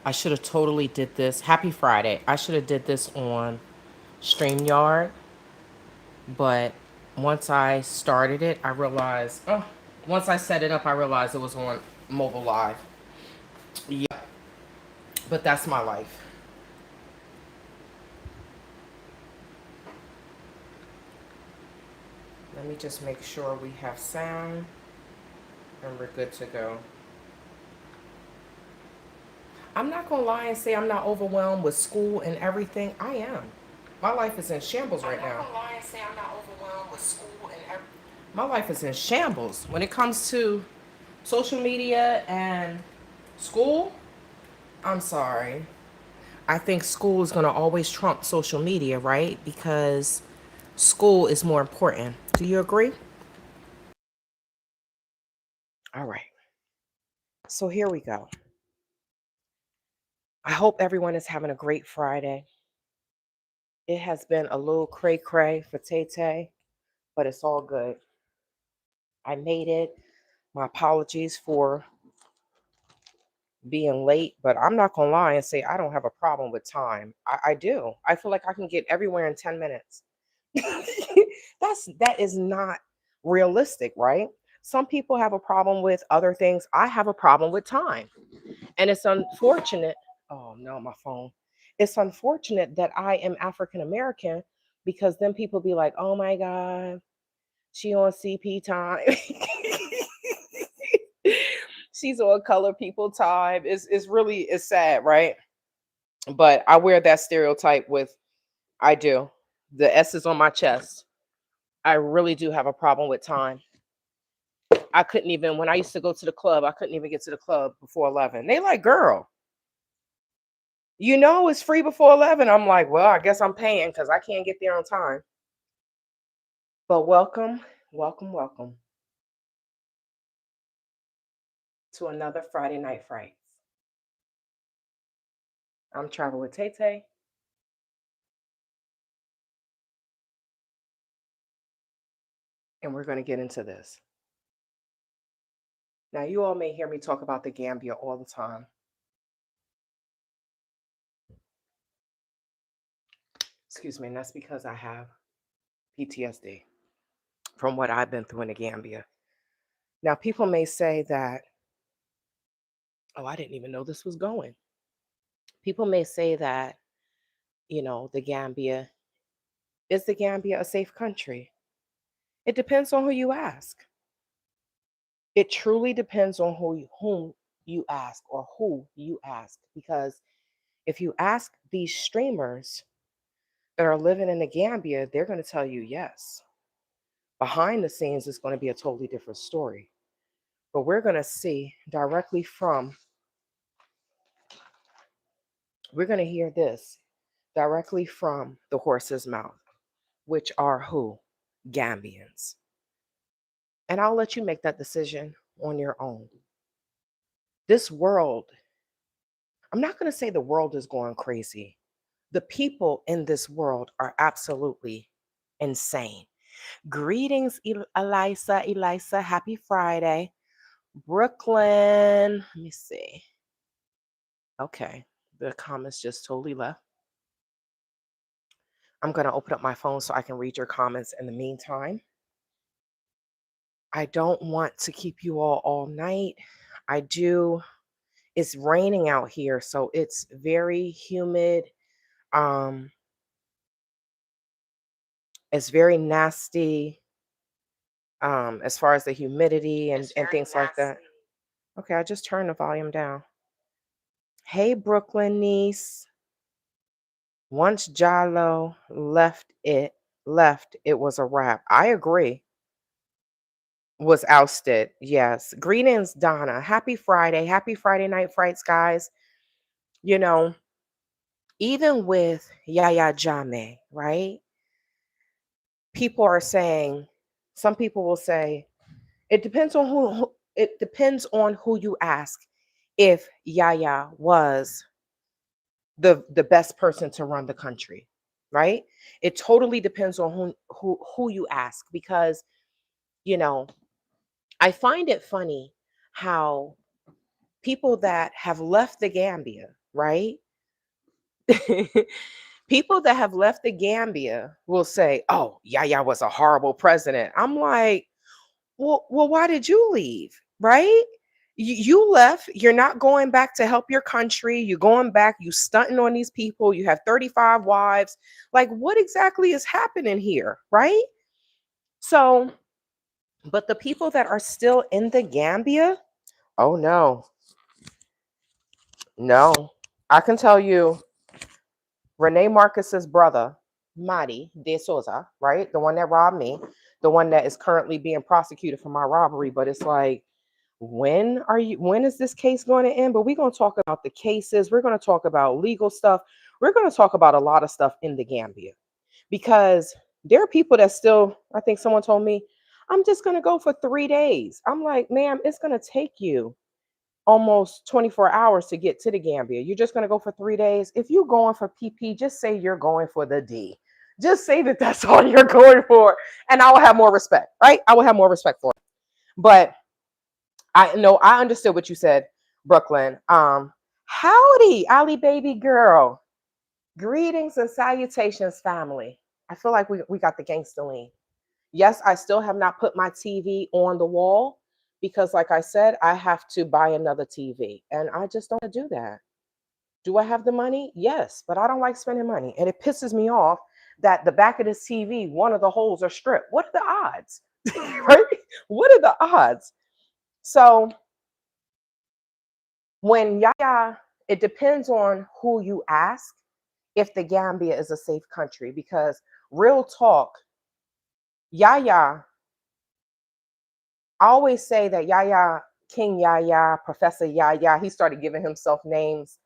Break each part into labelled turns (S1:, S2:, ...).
S1: I should have totally did this. Happy Friday. I should have did this on StreamYard, but once I started it, I realized, once I set it up, I realized it was on mobile live. Yeah, but that's my life. Let me just make sure we have sound and we're good to go. I'm not gonna lie and say I'm not overwhelmed with school and everything. I am. My life is in shambles right now. I'm not gonna lie and say I'm not overwhelmed with school and everything. My life is in shambles when it comes to social media and school. I'm sorry. I think school is gonna always trump social media, right? Because school is more important. Do you agree? All right. So here we go. I hope everyone is having a great Friday. It has been a little cray cray for Tay Tay, but it's all good. I made it. My apologies for being late, but I'm not gonna lie and say I don't have a problem with time. I do. I feel like I can get everywhere in 10 minutes. That is not realistic, right? Some people have a problem with other things. I have a problem with time. And it's unfortunate. Oh no, my phone. It's unfortunate that I am African American because then people be like, oh my God, she on CP time. She's on color people time. It's really it's sad, right? But I wear that stereotype with I do. The S is on my chest. I really do have a problem with time. I couldn't even when I used to go to the club, I couldn't even get to the club before 11. They like, girl, you know it's free before 11. I'm like, well, I guess I'm paying because I can't get there on time. But welcome, welcome, welcome to another Friday Night Frights. I'm Travel with Tay Tay, and we're going to get into this. Now, you all may hear me talk about the Gambia all the time. Excuse me, and that's because I have PTSD from what I've been through in the Gambia. Now, people may say that, oh, I didn't even know this was going. People may say that, the Gambia is the Gambia a safe country? It depends on who you ask. It truly depends on whom you ask or who you ask. Because if you ask these streamers that are living in the Gambia, they're going to tell you yes. Behind the scenes, it's going to be a totally different story. But we're going to see directly from, we're going to hear this directly from the horse's mouth, which are who? Gambians. And I'll let you make that decision on your own. This world, I'm not going to say the world is going crazy. The people in this world are absolutely insane. Greetings, Elisa. Elisa, happy Friday. Brooklyn, let me see. Okay, the comments just totally left. I'm going to open up my phone so I can read your comments in the meantime. I don't want to keep you all night. I do. It's raining out here, so it's very humid. Um, it's very nasty. As far as the humidity and things like that. Okay, I just turned the volume down. Hey, Brooklyn niece. Once Jalo left, it was a wrap. I agree. Was ousted. Yes. Greetings, Donna. Happy Friday. Happy Friday Night Frights, guys. You know, even with Yaya Jame, right? People are saying, some people will say, it depends on it depends on who you ask if Yaya was the best person to run the country, right? It totally depends on who you ask because, you know, I find it funny how people that have left the Gambia, right? People that have left the Gambia will say, "Oh, Yaya was a horrible president." I'm like, well, why did you leave? Right? You left. You're not going back to help your country. You're going back. You stunting on these people. You have 35 wives. Like, what exactly is happening here? Right? So, but the people that are still in the Gambia, oh no, no. I can tell you, Rene Marcus's brother, Madi De Souza, right? The one that robbed me, the one that is currently being prosecuted for my robbery. But it's like, when is this case going to end? But we're going to talk about the cases. We're going to talk about legal stuff. We're going to talk about a lot of stuff in the Gambia because there are people that still, I think someone told me, I'm just going to go for 3 days. I'm like, ma'am, it's going to take you almost 24 hours to get to the Gambia. You're just going to go for 3 days. If you're going for PP, just say you're going for the D. Just say that that's all you're going for. And I will have more respect, right? I will have more respect for it. But I know I understood what you said, Brooklyn. Howdy, Ali baby girl. Greetings and salutations, family. I feel like we got the gangster lean. Yes, I still have not put my TV on the wall because, like I said, I have to buy another TV. And I just don't do that. Do I have the money? Yes, but I don't like spending money. And it pisses me off that the back of this TV, one of the holes are stripped. What are the odds? Right? What are the odds? So when Yaya, it depends on who you ask if the Gambia is a safe country, because real talk, Yaya, I always say that Yaya, King Yaya, Professor Yaya, he started giving himself names.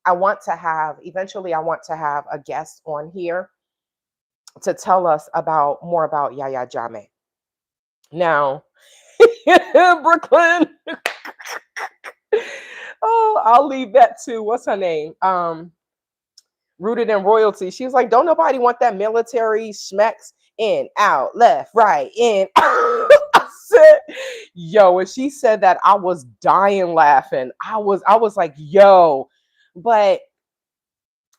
S1: Eventually I want to have a guest on here to tell us about more about Yaya Jame. Now, Brooklyn. Oh, I'll leave that to what's her name? Rooted in royalty. She was like, don't nobody want that military schmecks in, out, left, right, in. I said, yo, when she said that, I was dying laughing. I was like, yo, but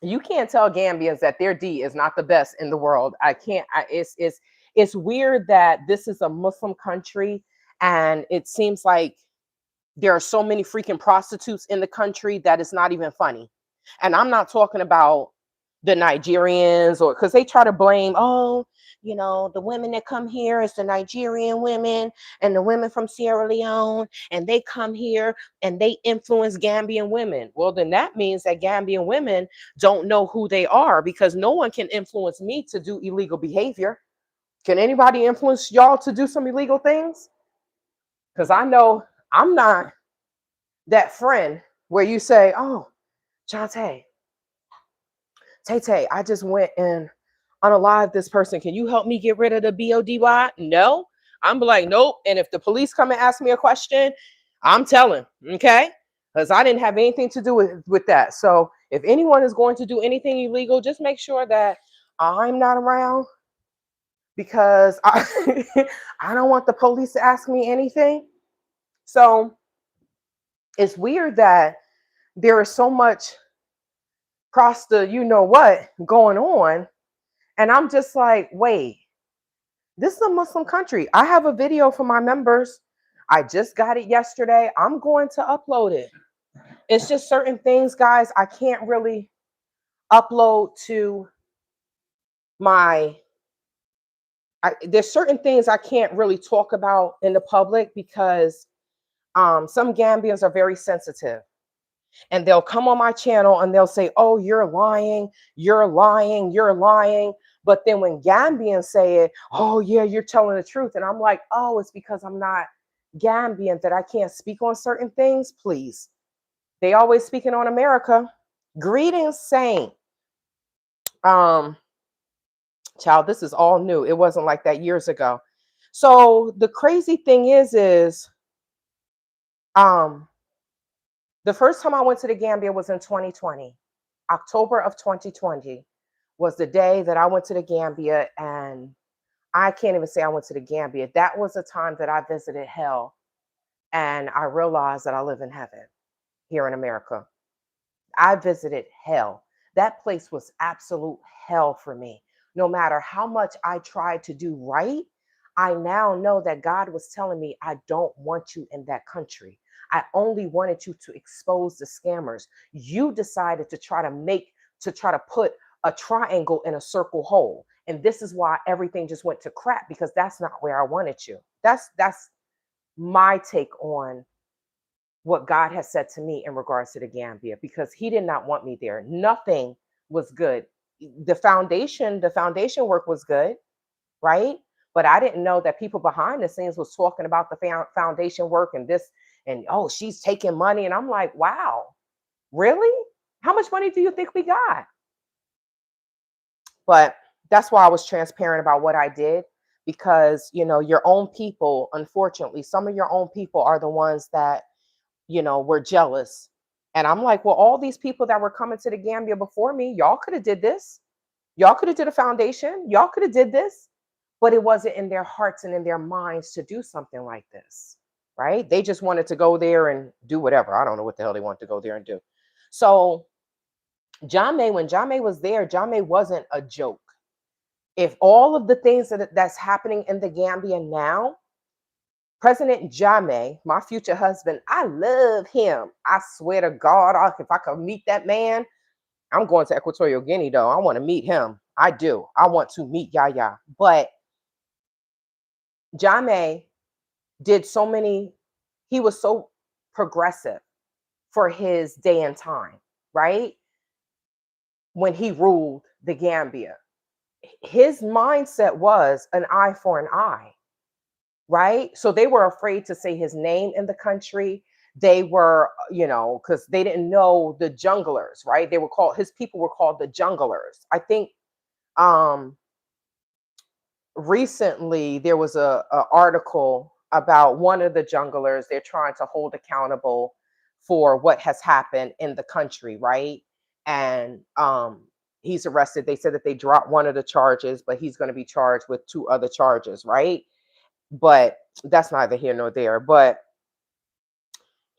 S1: you can't tell Gambians that their D is not the best in the world. I can't. It's weird that this is a Muslim country, and it seems like there are so many freaking prostitutes in the country that it's not even funny. And I'm not talking about the Nigerians, or because they try to blame, oh, the women that come here is the Nigerian women and the women from Sierra Leone, and they come here and they influence Gambian women. Well, then that means that Gambian women don't know who they are, because no one can influence me to do illegal behavior. Can anybody influence y'all to do some illegal things? Because I know I'm not that friend where you say, oh, Jonte, Tay, I just went and unalived this person. Can you help me get rid of the BODY? No. I'm like, nope. And if the police come and ask me a question, I'm telling, okay? Because I didn't have anything to do with that. So if anyone is going to do anything illegal, just make sure that I'm not around, because I, I don't want the police to ask me anything. So it's weird that there is so much you know what going on, and I'm just like, wait, this is a Muslim country. I have a video for my members. I just got it yesterday. I'm going to upload it. It's just certain things, guys, I can't really upload to there's certain things I can't really talk about in the public, because some Gambians are very sensitive. And they'll come on my channel and they'll say, oh, you're lying, you're lying, you're lying. But then when Gambians say it, oh, yeah, you're telling the truth. And I'm like, oh, it's because I'm not Gambian that I can't speak on certain things. Please. They always speaking on America. Greetings, Saint. Child, this is all new. It wasn't like that years ago. So the crazy thing is the first time I went to the Gambia was in 2020. October of 2020 was the day that I went to the Gambia, and I can't even say I went to the Gambia. That was the time that I visited hell, and I realized that I live in heaven here in America. I visited hell. That place was absolute hell for me. No matter how much I tried to do right, I now know that God was telling me, I don't want you in that country. I only wanted you to expose the scammers. You decided to try to put a triangle in a circle hole. And this is why everything just went to crap, because that's not where I wanted you. That's my take on what God has said to me in regards to the Gambia, because he did not want me there. Nothing was good. The foundation work was good, right? But I didn't know that people behind the scenes was talking about the foundation work and this, and oh, she's taking money. And I'm like, wow, really? How much money do you think we got? But that's why I was transparent about what I did, because, your own people, unfortunately, some of your own people are the ones that, were jealous. And I'm like, well, all these people that were coming to the Gambia before me, y'all could have did this. Y'all could have did a foundation. Y'all could have did this, but it wasn't in their hearts and in their minds to do something like this, right? They just wanted to go there and do whatever. I don't know what the hell they want to go there and do. So when John May was there, John May wasn't a joke. If all of the things that's happening in the Gambia now, President Jammeh, my future husband, I love him. I swear to God, if I could meet that man, I'm going to Equatorial Guinea, though. I want to meet him. I do. I want to meet Yaya. But Jammeh he was so progressive for his day and time, right? When he ruled the Gambia, his mindset was an eye for an eye, right? So they were afraid to say his name in the country. They were, because they didn't know the junglers, right? His people were called the junglers. I think recently there was a article about one of the junglers they're trying to hold accountable for what has happened in the country, right? And he's arrested. They said that they dropped one of the charges, but he's going to be charged with two other charges, right? But that's neither here nor there. But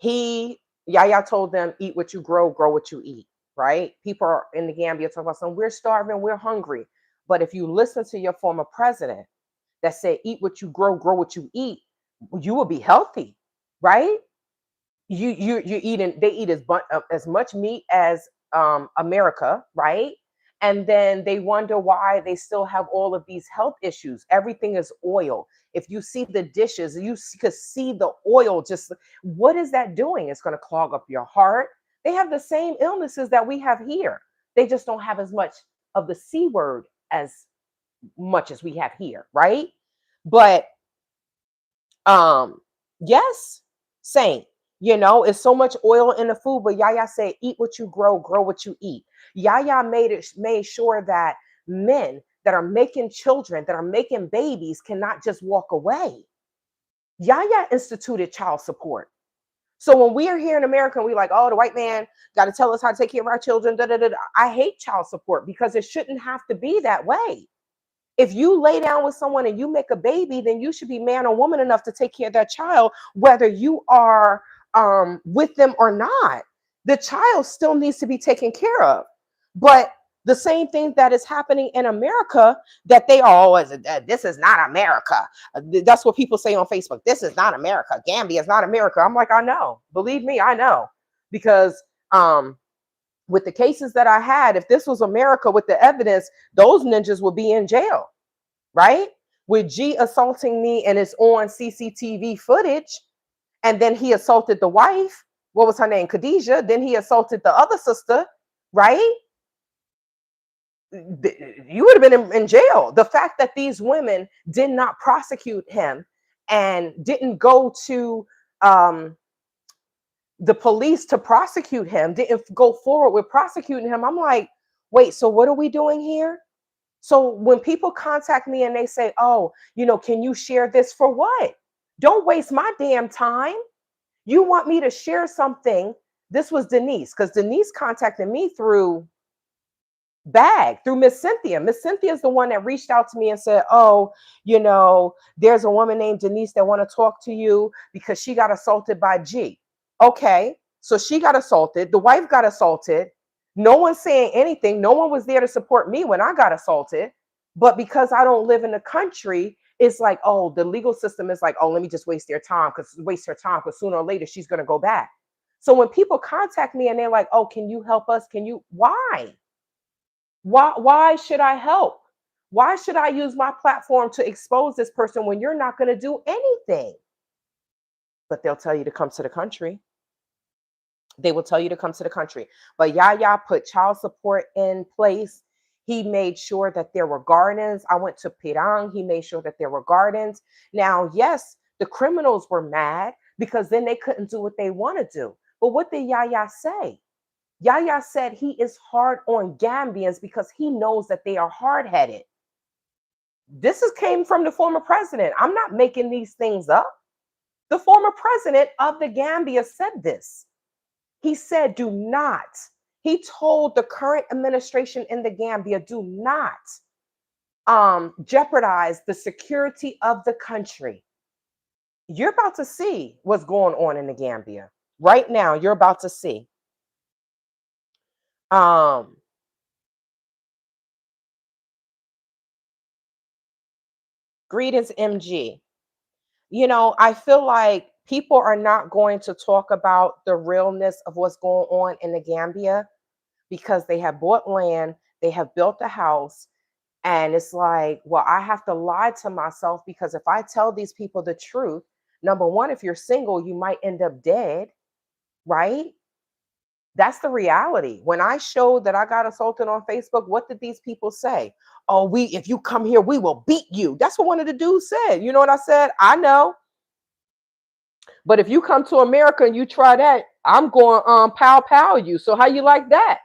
S1: Yaya told them, eat what you grow what you eat, right? People are in the Gambia talking about we're starving, we're hungry. But if you listen to your former president that said, eat what you grow what you eat, you will be healthy, right? They eat as much meat as America, right? And then they wonder why they still have all of these health issues. Everything is oil. If you see the dishes, you could see the oil. Just what is that doing? It's going to clog up your heart. They have the same illnesses that we have here. They just don't have as much of the C word as much as we have here, right? But yes, Saint, it's so much oil in the food, but Yaya said, eat what you grow what you eat. Yaya made sure that men that are making children, that are making babies, cannot just walk away. Yaya instituted child support. So when we are here in America, we're like, oh, the white man got to tell us how to take care of our children. Da, da, da. I hate child support because it shouldn't have to be that way. If you lay down with someone and you make a baby, then you should be man or woman enough to take care of that child, whether you are with them or not. The child still needs to be taken care of. But the same thing that is happening in America, that they always, this is not America. That's what people say on Facebook. This is not America. Gambia is not America. I'm like, I know. Believe me, I know. Because with the cases that I had, if this was America with the evidence, those ninjas would be in jail, right? With G assaulting me and it's on CCTV footage, and then he assaulted the wife. What was her name? Khadijah. Then he assaulted the other sister, right? You would have been in jail. The fact that these women did not prosecute him and didn't go to the police to prosecute him, didn't go forward with prosecuting him. I'm like, wait, so what are we doing here? So when people contact me and they say, oh, can you share this for what? Don't waste my damn time. You want me to share something. This was Denise, because Denise contacted me through Miss Cynthia. Miss Cynthia is the one that reached out to me and said, oh, there's a woman named Denise that want to talk to you because she got assaulted by G. Okay, So she got assaulted. The wife got assaulted. No one's saying anything. No one was there to support me when I got assaulted. But because I don't live in the country, it's like, oh, the legal system is like, oh, let me just waste waste her time because sooner or later she's gonna go back. So when people contact me and they're like, oh, can you help us? Can you why? Why should I help? Why should I use my platform to expose this person when you're not gonna do anything? But they'll tell you to come to the country. They will tell you to come to the country. But Yaya put child support in place. He made sure that there were gardens. I went to Pirang. He made sure that there were gardens. Now, yes, the criminals were mad because then they couldn't do what they want to do. But what did Yaya say? Yaya said he is hard on Gambians because he knows that they are hard-headed. Came from the former president. I'm not making these things up. The former president of the Gambia said this. He said, do not. He told the current administration in the Gambia, do not jeopardize the security of the country. You're about to see what's going on in the Gambia. Right now, you're about to see. Greetings, MG. You know, I feel like people are not going to talk about the realness of what's going on in the Gambia because they have bought land, they have built a house, and it's like, well, I have to lie to myself because if I tell these people the truth, number one, if you're single, you might end up dead, right? That's the reality. When I showed that I got assaulted on Facebook, what did these people say? Oh, if you come here, we will beat you. That's what one of the dudes said. You know what I said? I know. But if you come to America and you try that, I'm going pow you. So how you like that?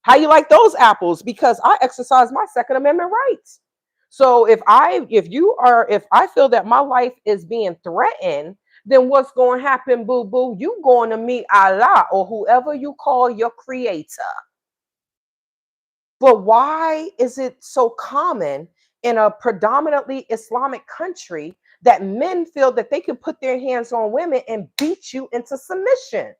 S1: How you like those apples? Because I exercise my Second Amendment rights. So if I feel that my life is being threatened, then what's going to happen, boo boo? You going to meet Allah or whoever you call your creator. But why is it so common in a predominantly Islamic country that men feel that they can put their hands on women and beat you into submission?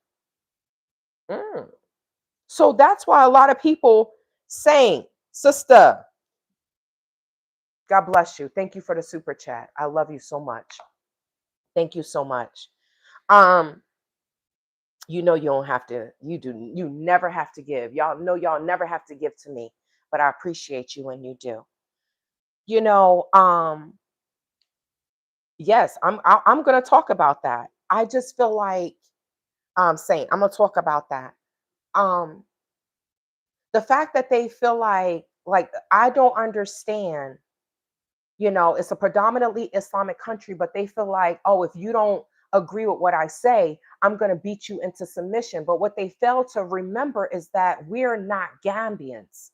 S1: So that's why a lot of people saying, sister, God bless you. Thank you for the super chat. I love you so much. Thank you so much. You know, you don't have to, you never have to give. Y'all know y'all never have to give to me, but I appreciate you when you do. You know, yes, I'm going to talk about that. I just feel like saying I'm going to talk about that. The fact that they feel like I don't understand, you know, it's a predominantly Islamic country, but they feel like, oh, if you don't agree with what I say, I'm going to beat you into submission. But what they fail to remember is that we're not Gambians.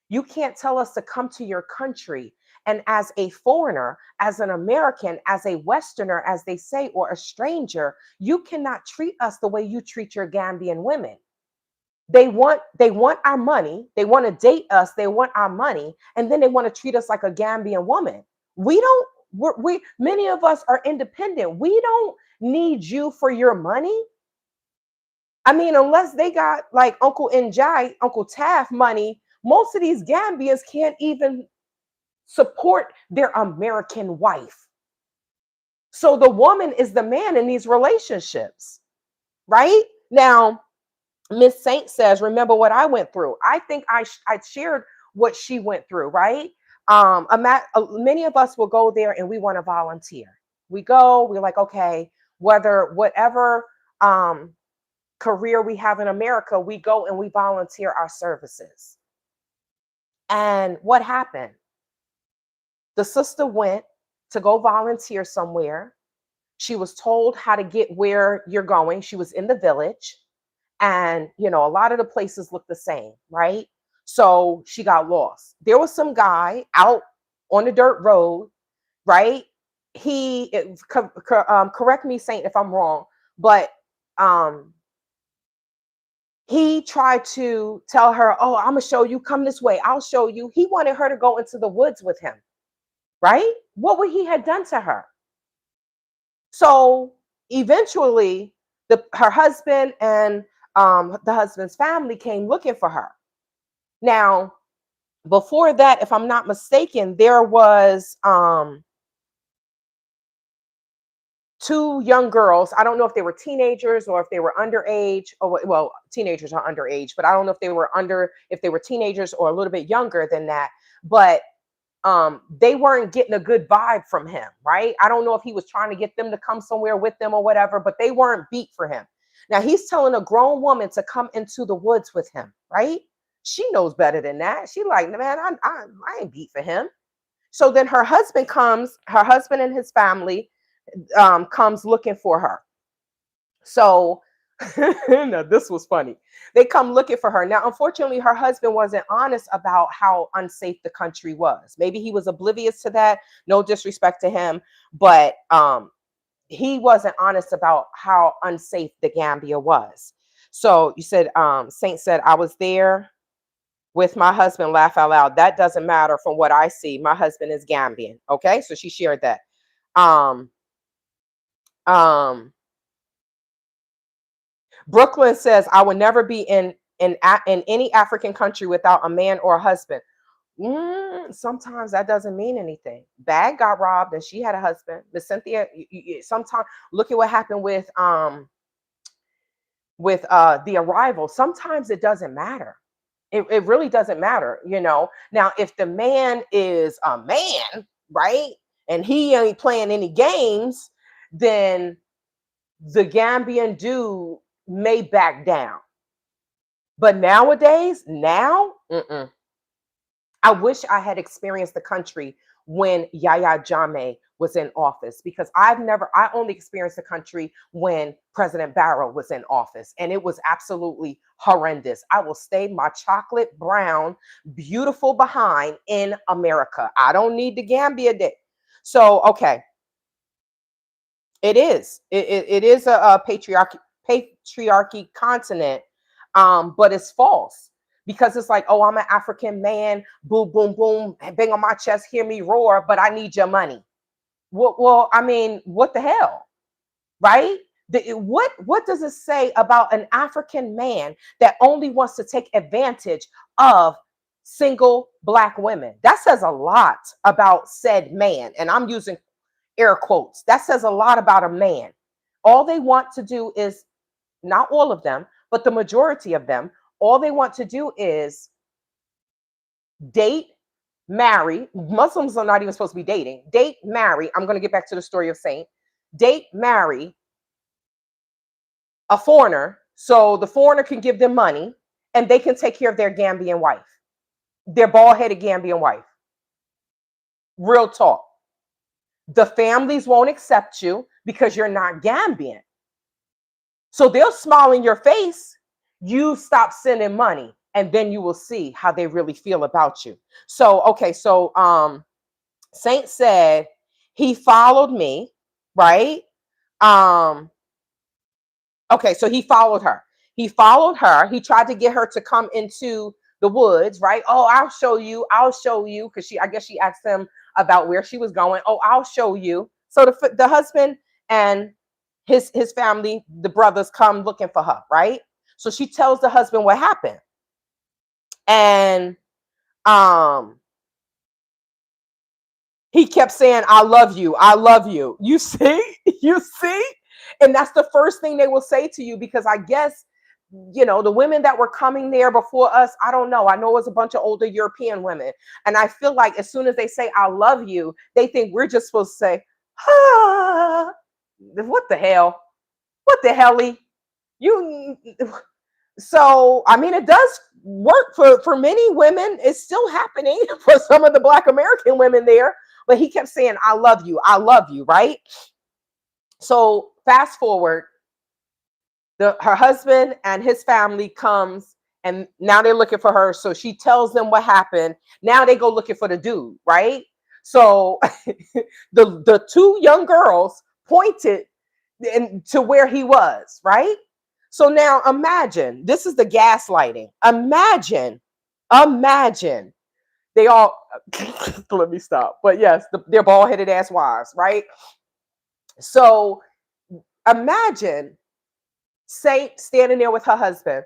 S1: You can't tell us to come to your country and as a foreigner, as an American, as a Westerner, as they say, or a stranger, you cannot treat us the way you treat your Gambian women. They want our money. They want to date us. They want our money. And then they want to treat us like a Gambian woman. Many of us are independent. We don't need you for your money. I mean, unless they got like Uncle Njai, Uncle Taff money, most of these Gambians can't even support their American wife. So the woman is the man in these relationships, right? Now, Miss Saint says, remember what I went through. I think I shared what she went through, right? Many of us will go there and we want to volunteer. We're like, okay, whatever career we have in America, we go and we volunteer our services. And what happened? The sister went to go volunteer somewhere. She was told how to get where you're going. She was in the village. And, you know, a lot of the places look the same, right? So she got lost. There was some guy out on the dirt road, right? Correct me, Saint, if I'm wrong, but he tried to tell her, oh, I'm going to show you, come this way, I'll show you. He wanted her to go into the woods with him, right? What would he have done to her? So eventually, her husband and the husband's family came looking for her. Now, before that, if I'm not mistaken, there was two young girls. I don't know if they were teenagers or if they were underage, or well, teenagers are underage, but I don't know if they were teenagers or a little bit younger than that. But they weren't getting a good vibe from him, right? I don't know if he was trying to get them to come somewhere with them or whatever, but they weren't beat for him. Now he's telling a grown woman to come into the woods with him, right? She knows better than that. She like, man, I ain't beat for him. So then her husband and his family comes looking for her. So now this was funny. They come looking for her. Now, unfortunately, her husband wasn't honest about how unsafe the country was. Maybe he was oblivious to that. No disrespect to him, but he wasn't honest about how unsafe the Gambia was. So you said, Saint said, I was there with my husband, laugh out loud. That doesn't matter from what I see. My husband is Gambian. Okay. So she shared that. Um, um, Brooklyn says, I would never be in any African country without a man or a husband. Sometimes that doesn't mean anything. Bag got robbed and she had a husband. Miss Cynthia, sometimes look at what happened with the arrival. Sometimes it doesn't matter. It really doesn't matter, you know. Now, if the man is a man, right, and he ain't playing any games, then the Gambian dude may back down. But nowadays, I wish I had experienced the country when Yahya Jammeh was in office, because I only experienced the country when President Barrow was in office, and it was absolutely horrendous. I will stay my chocolate brown, beautiful behind in America. I don't need the Gambia day. So, okay, it is. It is a patriarchy continent, but it's false, because it's like, oh, I'm an African man, boom, boom, boom, bang on my chest, hear me roar, but I need your money. Well, I mean, what the hell, right? What does it say about an African man that only wants to take advantage of single Black women? That says a lot about said man, and I'm using air quotes. That says a lot about a man. All they want to do is, not all of them, but the majority of them, all they want to do is date, marry. Muslims are not even supposed to be dating. Date, marry. I'm going to get back to the story of Saint. Date, marry a foreigner so the foreigner can give them money and they can take care of their Gambian wife, their bald-headed Gambian wife. Real talk. The families won't accept you because you're not Gambian. So they'll smile in your face. You stop sending money, and then you will see how they really feel about you. So, okay. So, Saint said he followed me, right? Okay. So he followed her. He followed her. He tried to get her to come into the woods, right? Oh, I'll show you. I'll show you. Because I guess she asked him about where she was going. Oh, I'll show you. So the husband and his family, the brothers, come looking for her, right? So she tells the husband what happened. And he kept saying, I love you. I love you. You see? You see? And that's the first thing they will say to you, because I guess, you know, the women that were coming there before us, I don't know. I know it was a bunch of older European women. And I feel like as soon as they say, I love you, they think we're just supposed to say, ah, what the hell? What the helly? You. So, I mean, it does work for many women. It's still happening for some of the Black American women there. But he kept saying, I love you, right? So fast forward, her husband and his family comes, and now they're looking for her. So she tells them what happened. Now they go looking for the dude, right? So the two young girls pointed to where he was, right? So now imagine, this is the gaslighting. Imagine they all, let me stop. But yes, they're bald-headed ass wives, right? So imagine Saint standing there with her husband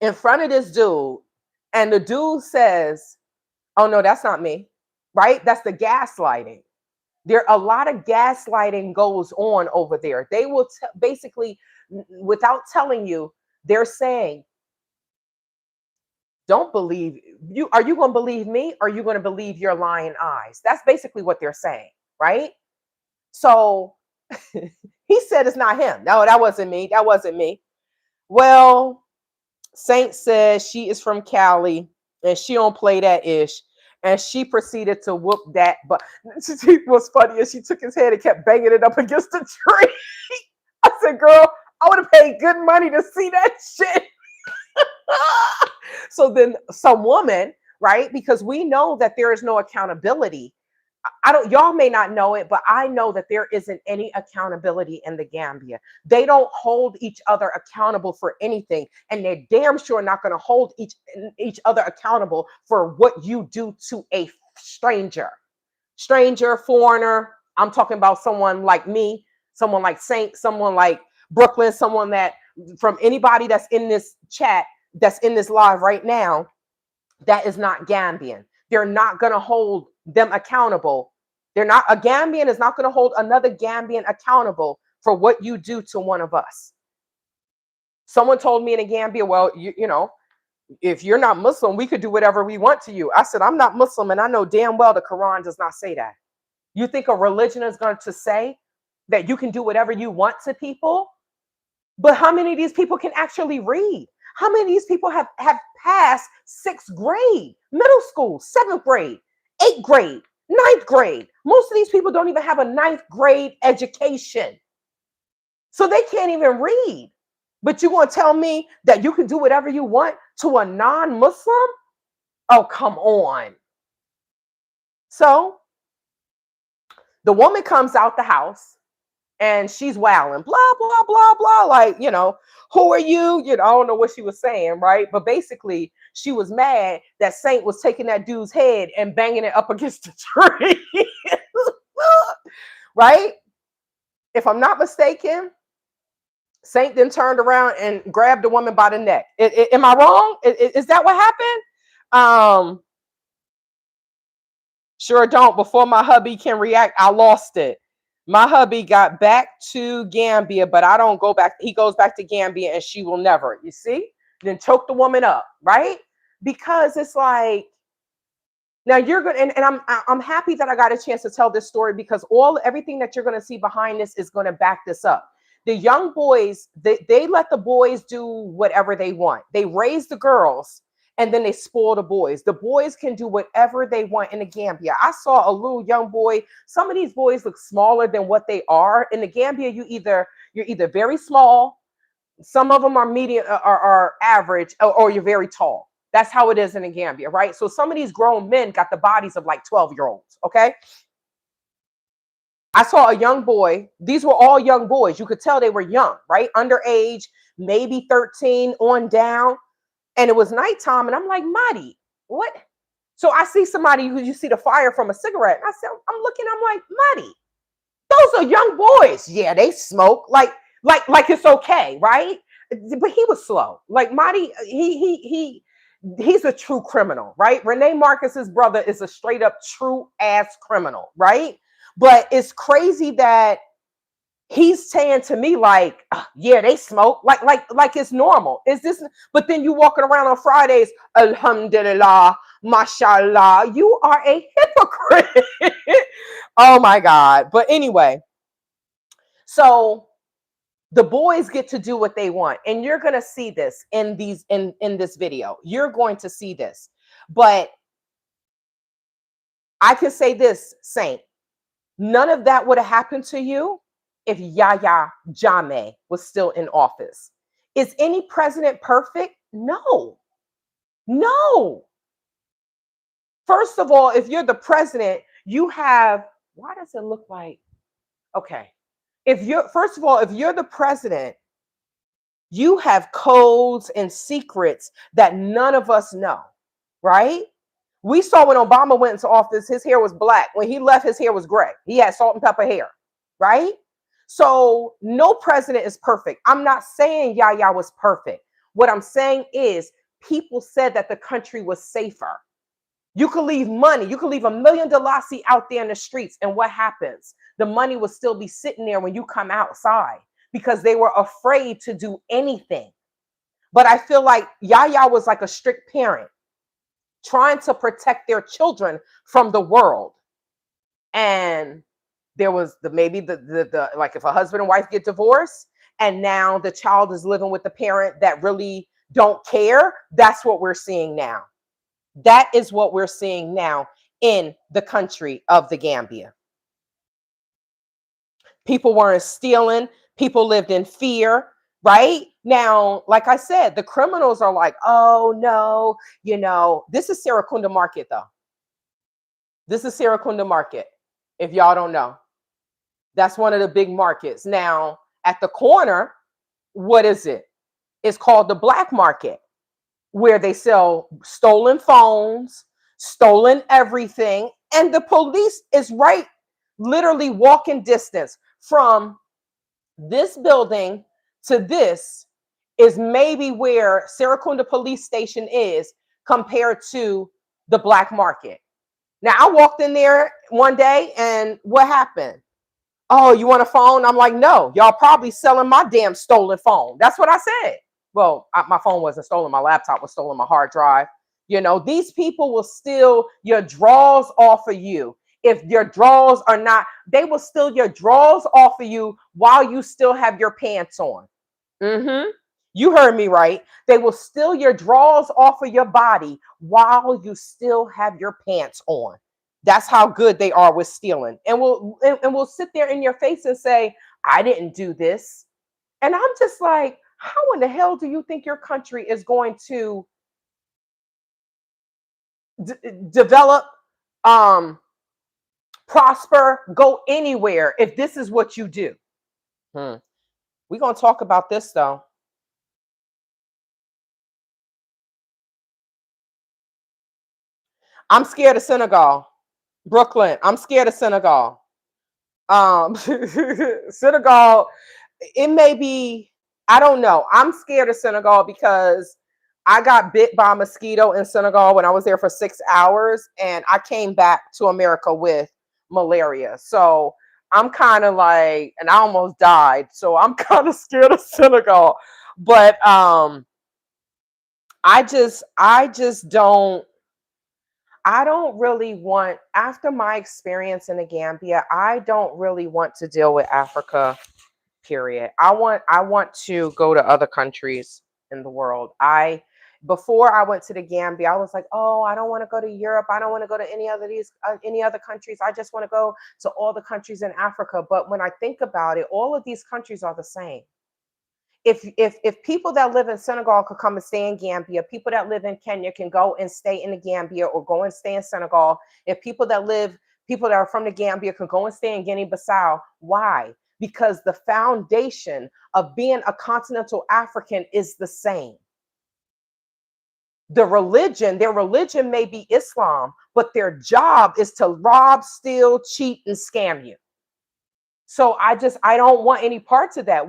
S1: in front of this dude, and the dude says, "Oh no, that's not me." Right? That's the gaslighting. There a lot of gaslighting goes on over there. They will basically, without telling you, they're saying, "Don't believe you. Are you going to believe me? Or are you going to believe your lying eyes?" That's basically what they're saying, right? So he said it's not him. No, that wasn't me. That wasn't me. Well, Saint says she is from Cali and she don't play that ish. And she proceeded to whoop that. But what's funny is she took his head and kept banging it up against the tree. I said, girl, I would have paid good money to see that shit. So then some woman, right? Because we know that there is no accountability. I don't, y'all may not know it, but I know that there isn't any accountability in the Gambia. They don't hold each other accountable for anything, and they're damn sure not going to hold each other accountable for what you do to a stranger, foreigner. I'm talking about someone like me, someone like Saint, someone like Brooklyn, someone that from anybody that's in this chat, that's in this live right now, that is not Gambian. They're not going to hold them accountable. They're not, a Gambian is not going to hold another Gambian accountable for what you do to one of us. Someone told me in a Gambia, well, you know, if you're not Muslim, we could do whatever we want to you. I said, I'm not Muslim, and I know damn well the Quran does not say that. You think a religion is going to say that you can do whatever you want to people? But how many of these people can actually read? How many of these people have passed 6th grade, middle school, 7th grade, 8th grade, 9th grade? Most of these people don't even have a 9th grade education. So they can't even read. But you want to tell me that you can do whatever you want to a non-Muslim? Oh, come on. So the woman comes out the house and she's wailing, blah, blah, blah, blah. Like, you know, who are you? You know, I don't know what she was saying, right? But basically, she was mad that Saint was taking that dude's head and banging it up against the tree. Right? If I'm not mistaken, Saint then turned around and grabbed the woman by the neck. Am I wrong? Is that what happened? Sure don't. Before my hubby can react, I lost it. My hubby got back to Gambia, but I don't go back. He goes back to Gambia and she will never. You see? Then choke the woman up, right? Because it's like, now you're good, and I'm happy that I got a chance to tell this story, because everything that you're going to see behind this is going to back this up. The young boys, they let the boys do whatever they want. They raise the girls and then they spoil the boys. The boys can do whatever they want in the Gambia. I saw a little young boy. Some of these boys look smaller than what they are. In the Gambia, you're either very small, some of them are medium or average, or you're very tall. That's how it is in the Gambia, right? So some of these grown men got the bodies of like 12-year-olds, okay? I saw a young boy. These were all young boys. You could tell they were young, right? Underage, maybe 13 on down. And it was nighttime. And I'm like, Marty, what? So I see somebody who, you see the fire from a cigarette. And I said, I'm looking, I'm like, Marty, those are young boys. Yeah, they smoke like it's okay, right? But he was slow. Like Marty, he's a true criminal, right? Renee Marcus's brother is a straight up true ass criminal, right? But it's crazy that he's saying to me like, yeah, they smoke like it's normal. Is this? But then you walking around on Fridays, alhamdulillah, mashallah, you are a hypocrite. Oh my God. But anyway, so the boys get to do what they want, and you're going to see this in this video. You're going to see this. But I can say this, Saint, none of that would have happened to you if Yahya Jammeh was still in office. Is any president perfect? No. No. First of all, if you're the president, you have, why does it look like, okay. First of all, if you're the president, you have codes and secrets that none of us know, right? We saw when Obama went into office, his hair was black. When he left, his hair was gray. He had salt and pepper hair, right? So no president is perfect. I'm not saying Yahya was perfect. What I'm saying is people said that the country was safer. You could leave money, you could leave $1 million out there in the streets, and what happens? The money will still be sitting there when you come outside because they were afraid to do anything. But I feel like Yahya was like a strict parent trying to protect their children from the world. And there was the like if a husband and wife get divorced and now the child is living with the parent that really don't care, that's what we're seeing now. That is what we're seeing now in the country of the Gambia. People weren't stealing, people lived in fear, right? Now, like I said, the criminals are like, oh no, this is Serakunda Market though. This is Serakunda Market, if y'all don't know. That's one of the big markets. Now, at the corner, what is it? It's called the black market, where they sell stolen phones, stolen everything. And the police is right, literally walking distance from this building to this is maybe where Serakunda police station is compared to the black market. Now, I walked in there one day and what happened? Oh, you want a phone? I'm like, no, y'all probably selling my damn stolen phone. That's what I said. Well, my phone wasn't stolen. My laptop was stolen, my hard drive. These people will steal your drawers off of you. If your drawers are not, they will steal your drawers off of you while you still have your pants on. You heard me right. They will steal your drawers off of your body while you still have your pants on. That's how good they are with stealing. And we'll sit there in your face and say, I didn't do this. And I'm just like, how in the hell do you think your country is going to develop, prosper, go anywhere if this is what you do? We're going to talk about this though. I'm scared of Senegal. Brooklyn, I'm scared of Senegal. Senegal, it may be, I don't know. I'm scared of Senegal because I got bit by a mosquito in Senegal when I was there for 6 hours, and I came back to America with malaria. So I'm kind of like, and I almost died. So I'm kind of scared of Senegal. But I just don't. I don't really want, after my experience in the Gambia, I don't really want to deal with Africa, period. I want to go to other countries in the world. Before I went to the Gambia, I was like, oh, I don't want to go to Europe. I don't want to go to any other countries. I just want to go to all the countries in Africa. But when I think about it, all of these countries are the same. If people that live in Senegal could come and stay in Gambia, people that live in Kenya can go and stay in the Gambia or go and stay in Senegal. If people that are from the Gambia can go and stay in Guinea-Bissau, why? Because the foundation of being a continental African is the same. Their religion may be Islam, but their job is to rob, steal, cheat, and scam you. So I don't want any parts of that.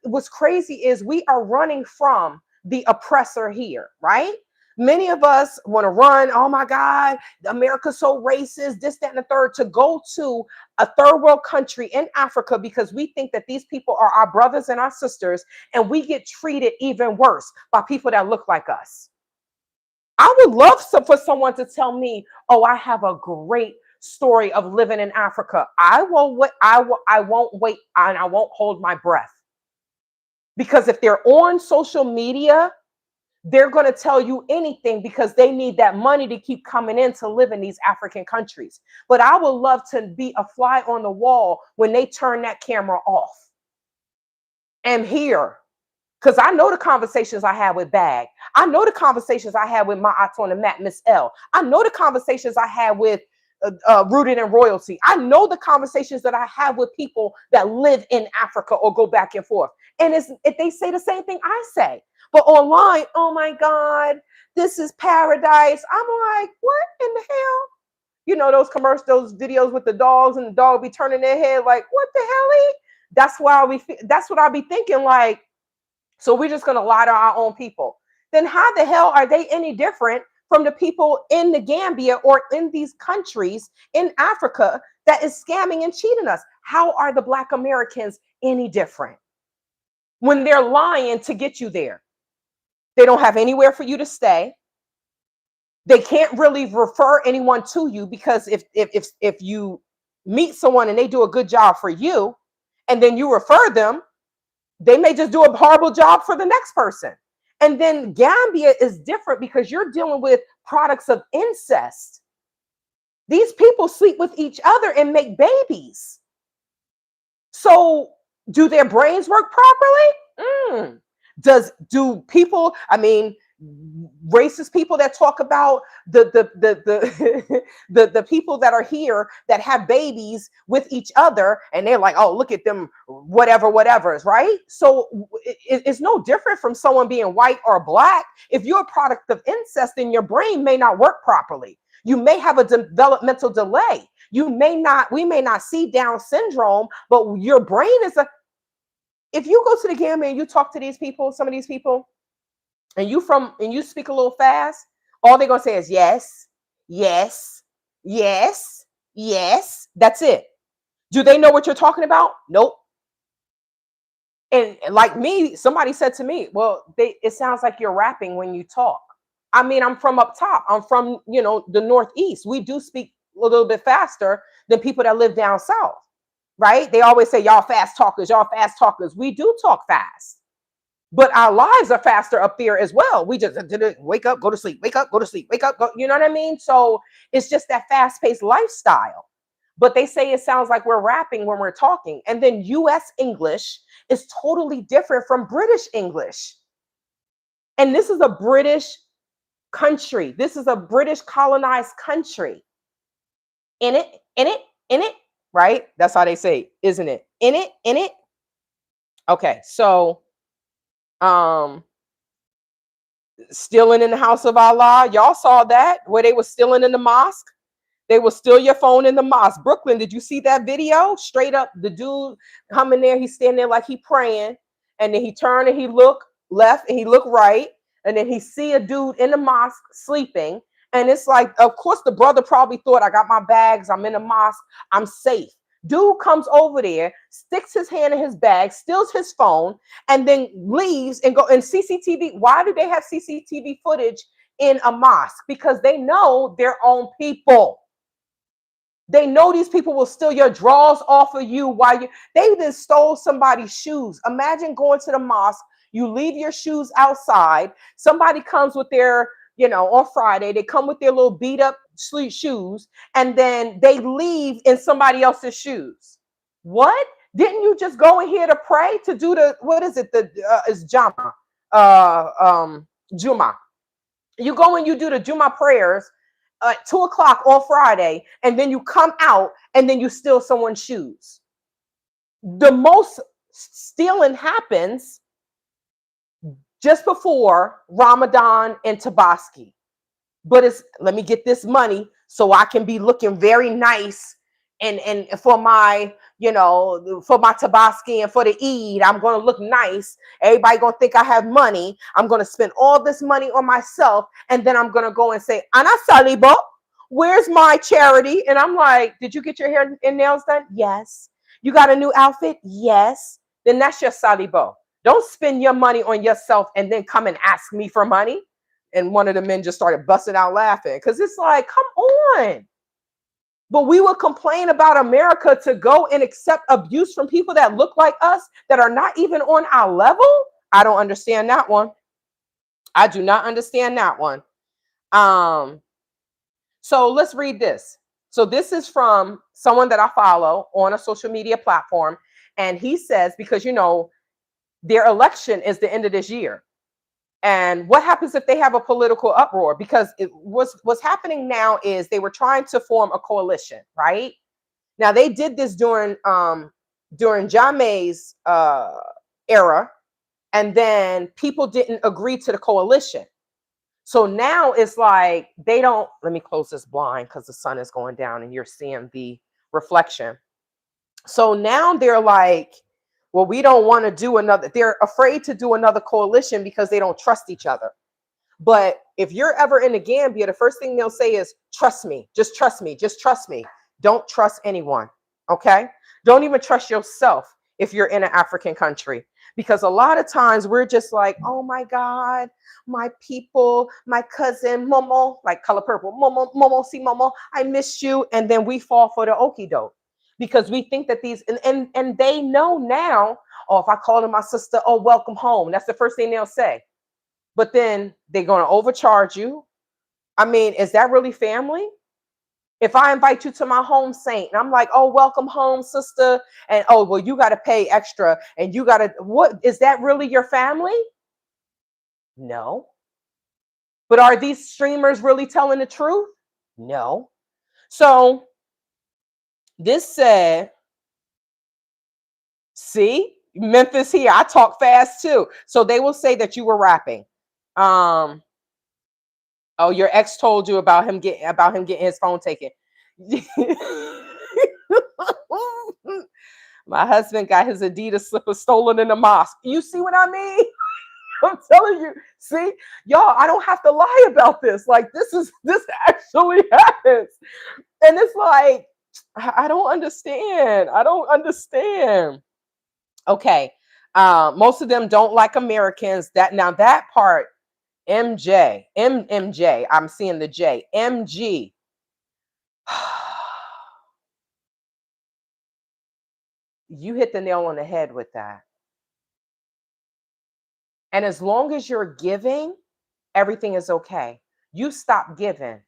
S1: What's crazy is we are running from the oppressor here, right? Many of us want to run, oh my God, America's so racist, this, that, and the third, to go to a third world country in Africa because we think that these people are our brothers and our sisters, and we get treated even worse by people that look like us. I would love for someone to tell me, oh, I have a great story of living in Africa. I won't wait, and I won't hold my breath. Because if they're on social media, they're going to tell you anything because they need that money to keep coming in to live in these African countries. But I would love to be a fly on the wall when they turn that camera off and hear. Because I know the conversations I had with Bag. I know the conversations I had with my Aton and Matt, Miss L. I know the conversations I had with Rooted in Royalty. I know the conversations that I have with people that live in Africa or go back and forth. And if they say the same thing I say. But online, oh my God, this is paradise. I'm like, what in the hell? You know, those commercials, those videos with the dogs and the dog be turning their head like, what the hell? That's what I'll be thinking. Like, so we're just going to lie to our own people. Then how the hell are they any different from the people in the Gambia or in these countries in Africa that is scamming and cheating us? How are the Black Americans any different when they're lying to get you there? They don't have anywhere for you to stay. They can't really refer anyone to you, because if you meet someone and they do a good job for you and then you refer them, they may just do a horrible job for the next person. And then Gambia is different because you're dealing with products of incest. These people sleep with each other and make babies. So do their brains work properly? Do people, I mean, racist people that talk about the people that are here that have babies with each other, and they're like, oh, look at them, whatever is right. So it's no different from someone being white or black. If you're a product of incest, then your brain may not work properly. You may have a developmental delay. We may not see Down syndrome, but your brain is if you go to the Gambia and you talk to these people, some of these people, and you speak a little fast, all they're gonna say is yes, yes, yes, yes. That's it. Do they know what you're talking about? Nope. And like me, somebody said to me, well, it sounds like you're rapping when you talk. I mean, I'm from up top. I'm from, the Northeast. We do speak a little bit faster than people that live down south, right? They always say, y'all fast talkers, y'all fast talkers. We do talk fast. But our lives are faster up there as well. We just wake up, go to sleep, wake up, go to sleep, wake up, go. You know what I mean? So it's just that fast-paced lifestyle. But they say it sounds like we're rapping when we're talking. And then US English is totally different from British English. And this is a British country. This is a British colonized country. In it, right? That's how they say, isn't it? In it. Okay, so stealing in the house of Allah. Y'all saw that where they were stealing in the mosque. They will steal your phone in the mosque. Brooklyn, did you see that video? Straight up, the dude coming there, he's standing there like he praying, and then he turned and he looked left and he looked right, and then he see a dude in the mosque sleeping. And it's like, of course, the brother probably thought, I got my bags, I'm in the mosque, I'm safe. Dude comes over there, sticks his hand in his bag, steals his phone, and then leaves and go. And CCTV, why do they have CCTV footage in a mosque? Because they know their own people. They know these people will steal your drawers off of you they just stole somebody's shoes. Imagine going to the mosque, you leave your shoes outside, somebody comes with their, on Friday, they come with their little beat up shoes, and then they leave in somebody else's shoes. What? Didn't you just go in here to pray, to do what is it? It's Jama. Juma. You go and you do the Juma prayers at 2:00 on Friday, and then you come out and then you steal someone's shoes. The most stealing happens just before Ramadan and Tabaski. But it's, let me get this money so I can be looking very nice and for my, for my Tabaski and for the Eid, I'm going to look nice. Everybody going to think I have money. I'm going to spend all this money on myself. And then I'm going to go and say, Ana Salibo, where's my charity? And I'm like, did you get your hair and nails done? Yes. You got a new outfit? Yes. Then that's your Salibo. Don't spend your money on yourself and then come and ask me for money. And one of the men just started busting out laughing, because it's like, come on. But we will complain about America to go and accept abuse from people that look like us, that are not even on our level. I don't understand that one. I do not understand that one. So let's read this. So this is from someone that I follow on a social media platform. And he says, because, their election is the end of this year. And what happens if they have a political uproar? Because what's happening now is they were trying to form a coalition, right? Now they did this during Jammeh's era, and then people didn't agree to the coalition. So now it's like they don't, let me close this blind because the sun is going down and you're seeing the reflection. So now they're like, well, we don't want to do another, they're afraid to do another coalition because they don't trust each other. But if you're ever in the Gambia, the first thing they'll say is, trust me, just trust me, just trust me. Don't trust anyone, okay? Don't even trust yourself if you're in an African country. Because a lot of times we're just like, oh my God, my people, my cousin, Momo, like Color Purple, Momo, Momo, see Momo, I miss you. And then we fall for the okie doke because we think that these, and they know now, oh, if I call them my sister, oh, welcome home. That's the first thing they'll say. But then they're going to overcharge you. I mean, is that really family? If I invite you to my home, Saint, and I'm like, oh, welcome home, sister. And oh, well, you got to pay extra. And you got to, what is that really your family? No. But are these streamers really telling the truth? No. So this said, see, Memphis here, I talk fast too. So they will say that you were rapping. Oh, your ex told you about him getting his phone taken. My husband got his Adidas slipper stolen in the mosque. You see what I mean? I'm telling you. See, y'all, I don't have to lie about this. Like this actually happens. And it's like, I don't understand. I don't understand. Okay. Most of them don't like Americans. That part, MJ, I'm seeing the J. MG. You hit the nail on the head with that. And as long as you're giving, everything is okay. You stop giving,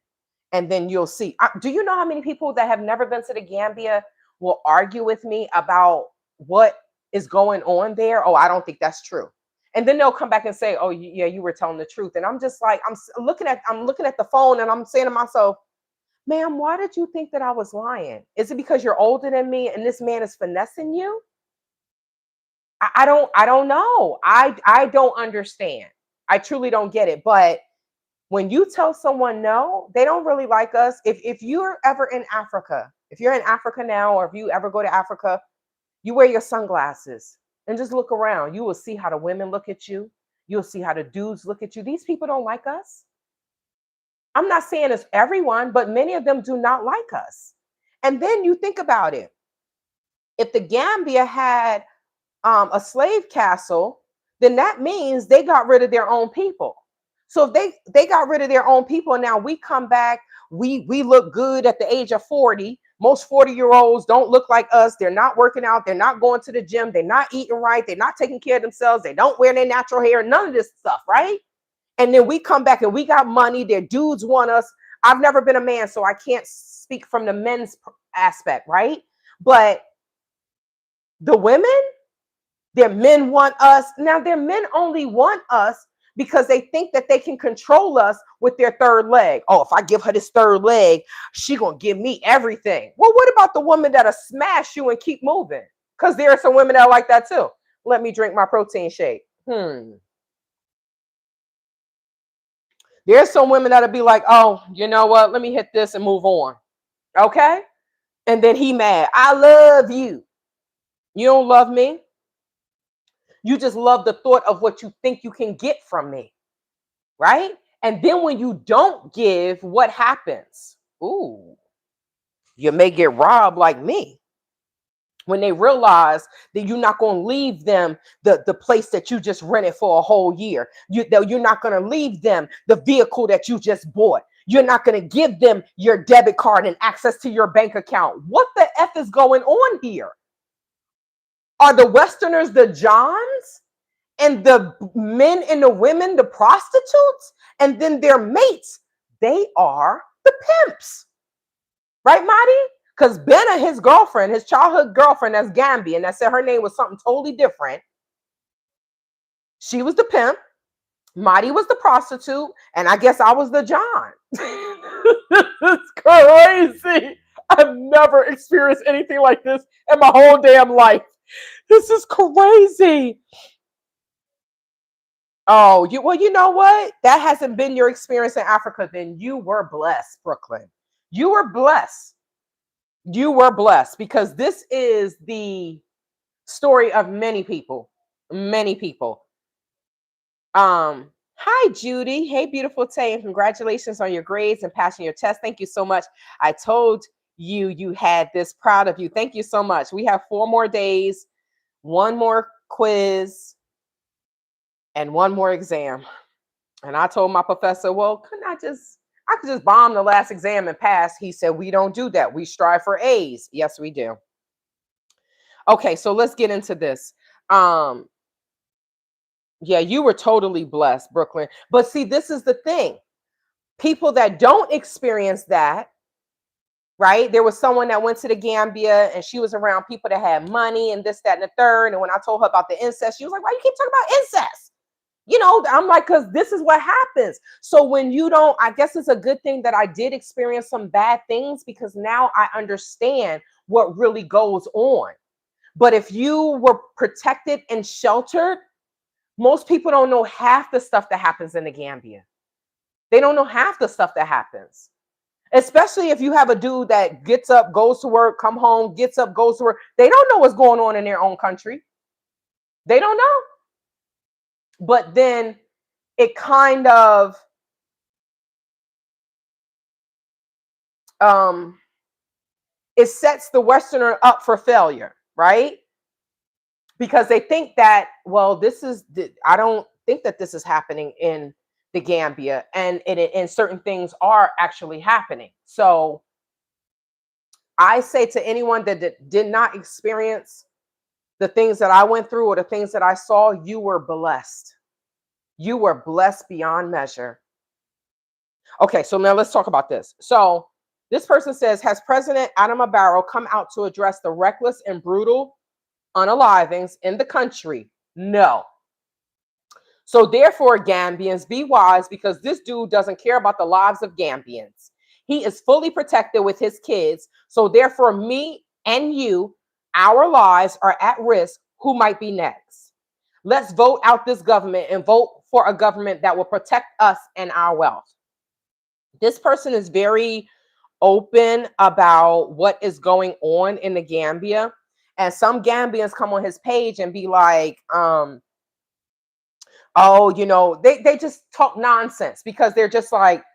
S1: and then you'll see. Do you know how many people that have never been to the Gambia will argue with me about what is going on there? Oh, I don't think that's true. And then they'll come back and say, oh, yeah, you were telling the truth. And I'm just like, I'm looking at the phone and I'm saying to myself, ma'am, why did you think that I was lying? Is it because you're older than me and this man is finessing you? I don't know. I don't understand. I truly don't get it. But when you tell someone no, they don't really like us. If you're ever in Africa, if you're in Africa now, or if you ever go to Africa, you wear your sunglasses and just look around. You will see how the women look at you. You'll see how the dudes look at you. These people don't like us. I'm not saying it's everyone, but many of them do not like us. And then you think about it. If the Gambia had a slave castle, then that means they got rid of their own people. So if they got rid of their own people, and now we come back, we look good at the age of 40. Most 40-year-olds don't look like us. They're not working out. They're not going to the gym. They're not eating right. They're not taking care of themselves. They don't wear their natural hair. None of this stuff, right? And then we come back and we got money. Their dudes want us. I've never been a man, so I can't speak from the men's aspect, right? But the women, their men want us. Now, their men only want us because they think that they can control us with their third leg. Oh, if I give her this third leg, she gonna give me everything. Well, what about the woman that'll smash you and keep moving? Because there are some women that are like that too. Let me drink my protein shake. There's some women that'll be like, oh, you know what? Let me hit this and move on. Okay? And then he mad. I love you. You don't love me. You just love the thought of what you think you can get from me. Right? And then when you don't give, what happens? Ooh, you may get robbed like me. When they realize that you're not going to leave them the place that you just rented for a whole year. You're not going to leave them the vehicle that you just bought. You're not going to give them your debit card and access to your bank account. What the F is going on here? Are the Westerners the Johns? And the men and the women, the prostitutes? And then their mates, they are the pimps. Right, Marty? Because Benna, his girlfriend, his childhood girlfriend, that's Gambian, that said her name was something totally different. She was the pimp. Marty was the prostitute. And I guess I was the John. It's crazy. I've never experienced anything like this in my whole damn life. This is crazy. Oh, you know what? That hasn't been your experience in Africa. Then you were blessed, Brooklyn. You were blessed. You were blessed because this is the story of many people. Many people. Hi Judy. Hey, beautiful Tay, and congratulations on your grades and passing your test. Thank you so much. I told you you had this. Proud of you. Thank you so much. We have 4 more days, one more quiz, and one more exam. And I told my professor, well, I could just bomb the last exam and pass. He said, we don't do that. We strive for A's. Yes, we do. Okay, so let's get into this. Yeah, you were totally blessed, Brooklyn. But see, this is the thing. People that don't experience that, right? There was someone that went to the Gambia and she was around people that had money and this, that, and the third. And when I told her about the incest, she was like, why you keep talking about incest? You know, I'm like, because this is what happens. So when you don't, I guess it's a good thing that I did experience some bad things because now I understand what really goes on. But if you were protected and sheltered, most people don't know half the stuff that happens in the Gambia. They don't know half the stuff that happens. Especially if you have a dude that gets up, goes to work, come home, gets up, goes to work. They don't know what's going on in their own country. They don't know. But then it kind of it sets the Westerner up for failure, right? Because they think that, well, I don't think that this is happening in the Gambia, and certain things are actually happening. So I say to anyone that did not experience the things that I went through or the things that I saw, you were blessed. You were blessed beyond measure. Okay, so now let's talk about this. So this person says, has President Adama Barrow come out to address the reckless and brutal unalivings in the country? No. So therefore, Gambians, be wise because this dude doesn't care about the lives of Gambians. He is fully protected with his kids. So therefore, me and you, our lives are at risk. Who might be next? Let's vote out this government and vote for a government that will protect us and our wealth. This person is very open about what is going on in the Gambia. And some Gambians come on his page and be like, oh, you know, they just talk nonsense because they're just like,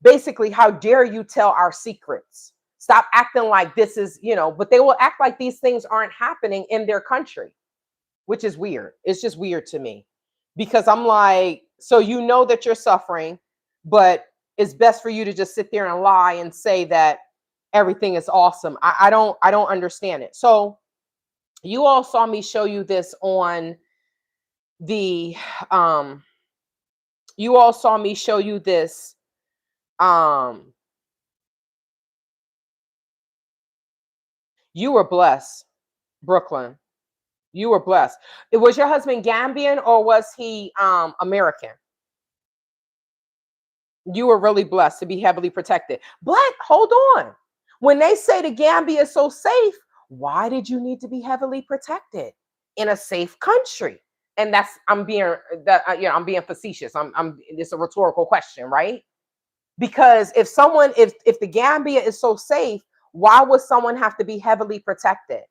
S1: basically, how dare you tell our secrets? Stop acting like this is, you know, but they will act like these things aren't happening in their country, which is weird. It's just weird to me because I'm like, so you know that you're suffering, but it's best for you to just sit there and lie and say that everything is awesome. I don't understand it. So you all saw me show you this on the you all saw me show you this you were blessed, Brooklyn. You were blessed. Was your husband Gambian or was he American? You were really blessed to be heavily protected. But hold on. When they say the Gambia is so safe, why did you need to be heavily protected in a safe country? And that's I'm being I'm being facetious. I'm it's a rhetorical question, right? Because if the Gambia is so safe, why would someone have to be heavily protected?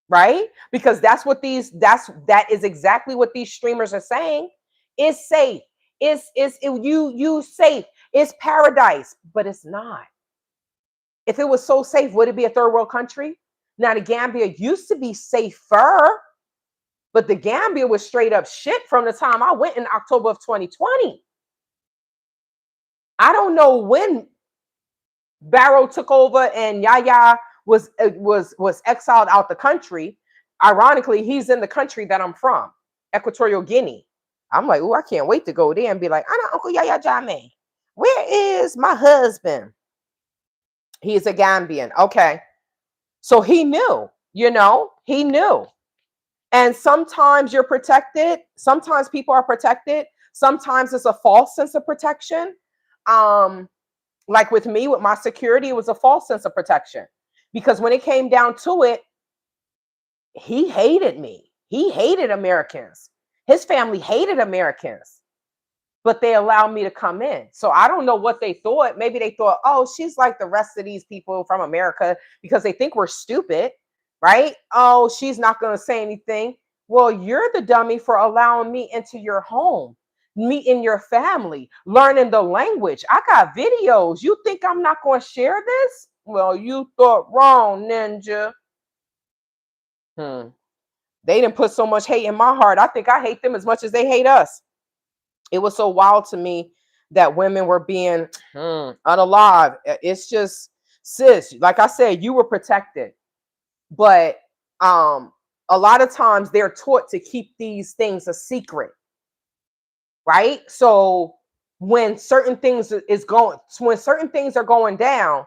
S1: Right? Because that is exactly what these streamers are saying. It's safe. You safe. It's paradise, but it's not. If it was so safe, would it be a third world country? Now the Gambia used to be safer, but the Gambia was straight up shit from the time I went in October of 2020. I don't know when Barrow took over and Yaya was exiled out the country. Ironically, he's in the country that I'm from, Equatorial Guinea. I'm like, oh, I can't wait to go there and be like, I know Uncle Yaya Jammeh. Where is my husband? He's a Gambian. Okay. So he knew, he knew. And sometimes you're protected. Sometimes people are protected. Sometimes it's a false sense of protection. Like with me, with my security, it was a false sense of protection. Because when it came down to it, he hated me. He hated Americans. His family hated Americans, but they allowed me to come in. So I don't know what they thought. Maybe they thought, oh, she's like the rest of these people from America because they think we're stupid, right? Oh, she's not going to say anything. Well, you're the dummy for allowing me into your home, meeting your family, learning the language. I got videos. You think I'm not going to share this? Well, you thought wrong, ninja. They didn't put so much hate in my heart. I think I hate them as much as they hate us. It was so wild to me that women were being unalive. It's just, sis, like I said, you were protected. But a lot of times they're taught to keep these things a secret, right? So when certain things are going down,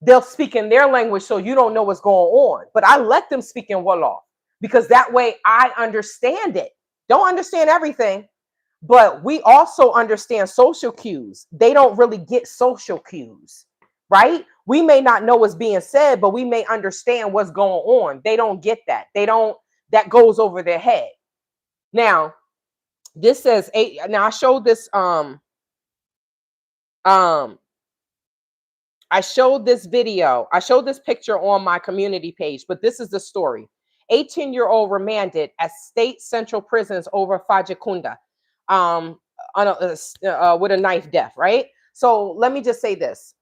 S1: they'll speak in their language so you don't know what's going on. But I let them speak in Wolof because that way I understand it. Don't understand everything, but we also understand social cues. They don't really get social cues, right? We may not know what's being said, but we may understand what's going on. They don't get that. That goes over their head. Now, this says eight. Now I showed this I showed this video. I showed this picture on my community page, but this is the story. 18-year-old remanded at state central prisons over Fajikunda with a knife death, right? So let me just say this.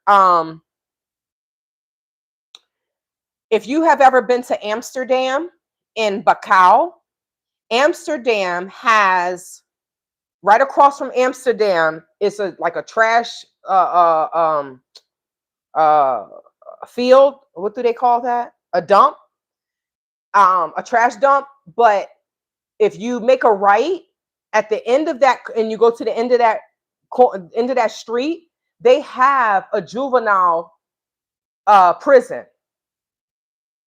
S1: If you have ever been to Amsterdam in Bakau, Amsterdam has, right across from Amsterdam, it's like a trash field. What do they call that? A dump, a trash dump. But if you make a right at the end of that, and you go to the end of that street, they have a juvenile prison.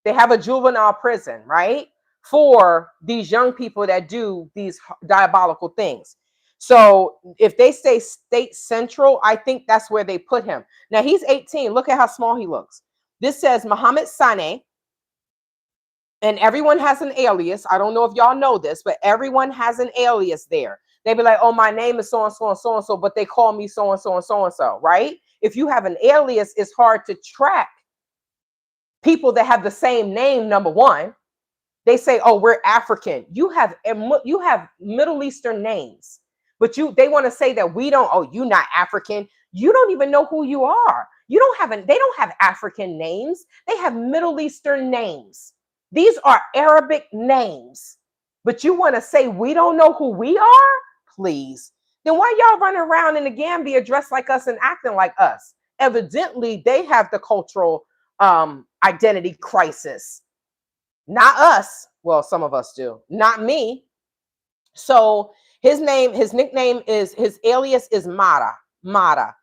S1: They have a juvenile prison, right, for these young people that do these diabolical things. So if they say state central, I think that's where they put him. Now he's 18. Look at how small he looks. This says Mohammed Sane, and everyone has an alias. I don't know if y'all know this, but everyone has an alias there. They be like, oh, my name is so-and-so and so-and-so, but they call me so-and-so and so-and-so, right? If you have an alias, it's hard to track people that have the same name. Number one, they say, oh, we're African. You have Middle Eastern names, but they want to say that we don't. Oh, you're not African. You don't even know who you are. They don't have African names. They have Middle Eastern names. These are Arabic names, but you want to say we don't know who we are? Please. Then why y'all running around in the Gambia dressed like us and acting like us? Evidently, they have the cultural identity crisis. Not us. Well, some of us do. Not me. So his nickname is, his alias is Mara. Mara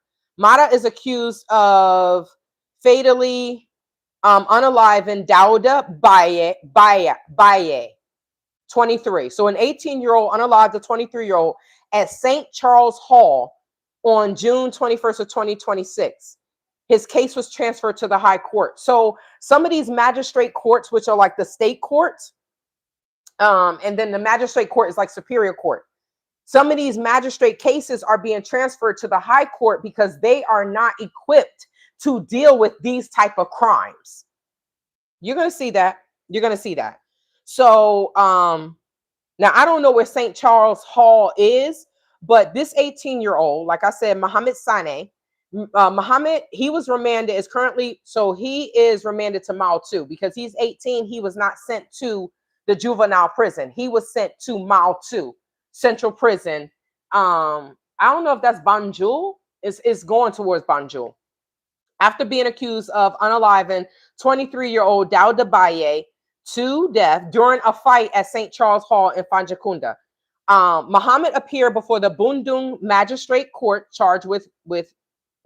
S1: is accused of fatally unaliving Dauda Baye, 23. So an 18-year-old unalived a 23-year-old at St. Charles Hall on June 21st of 2026. His case was transferred to the high court. So some of these magistrate courts, which are like the state courts, and then the magistrate court is like superior court. Some of these magistrate cases are being transferred to the high court because they are not equipped to deal with these type of crimes. You're going to see that. You're going to see that. So now I don't know where St. Charles Hall is, but this 18-year-old, like I said, Mohammed Sane, Muhammad, he was remanded, is currently, so he is remanded to Mile 2 because he's 18. He was not sent to the juvenile prison. He was sent to Mile 2 Central Prison. I don't know if that's Banjul. It's going towards Banjul. After being accused of unaliving 23-year-old Dauda Baye to death during a fight at St. Charles Hall in Fajikunda. Muhammad appeared before the Bundung Magistrate Court charged with a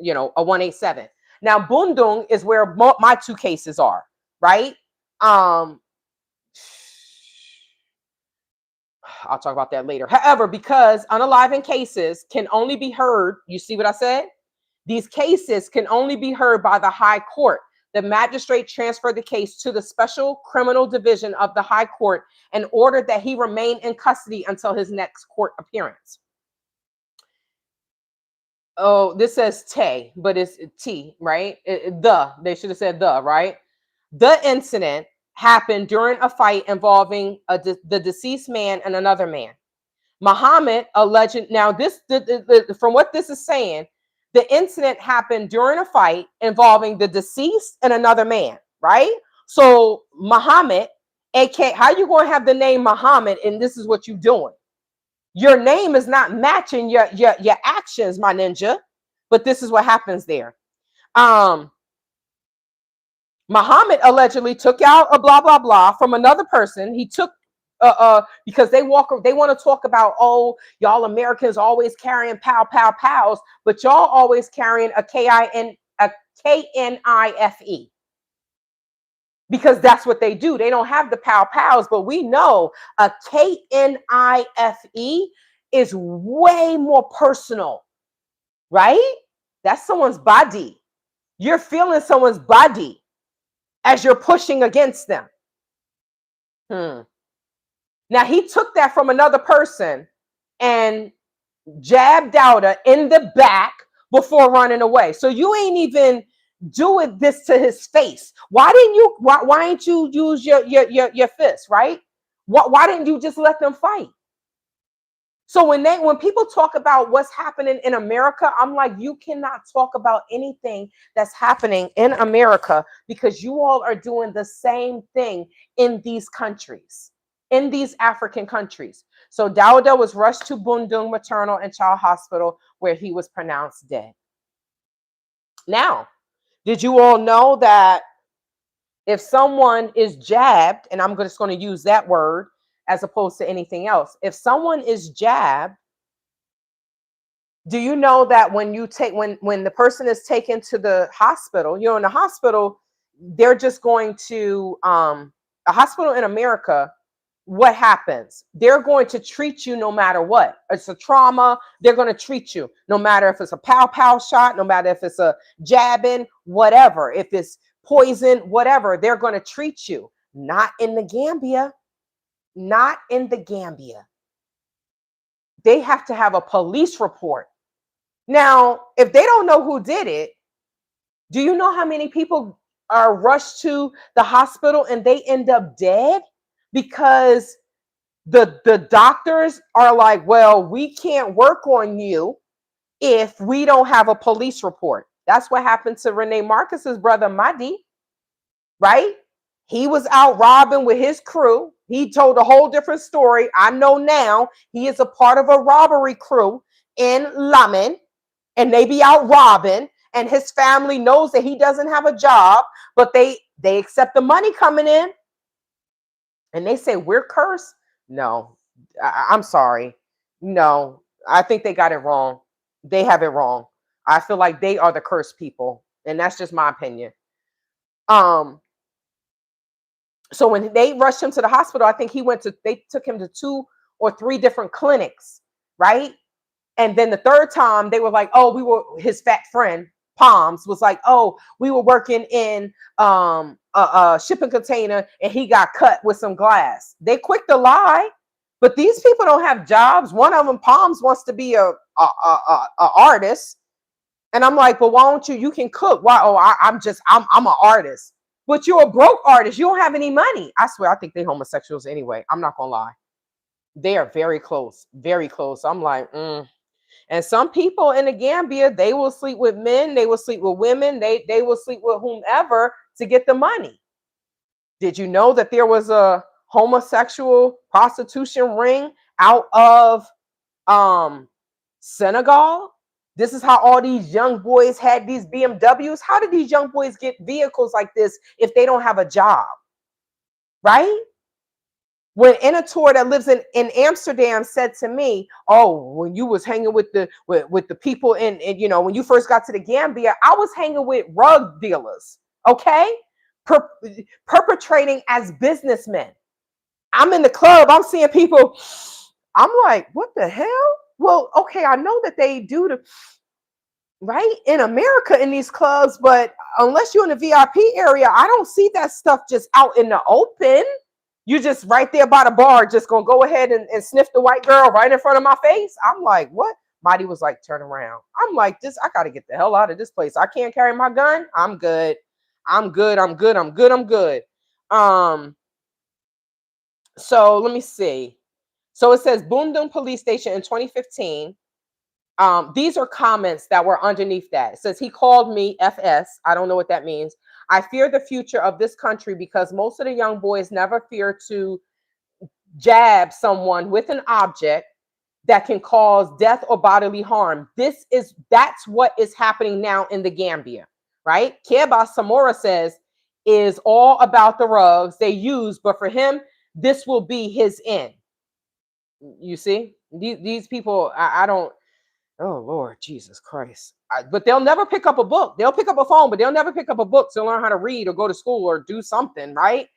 S1: 187. Now, Bundung is where my two cases are, right? I'll talk about that later. However, because unaliving cases can only be heard, you see what I said? These cases can only be heard by the high court. the magistrate transferred the case to the Special Criminal Division of the High Court and ordered that he remain in custody until his next court appearance. Oh, this says Tay, but it's T, right? They should have said the, right? The incident happened during a fight involving the deceased man and another man. Muhammad alleged, now this, from what this is saying, the incident happened during a fight involving the deceased and another man, right? So Muhammad, aka, how you going to have the name Muhammad and this is what you're doing? Your name is not matching your actions, my ninja. But this is what happens there. Muhammad allegedly took out a blah blah blah from another person. He took because they want to talk about, oh, y'all Americans always carrying pow pow pows, but y'all always carrying a KNIFE. Because that's what they do. They don't have the pow pows, but we know a KNIFE is way more personal, right? That's someone's body. You're feeling someone's body as you're pushing against them. Now he took that from another person and jabbed Dowda in the back before running away. So you ain't even doing this to his face. Why ain't you use your fist, right? Why didn't you just let them fight? So when people talk about what's happening in America, I'm like, you cannot talk about anything that's happening in America because you all are doing the same thing in these countries, in these African countries. So Dawda was rushed to Bundung Maternal and Child Hospital where he was pronounced dead. Now, did you all know that if someone is jabbed, and I'm just going to use that word as opposed to anything else, if someone is jabbed, do you know that when the person is taken to the hospital, in the hospital, they're just going to a hospital in America, what happens? They're going to treat you no matter what. It's a trauma. They're going to treat you no matter if it's a pow pow shot, no matter if it's a jabbing, whatever, if it's poison, whatever, they're going to treat you. Not in the Gambia. Not in the Gambia. They have to have a police report. Now, if they don't know who did it, do you know how many people are rushed to the hospital and they end up dead? Because the doctors are like, well, we can't work on you if we don't have a police report. That's what happened to Rene Marcus's brother, Mahdi, right? He was out robbing with his crew. He told a whole different story. I know now he is a part of a robbery crew in Lamin, and they be out robbing, and his family knows that he doesn't have a job, but they accept the money coming in. And they say, we're cursed. No, I'm sorry. No, I think they got it wrong. They have it wrong. I feel like they are the cursed people. And that's just my opinion. So when they rushed him to the hospital, I think they took him to 2 or 3 different clinics, right? And then the third time they were like, oh, his fat friend, Palms, was like, oh, we were working in a shipping container and he got cut with some glass. They quick to lie, but these people don't have jobs. One of them, Palms, wants to be a artist. And I'm like, but why don't you can cook? Why? Oh, I'm an artist. But you're a broke artist. You don't have any money. I swear, I think they're homosexuals anyway. I'm not going to lie. They are very close, very close. I'm like, And some people in the Gambia, they will sleep with men. They will sleep with women. They will sleep with whomever to get the money. Did you know that there was a homosexual prostitution ring out of Senegal? This is how all these young boys had these BMWs. How did these young boys get vehicles like this if they don't have a job? Right? When Inator that lives in Amsterdam said to me, oh, when you was hanging with the people in when you first got to the Gambia, I was hanging with rug dealers, okay? Perpetrating as businessmen. I'm in the club, I'm seeing people, I'm like, what the hell? Well, okay, I know that they do right? In America in these clubs, but unless you're in the VIP area, I don't see that stuff just out in the open. You just right there by the bar, just gonna go ahead and sniff the white girl right in front of my face. I'm like, what? Mighty was like, turn around. I'm like, this, I gotta get the hell out of this place. I can't carry my gun. I'm good. I'm good. I'm good. I'm good. I'm good. Um, so let me see. So it says Bundung Police Station in 2015. These are comments that were underneath that. It says he called me FS. I don't know what that means. I fear the future of this country because most of the young boys never fear to jab someone with an object that can cause death or bodily harm. That's what is happening now in the Gambia, right? Keba Samora says is all about the rugs they use, but for him, this will be his end. You see, these people, I don't. Oh Lord Jesus Christ! But they'll never pick up a book. They'll pick up a phone, but they'll never pick up a book to learn how to read or go to school or do something, right?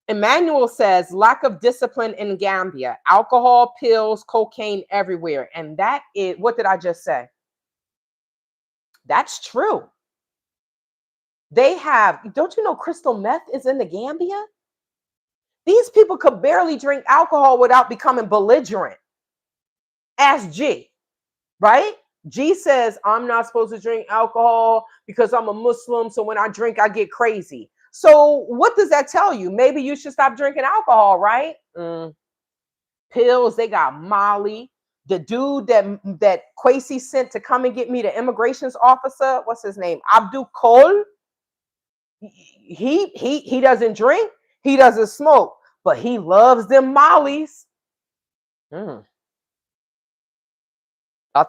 S1: Emmanuel says lack of discipline in Gambia, alcohol, pills, cocaine everywhere. And that is, what did I just say? That's true. They have, don't you know crystal meth is in the Gambia? These people could barely drink alcohol without becoming belligerent. Ask G, right? G says, I'm not supposed to drink alcohol because I'm a Muslim. So when I drink, I get crazy. So what does that tell you? Maybe you should stop drinking alcohol, right? Pills, they got Molly. The dude that Kwesi sent to come and get me, the immigrations officer, what's his name? Abdul Kol. He doesn't drink, he doesn't smoke, but he loves them Mollies. I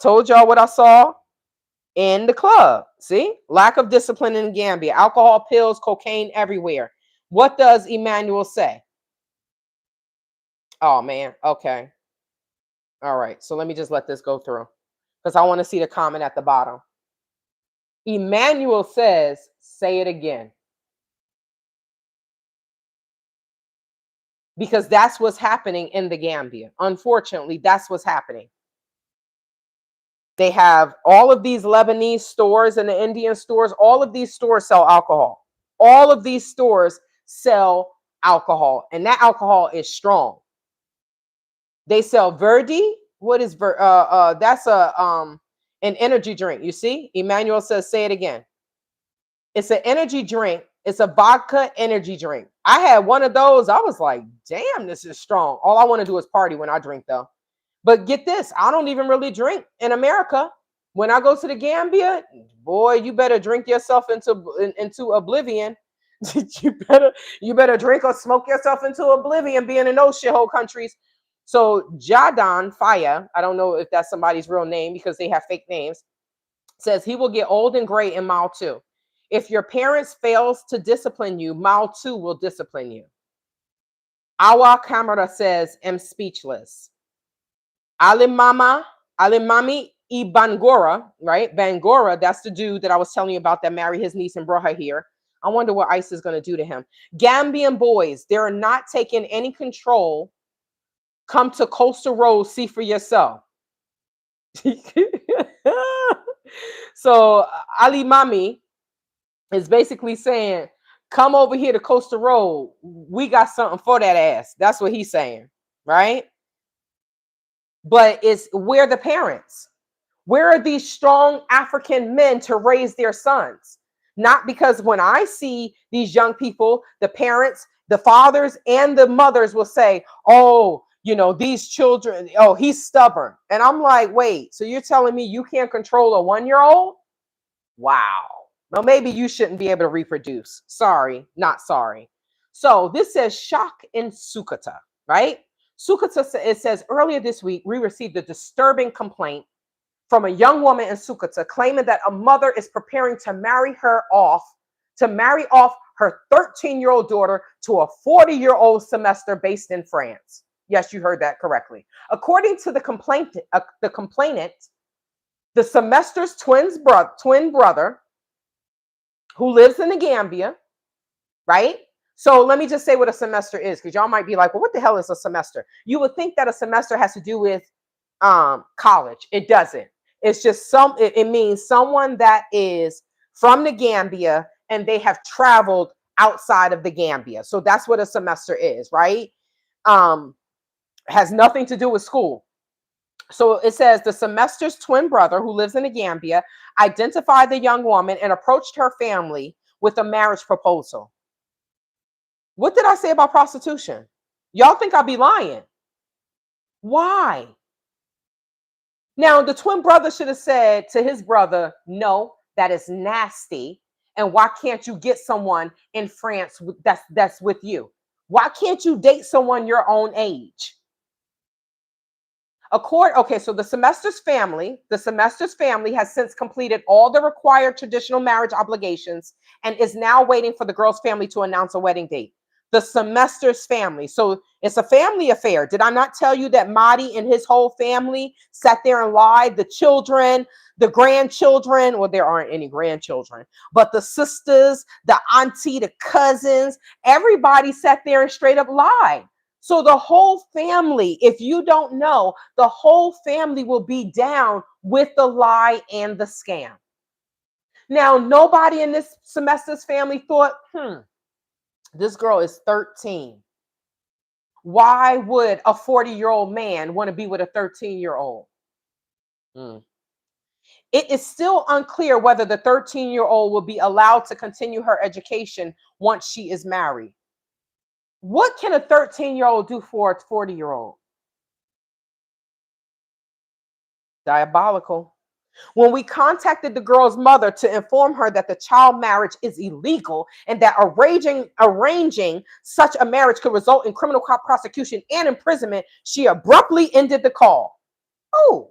S1: told y'all what I saw in the club. See, lack of discipline in Gambia, alcohol, pills, cocaine everywhere. What does Emmanuel say? Oh man, okay. All right, so let me just let this go through because I want to see the comment at the bottom. Emmanuel says, say it again. Because that's what's happening in the Gambia. Unfortunately, that's what's happening. They have all of these Lebanese stores and the Indian stores. All of these stores sell alcohol. All of these stores sell alcohol, and that alcohol is strong. They sell Verdi. What is that's an energy drink. You see, Emmanuel says, say it again. It's an energy drink. It's a vodka energy drink. I had one of those. I was like, damn, this is strong. All I want to do is party when I drink, though. But get this, I don't even really drink in America. When I go to the Gambia, boy, you better drink yourself into oblivion. you better drink or smoke yourself into oblivion being in those shithole countries. So Jadon Faya, I don't know if that's somebody's real name because they have fake names, says he will get old and gray in mile 2. If your parents fails to discipline you, mile 2 will discipline you. Awa Camera says, I'm speechless. Alimami Bangora, right? Bangora, that's the dude that I was telling you about that married his niece and brought her here. I wonder what ICE is going to do to him. Gambian boys, they're not taking any control. Come to Coastal Road, see for yourself. So Ali Mami is basically saying, come over here to Coastal Road. We got something for that ass. That's what he's saying, right? But it's where the parents? Where are these strong African men to raise their sons? Not because when I see these young people, the parents, the fathers, and the mothers will say, oh, you know, these children, oh, he's stubborn. And I'm like, wait, so you're telling me you can't control a 1-year-old? Wow. Well, maybe you shouldn't be able to reproduce. Sorry, not sorry. So this says shock in Sukata, right? Sukata, it says earlier this week, we received a disturbing complaint from a young woman in Sukata claiming that a mother is preparing to marry off her 13-year-old daughter to a 40-year-old semester based in France. Yes, you heard that correctly. According to the complainant, the semester's twin brother, who lives in the Gambia, right? So let me just say what a semester is, because y'all might be like, well, what the hell is a semester? You would think that a semester has to do with college. It doesn't. It's just it means someone that is from the Gambia and they have traveled outside of the Gambia. So that's what a semester is, right? Has nothing to do with school. So it says the semester's twin brother, who lives in the Gambia, identified the young woman and approached her family with a marriage proposal. What did I say about prostitution? Y'all think I'll be lying? Why? Now, the twin brother should have said to his brother, no, that is nasty. And why can't you get someone in France that's with you? Why can't you date someone your own age? Okay, so the semester's family has since completed all the required traditional marriage obligations and is now waiting for the girl's family to announce a wedding date. The semester's family. So it's a family affair. Did I not tell you that Mahdi and his whole family sat there and lied? The children, the grandchildren, well, there aren't any grandchildren, but the sisters, the auntie, the cousins, everybody sat there and straight up lied. So the whole family, if you don't know, the whole family will be down with the lie and the scam. Now, nobody in this semester's family thought, this girl is 13. Why would a 40-year-old man want to be with a 13-year-old? It is still unclear whether the 13-year-old will be allowed to continue her education once she is married. What can a 13-year-old do for a 40-year-old? Diabolical. When we contacted the girl's mother to inform her that the child marriage is illegal and that arranging such a marriage could result in criminal prosecution and imprisonment, she abruptly ended the call. Oh,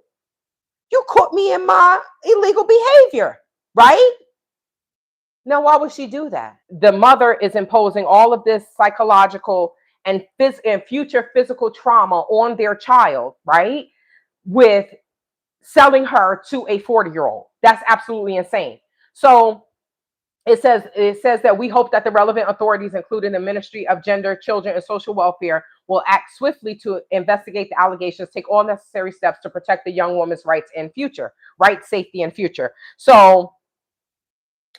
S1: you caught me in my illegal behavior, right? Now, why would she do that? The mother is imposing all of this psychological and future physical trauma on their child, right? With selling her to a 40-year-old. That's absolutely insane. So it says that we hope that the relevant authorities, including the Ministry of Gender, Children, and Social Welfare, will act swiftly to investigate the allegations, take all necessary steps to protect the young woman's rights, safety, and future. So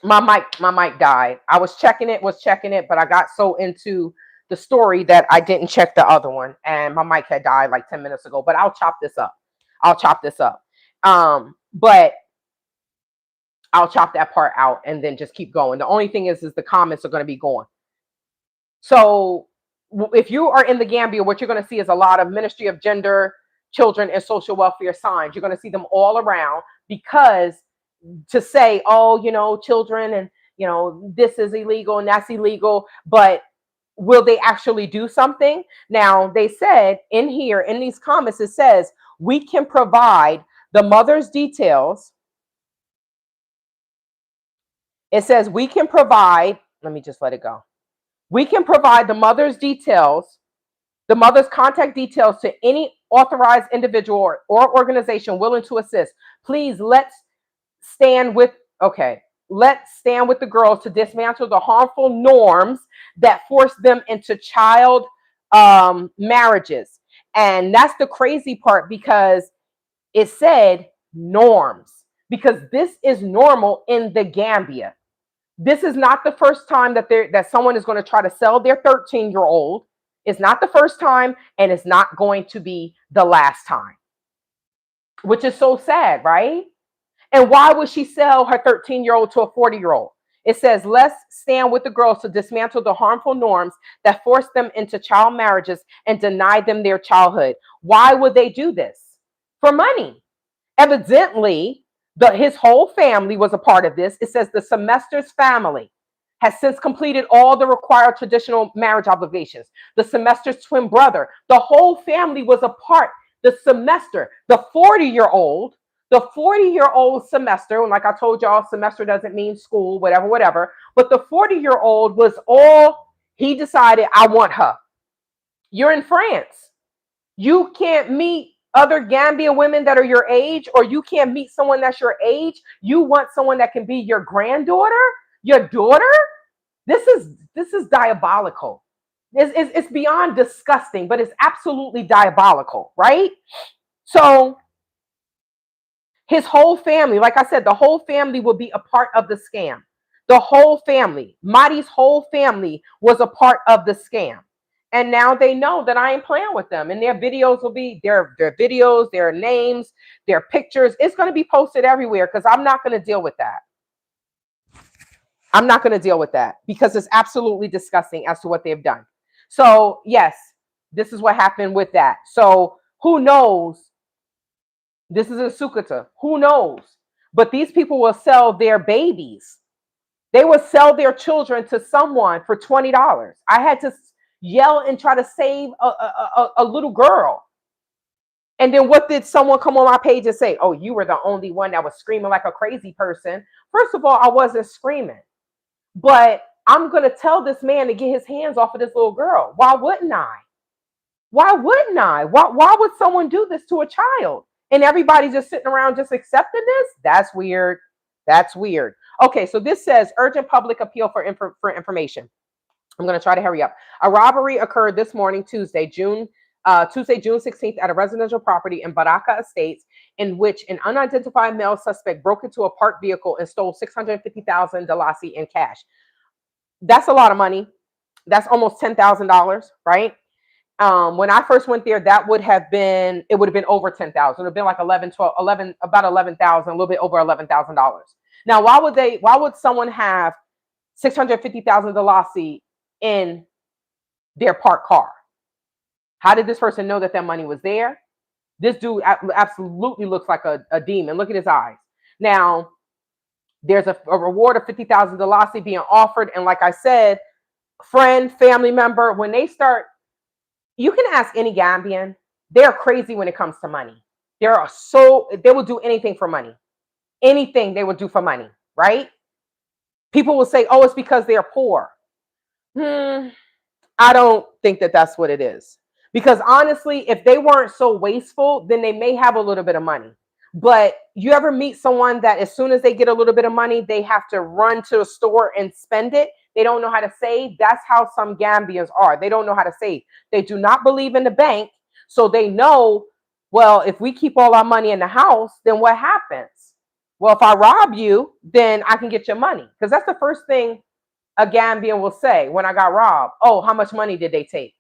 S1: my mic died. I was checking it, but I got so into the story that I didn't check the other one, and my mic had died like 10 minutes ago. But I'll chop this up. But I'll chop that part out and then just keep going. The only thing is the comments are going to be gone. So if you are in the Gambia, what you're going to see is a lot of Ministry of Gender, Children, and Social Welfare signs. You're going to see them all around, because to say, oh, children and, this is illegal and that's illegal, but will they actually do something? Now, they said in here, in these comments, it says, we can provide the mother's details. It says we can provide, let me just let it go. We can provide the mother's details, the mother's contact details to any authorized individual or organization willing to assist. Please, let's stand with the girls to dismantle the harmful norms that force them into child marriages. And that's the crazy part, because it said norms, because this is normal in the Gambia. This is not the first time that someone is going to try to sell their 13-year-old. It's not the first time, and it's not going to be the last time, which is so sad, right? And why would she sell her 13-year-old to a 40-year-old? It says, let's stand with the girls to dismantle the harmful norms that force them into child marriages and deny them their childhood. Why would they do this? For money. Evidently, his whole family was a part of this. It says the semester's family has since completed all the required traditional marriage obligations. The semester's twin brother, the whole family was a part. The semester, the 40-year-old semester, and like I told y'all, semester doesn't mean school, whatever. But the 40-year-old he decided, I want her. You're in France. You can't meet other Gambia women that are your age, or you can't meet someone that's your age. You want someone that can be your granddaughter, your daughter. This is diabolical. It's beyond disgusting, but it's absolutely diabolical, right? So His whole family, like I said, the whole family will be a part of the scam. The whole family, Marty's whole family was a part of the scam. And now they know that I ain't playing with them. And their videos will be their videos, their names, their pictures. It's going to be posted everywhere because I'm not going to deal with that. I'm not going to deal with that because it's absolutely disgusting as to what they've done. So, yes, this is what happened with that. So, who knows? This is a Sukata. Who knows? But these people will sell their babies. They will sell their children to someone for $20. I had to yell and try to save a little girl. And then what did someone come on my page and say? Oh, you were the only one that was screaming like a crazy person. First of all, I wasn't screaming. But I'm going to tell this man to get his hands off of this little girl. Why wouldn't I? Why wouldn't I? Why would someone do this to a child? And everybody just sitting around just accepting this? That's weird. That's weird. Okay, so this says urgent public appeal for information. I'm going to try to hurry up. A robbery occurred this morning, Tuesday, June 16th, at a residential property in Baraka Estates, in which an unidentified male suspect broke into a parked vehicle and stole 650,000 dalasi in cash. That's a lot of money. That's almost $10,000, right? When I first went there, it would have been over 10,000. It would have been like 11, 12, 11, about 11,000, a little bit over $11,000. Now, why would someone have 650,000 dalasi in their parked car? How did this person know that money was there? This dude absolutely looks like a demon. Look at his eyes. Now, there's a reward of 50,000 dalasi being offered. And like I said, friend, family member, when they start, you can ask any Gambian, they're crazy when it comes to money. They will do anything for money. Anything they will do for money, right? People will say, oh, it's because they're poor. I don't think that that's what it is. Because honestly, if they weren't so wasteful, then they may have a little bit of money. But you ever meet someone that as soon as they get a little bit of money, they have to run to a store and spend it? They don't know how to save. That's how some Gambians are. They don't know how to save. They do not believe in the bank. So they know, well, if we keep all our money in the house, then what happens? Well, if I rob you, then I can get your money. Because that's the first thing a Gambian will say when I got robbed. Oh, how much money did they take?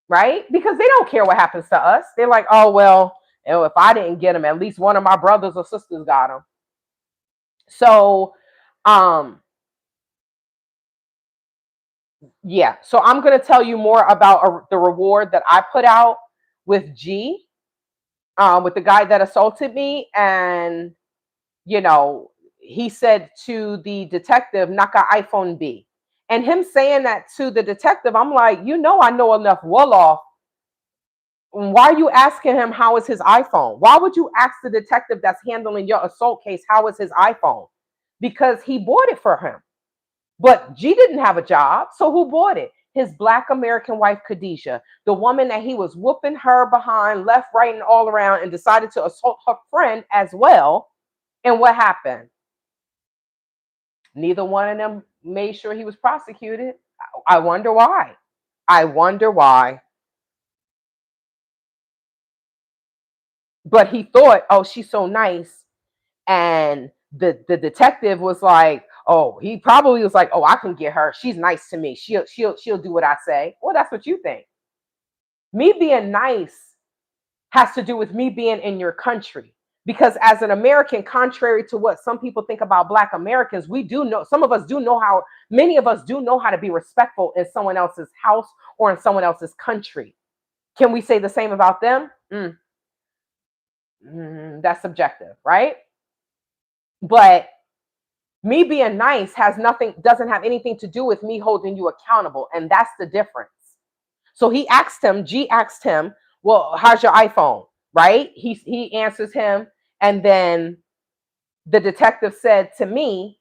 S1: Right? Because they don't care what happens to us. They're like, oh, well, if I didn't get them, at least one of my brothers or sisters got them. So, yeah. So I'm going to tell you more about the reward that I put out with G, with the guy that assaulted me. And, he said to the detective, Naka iPhone B. And him saying that to the detective, I'm like, I know enough Wolof. Why are you asking him how is his iPhone? Why would you ask the detective that's handling your assault case how is his iPhone? Because he bought it for him. But G didn't have a job, so who bought it? His Black American wife, Khadijah, the woman that he was whooping her behind, left, right, and all around, and decided to assault her friend as well. And what happened? Neither one of them made sure he was prosecuted. I wonder why. I wonder why. But he thought, oh, she's so nice. And the detective was like, oh, he probably was like, oh, I can get her. She's nice to me. She'll do what I say. Well, that's what you think. Me being nice has to do with me being in your country. Because as an American, contrary to what some people think about Black Americans, we do know, many of us do know how to be respectful in someone else's house or in someone else's country. Can we say the same about them? That's subjective, right? But me being nice doesn't have anything to do with me holding you accountable. And that's the difference. So G asked him, well, how's your iPhone? Right? He answers him. And then the detective said to me,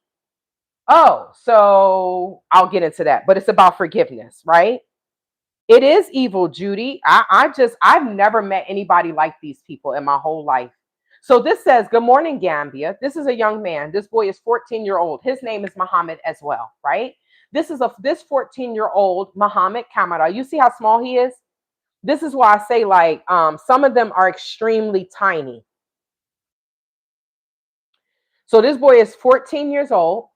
S1: oh, so I'll get into that. But it's about forgiveness, right? It is evil, Judy. I've never met anybody like these people in my whole life. So this says, good morning, Gambia. This is a young man. This boy is 14-year-old. His name is Muhammad as well, right? This 14-year-old Muhammad Kamara. You see how small he is? This is why I say, like, some of them are extremely tiny. So this boy is 14 years old,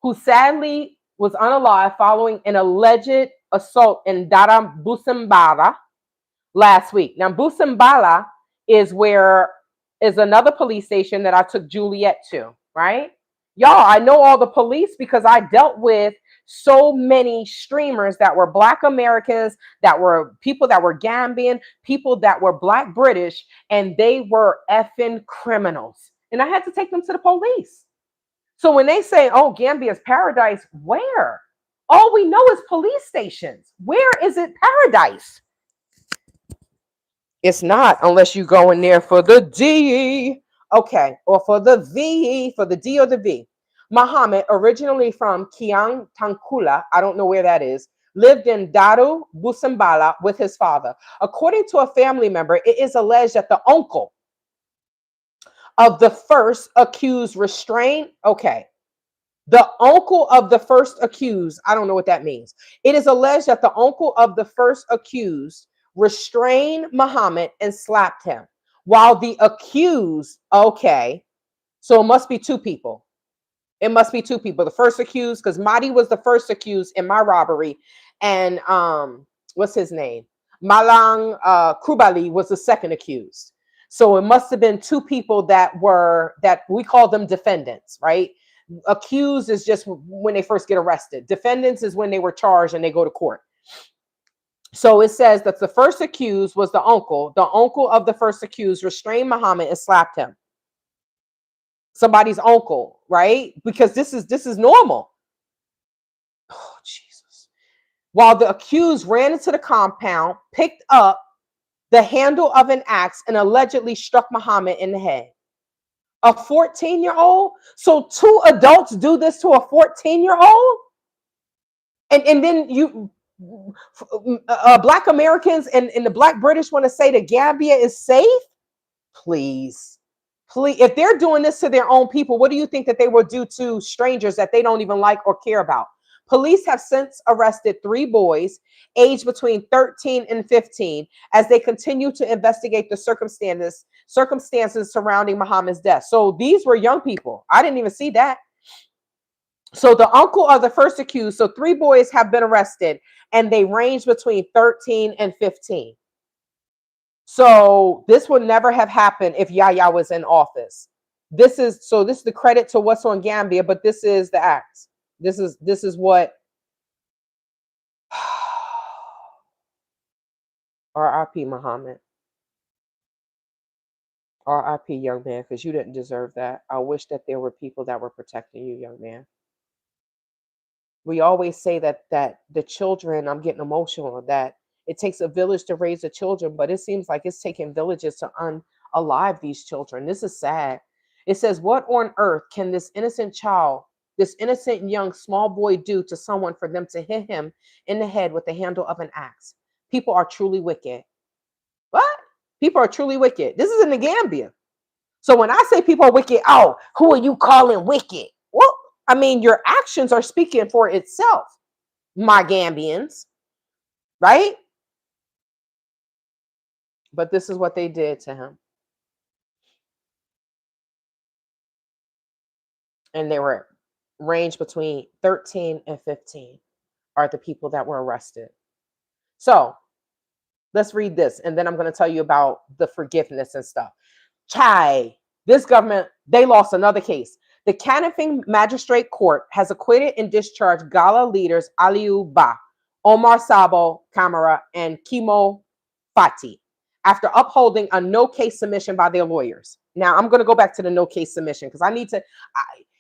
S1: who sadly was unalive following an alleged assault in Dara Busambara last week. Now, Busambala is another police station that I took Juliet to, right? Y'all, I know all the police because I dealt with so many streamers that were Black Americans, that were people that were Gambian, people that were Black British, and they were effing criminals. And I had to take them to the police. So when they say, oh, Gambia's paradise, where? All we know is police stations. Where is it paradise? It's not unless you go in there for the D, okay, or for the V, for the D or the V. Muhammad, originally from Kiang Tankula, I don't know where that is, lived in Daru, Busambala with his father. According to a family member, it is alleged that the uncle of the first accused restrained, okay, the uncle of the first accused, I don't know what that means. It is alleged that the uncle of the first accused restrained Muhammad and slapped him, while the accused, okay, so it must be two people. It must be two people. The first accused, because Mahdi was the first accused in my robbery, and what's his name? Malang Krubali was the second accused. So it must have been two people that we call them defendants, right? Accused is just when they first get arrested. Defendants is when they were charged and they go to court. So it says that the first accused was the uncle. The uncle of the first accused restrained Muhammad and slapped him. Somebody's uncle, right? Because this is normal. Oh, Jesus. While the accused ran into the compound, picked up the handle of an axe, and allegedly struck Muhammad in the head. A 14-year-old? So two adults do this to a 14-year-old? And then you Black Americans and the Black British want to say that Gambia is safe? Please. If they're doing this to their own people, what do you think that they will do to strangers that they don't even like or care about? Police have since arrested 3 boys aged between 13 and 15 as they continue to investigate the circumstances surrounding Muhammad's death. So these were young people. I didn't even see that. So the uncle of the first accused, so 3 boys have been arrested and they range between 13 and 15. So this would never have happened if Yahya was in office. This is the credit to what's on Gambia, but this is the act. This is what R.I.P. Muhammad. R.I.P. young man, because you didn't deserve that. I wish that there were people that were protecting you, young man. We always say that the children, I'm getting emotional, that it takes a village to raise the children, but it seems like it's taking villages to unalive these children. This is sad. It says, what on earth can this innocent child, this innocent young small boy do to someone for them to hit him in the head with the handle of an axe? People are truly wicked. What? People are truly wicked. This is in the Gambia. So when I say people are wicked, oh, who are you calling wicked? Well, I mean, your actions are speaking for itself, my Gambians, right? But this is what they did to him. And they were ranged between 13 and 15 are the people that were arrested. So let's read this. And then I'm going to tell you about the forgiveness and stuff. Chai, this government, they lost another case. The Kanifing Magistrate Court has acquitted and discharged Gala leaders Aliou Ba, Omar Sabo Kamara, and Kimo Fati after upholding a no-case submission by their lawyers. Now, I'm going to go back to the no-case submission because I need to...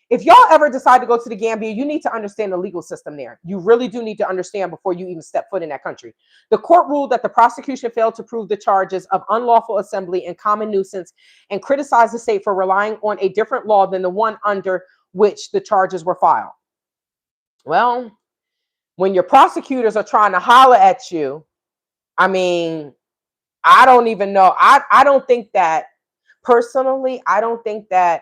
S1: if y'all ever decide to go to the Gambia, you need to understand the legal system there. You really do need to understand before you even step foot in that country. The court ruled that the prosecution failed to prove the charges of unlawful assembly and common nuisance and criticized the state for relying on a different law than the one under which the charges were filed. Well, when your prosecutors are trying to holler at you, I mean, I don't even know. I don't think that, personally, I don't think that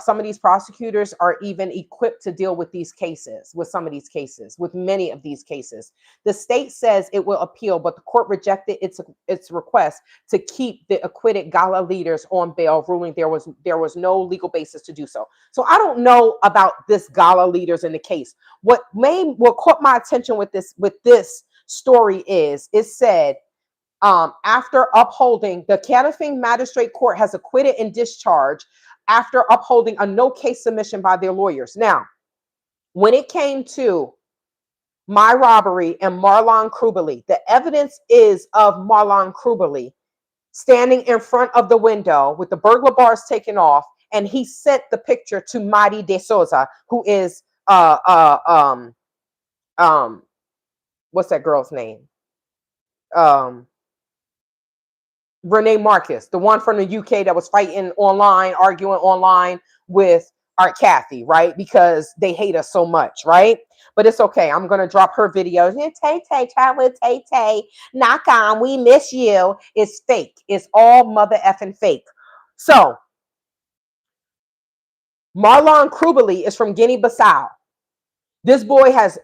S1: Some of these prosecutors are even equipped to deal with these cases, with some of these cases, with many of these cases. The state says it will appeal, but the court rejected its request to keep the acquitted gala leaders on bail, ruling there was no legal basis to do so. So I don't know about this gala leaders in the case. What caught my attention with this story is it said, after upholding, the Canifing Magistrate Court has acquitted and discharged after upholding a no case submission by their lawyers. Now, when it came to my robbery and Marlon Krubeli, the evidence is of Marlon Krubeli standing in front of the window with the burglar bars taken off, and he sent the picture to Madi de Souza, who is what's that girl's name? Renee Marcus, the one from the UK that was fighting online, arguing online with Art Kathy, right? Because they hate us so much, right? But it's okay. I'm going to drop her videos. Tay Tay, chat with Tay Tay. Knock on, we miss you. It's fake. It's all mother effing fake. So, Marlon Krubeli is from Guinea-Bissau. This boy has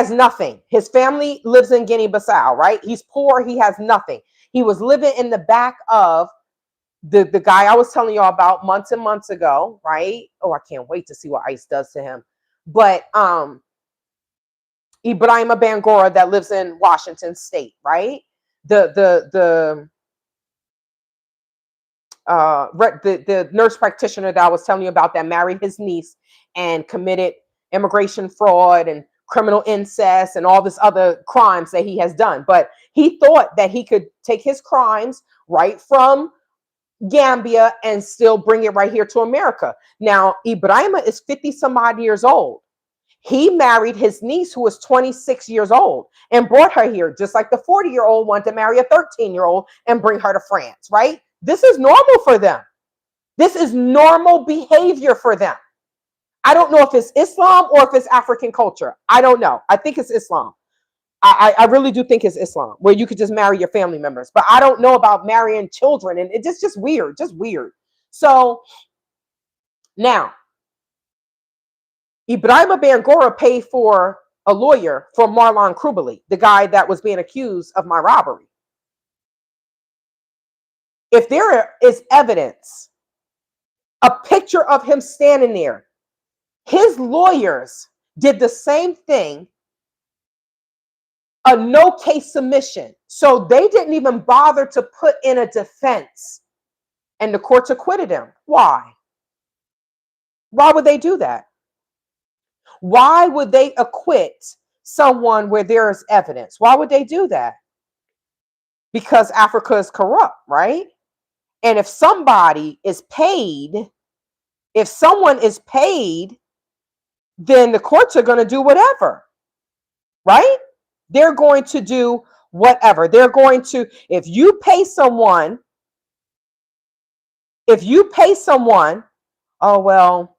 S1: nothing. His family lives in Guinea-Bissau, right? He's poor. He has nothing. He was living in the back of the guy I was telling y'all about months and months ago, right? Oh, I can't wait to see what ICE does to him. But Ibrahima Bangora that lives in Washington State, right? The nurse practitioner that I was telling you about that married his niece and committed immigration fraud and criminal incest and all this other crimes that he has done. But he thought that he could take his crimes right from Gambia and still bring it right here to America. Now, Ibrahima is 50 some odd years old. He married his niece who was 26 years old and brought her here, just like the 40-year-old wanted to marry a 13-year-old and bring her to France, right? This is normal for them. This is normal behavior for them. I don't know if it's Islam or if it's African culture. I don't know. I think it's Islam. I really do think it's Islam, where you could just marry your family members. But I don't know about marrying children. And it's just weird, just weird. So now, Ibrahima Bangora paid for a lawyer for Marlon Krubeli, the guy that was being accused of my robbery. If there is evidence, a picture of him standing there, his lawyers did the same thing, a no case submission. So they didn't even bother to put in a defense, and the courts acquitted him. Why? Why would they do that? Why would they acquit someone where there is evidence? Why would they do that? Because Africa is corrupt, right? And if somebody is paid, if someone is paid, then the courts are going to do whatever, right? They're going to do whatever. They're going to, if you pay someone, oh, well,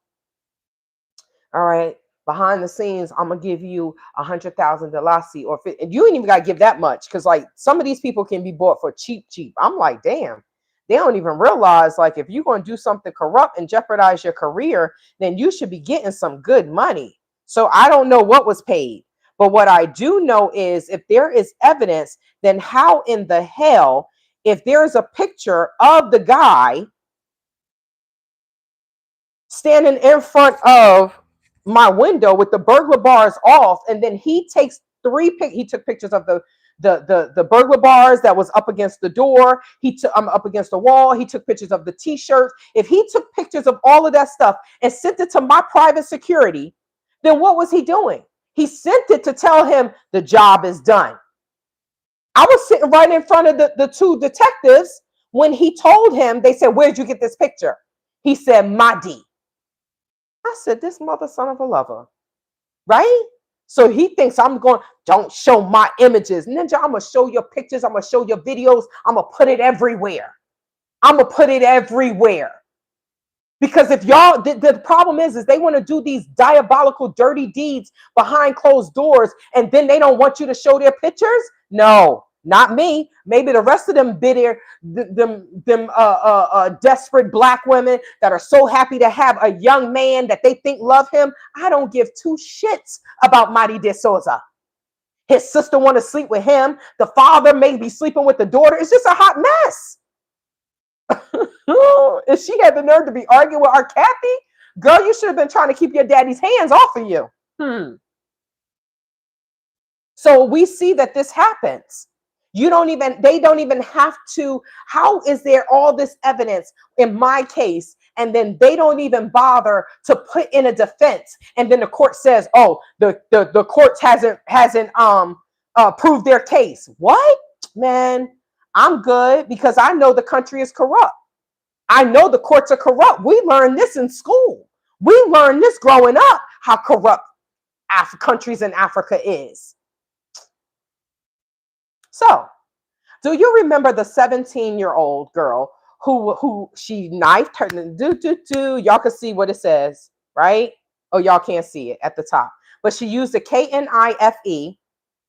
S1: all right, behind the scenes, I'm going to give you 100,000 dalasi, or and you ain't even got to give that much, because like some of these people can be bought for cheap. I'm like, damn. They don't even realize, like, if you're going to do something corrupt and jeopardize your career, then you should be getting some good money. So I don't know what was paid. But what I do know is if there is evidence, then how in the hell, if there's a picture of the guy standing in front of my window with the burglar bars off, and then he takes he took pictures of the burglar bars that was up against the door. He took up against the wall. He took pictures of the t-shirts. If he took pictures of all of that stuff and sent it to my private security, then what was he doing? He sent it to tell him the job is done. I was sitting right in front of the two detectives when he told him. They said, "Where'd you get this picture?" He said, "Madi." I said, "This mother son of a lover," right? So he thinks I'm going, don't show my images. Ninja, I'm going to show your pictures. I'm going to show your videos. I'm going to put it everywhere. Because if y'all, the problem is they want to do these diabolical, dirty deeds behind closed doors, and then they don't want you to show their pictures. No, Not me. Maybe the rest of them bitter, desperate black women that are so happy to have a young man that they think love him. I don't give two shits about Mari de Souza. His sister want to sleep with him. The father may be sleeping with the daughter. It's just a hot mess. If she had the nerve to be arguing with our Kathy, girl, you should have been trying to keep your daddy's hands off of you. So we see that this happens. They don't even have to. How is there all this evidence in my case, and then they don't even bother to put in a defense, and then the court says, oh, the courts hasn't proved their case. What? Man, I'm good because I know the country is corrupt. I know the courts are corrupt. We learned this in school. We learned this growing up, how corrupt countries in Africa is. So, do you remember the 17-year-old girl who she knifed her? Y'all can see what it says, right? Oh, y'all can't see it at the top. But she used the KNIFE,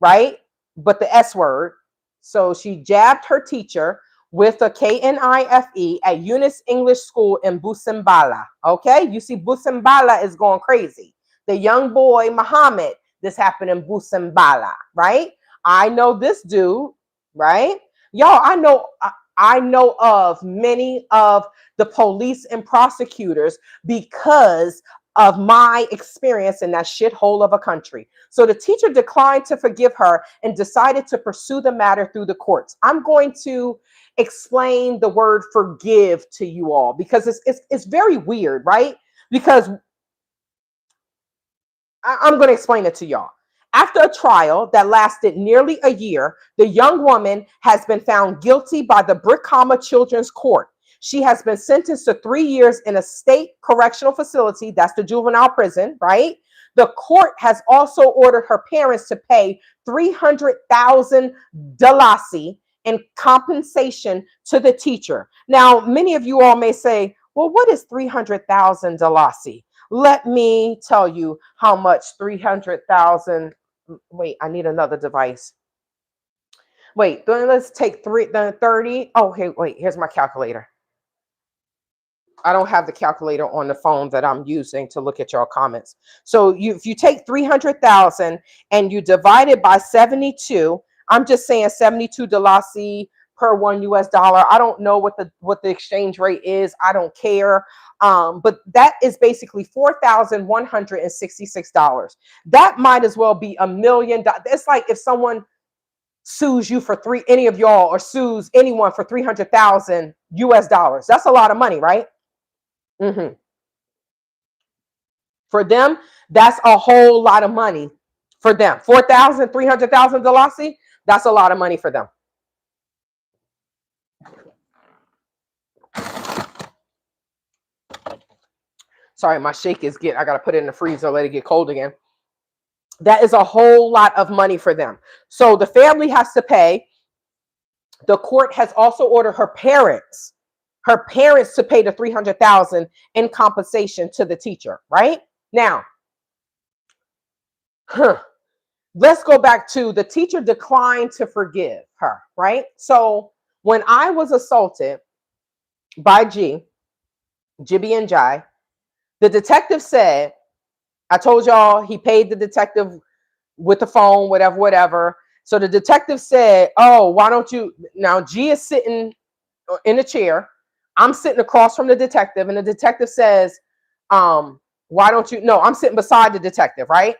S1: right? But the S word. So she jabbed her teacher with a KNIFE at Eunice English School in Busimbala. Okay, you see Busimbala is going crazy. The young boy, Muhammad, this happened in Busimbala, right? I know this dude, right? Y'all, I know of many of the police and prosecutors because of my experience in that shithole of a country. So the teacher declined to forgive her and decided to pursue the matter through the courts. I'm going to explain the word forgive to you all because it's very weird, right? Because I'm going to explain it to y'all. After a trial that lasted nearly a year, the young woman has been found guilty by the Brikama Children's Court. She has been sentenced to 3 years in a state correctional facility. That's the juvenile prison, right? The court has also ordered her parents to pay 300,000 dalasi in compensation to the teacher. Now, many of you all may say, well, what is 300,000 dalasi? Let me tell you how much 300,000. Wait, I need another device. Wait, then let's take 30. Oh, hey, wait, here's my calculator. I don't have the calculator on the phone that I'm using to look at your comments. So if you take 300,000 and you divide it by 72, I'm just saying 72 dalasi per $1 US. I don't know what the exchange rate is. I don't care. But that is basically $4,166. That might as well be $1 million. It's like if someone sues you for any of y'all or sues anyone for 300,000 US dollars. That's a lot of money, right? Mm-hmm. For them, that's a whole lot of money for them. 4,000, 300,000 dalasi, that's a lot of money for them. Sorry, my shake is I got to put it in the freezer, let it get cold again. That is a whole lot of money for them. So the family has to pay. The court has also ordered her parents to pay the 300,000 in compensation to the teacher, right? Now, let's go back to the teacher declined to forgive her, right? So when I was assaulted by Jibby and Jai, the detective said, I told y'all he paid the detective with the phone, whatever. So the detective said, oh, why don't you, now G is sitting in a chair. I'm sitting across from the detective, and the detective says, why don't you, no, I'm sitting beside the detective, right?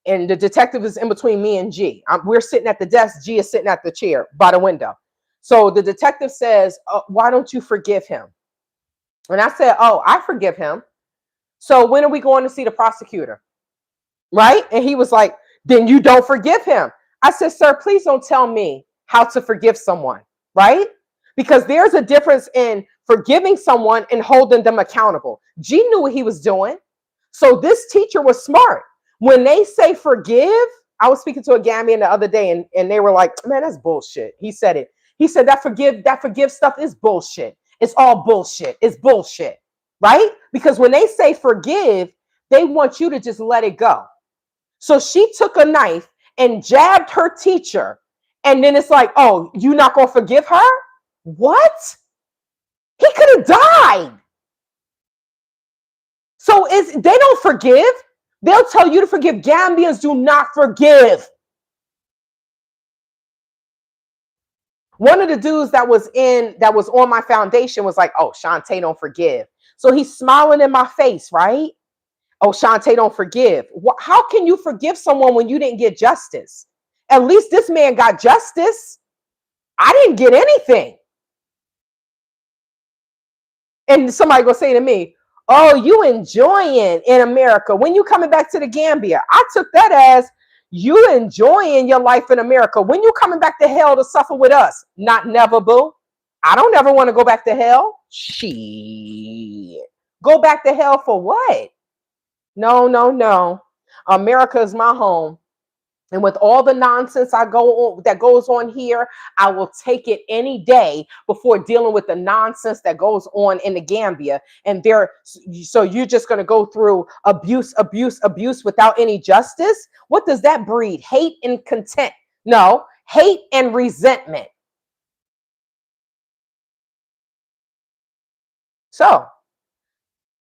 S1: And the detective is in between me and G. We're sitting at the desk. G is sitting at the chair by the window. So the detective says, why don't you forgive him? And I said, oh, I forgive him. So when are we going to see the prosecutor? Right? And he was like, then you don't forgive him. I said, sir, please don't tell me how to forgive someone, right? Because there's a difference in forgiving someone and holding them accountable. G knew what he was doing. So this teacher was smart. When they say forgive, I was speaking to a Gambian the other day, and they were like, man, that's bullshit. He said it. He said that forgive stuff is bullshit. It's all bullshit. It's bullshit, right? Because when they say forgive, they want you to just let it go. So she took a knife and jabbed her teacher And then it's like, oh, you not gonna forgive her? What? He could have died. So they don't forgive. They'll tell you to forgive. Gambians do not forgive. One of the dudes that was on my foundation was like, oh, Shantae don't forgive. So he's smiling in my face, right? Oh, Shantae don't forgive. How can you forgive someone when you didn't get justice? At least this man got justice. I didn't get anything. And somebody gonna say to me, oh, you enjoying in America. When you coming back to the Gambia? I took that as you enjoying your life in America. When you coming back to hell to suffer with us? Not never, boo. I don't ever want to go back to hell. Shit. Go back to hell for what? No, no, no. America is my home. And with all the nonsense that goes on here, I will take it any day before dealing with the nonsense that goes on in the Gambia. And so you're just going to go through abuse, abuse, abuse without any justice? What does that breed? Hate and contempt? No, hate and resentment. So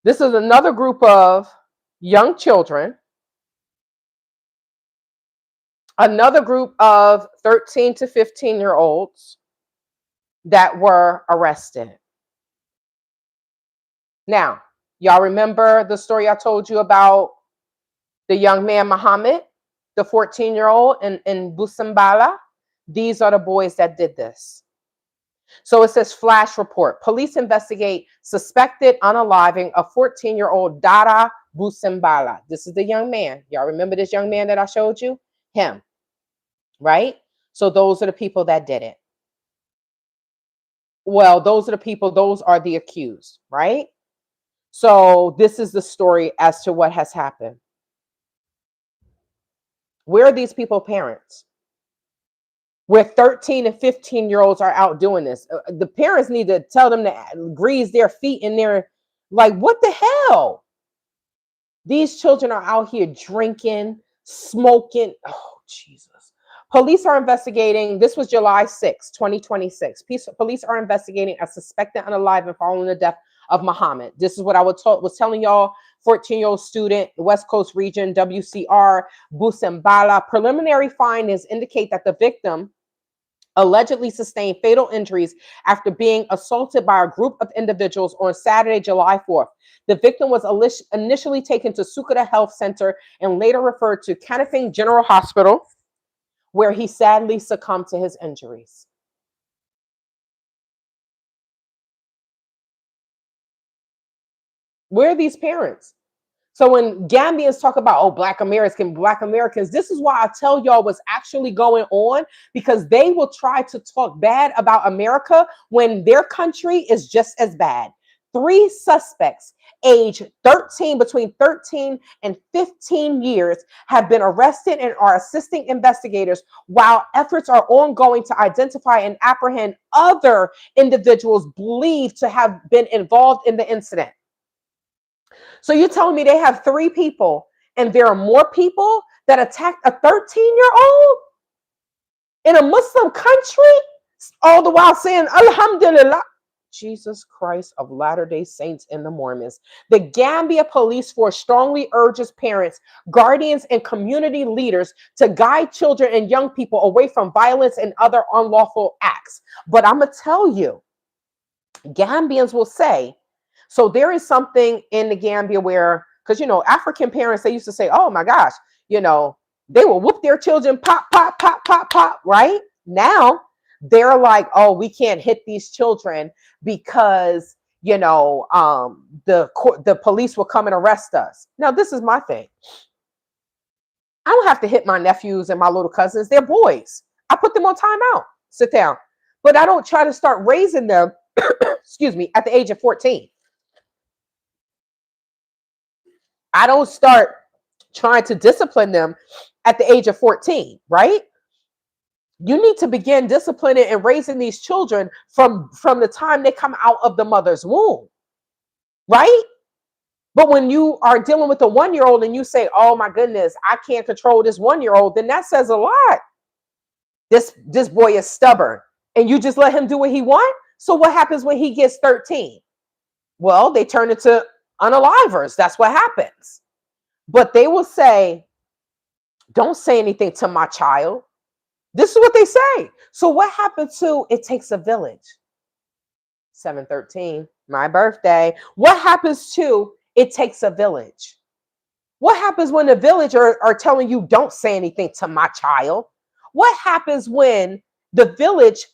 S1: this is another group of young children. Another group of 13 to 15-year-olds that were arrested. Now, y'all remember the story I told you about the young man Muhammad, the 14-year-old in Busambala? These are the boys that did this. So it says flash report. Police investigate suspected unaliving of 14-year-old Dada Busambala. This is the young man. Y'all remember this young man that I showed you? Him. Right? So those are the people that did it. Well, those are the people, those are the accused, right? So this is the story as to what has happened. Where are these people parents? Where 13 and 15-year-olds are out doing this. The parents need to tell them to grease their feet in their, like, what the hell? These children are out here drinking, smoking. Oh, Jesus. Police are investigating. This was July 6, 2026. Police are investigating a suspected unaliving following the death of Muhammad. This is what I was telling y'all. 14-year-old student, West Coast region, WCR, Busambala. Preliminary findings indicate that the victim allegedly sustained fatal injuries after being assaulted by a group of individuals on Saturday, July 4th. The victim was initially taken to Sukuta Health Center and later referred to Kanifing General Hospital, where he sadly succumbed to his injuries. Where are these parents? So when Gambians talk about, oh, Black Americans, this is why I tell y'all what's actually going on, because they will try to talk bad about America when their country is just as bad. 3 suspects aged between 13 and 15 years have been arrested and are assisting investigators while efforts are ongoing to identify and apprehend other individuals believed to have been involved in the incident. So you're telling me they have 3 people and there are more people that attacked a 13-year-old in a Muslim country, all the while saying, Alhamdulillah. Jesus Christ of Latter-day Saints and the Mormons. The Gambia Police Force strongly urges parents, guardians, and community leaders to guide children and young people away from violence and other unlawful acts. But I'm going to tell you, Gambians will say, so there is something in the Gambia where, because, African parents, they used to say, oh my gosh, they will whoop their children, pop, pop, pop, pop, pop, right? Now, they're like, oh, we can't hit these children because, the police will come and arrest us. Now, this is my thing. I don't have to hit my nephews and my little cousins. They're boys. I put them on timeout. Sit down. But I don't try to start raising them, excuse me, at the age of 14. I don't start trying to discipline them at the age of 14, right? You need to begin disciplining and raising these children from the time they come out of the mother's womb, right? But when you are dealing with a 1-year-old and you say, oh my goodness, I can't control this 1-year-old, then that says a lot. This boy is stubborn, and you just let him do what he wants. So what happens when he gets 13? Well, they turn into unalivers. That's what happens. But they will say, don't say anything to my child. This is what they say. So what happened to it takes a village? 7/13, my birthday. What happens to it takes a village? What happens when the village are telling you don't say anything to my child? What happens when the village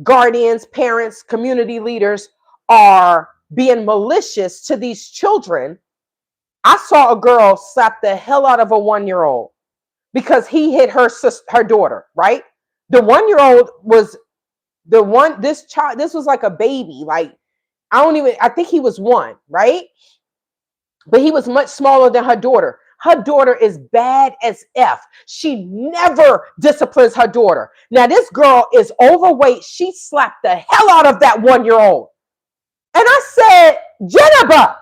S1: guardians, parents, community leaders are being malicious to these children? I saw a girl slap the hell out of a 1-year-old because he hit her daughter, right? The 1-year-old was this was like a baby. Like, I think he was 1, right? But he was much smaller than her daughter. Her daughter is bad as F. She never disciplines her daughter. Now, this girl is overweight. She slapped the hell out of that 1-year-old. And I said, Jennifer,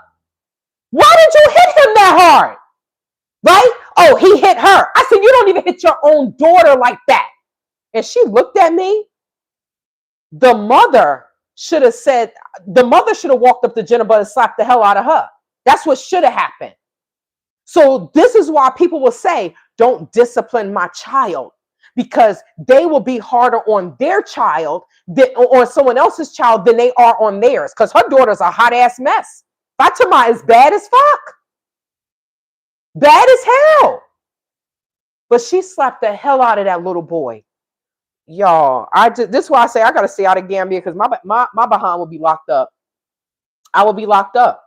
S1: why did you hit him that hard? Right? Oh, he hit her. I said, you don't even hit your own daughter like that. And she looked at me. The mother should have walked up to Jennifer and slapped the hell out of her. That's what should have happened. So this is why people will say, don't discipline my child, because they will be harder on their child or someone else's child than they are on theirs, because her daughter's a hot ass mess. Fatima is bad as fuck. Bad as hell. But she slapped the hell out of that little boy. Y'all, this is why I say I got to stay out of Gambia, because my behind will be locked up. I will be locked up.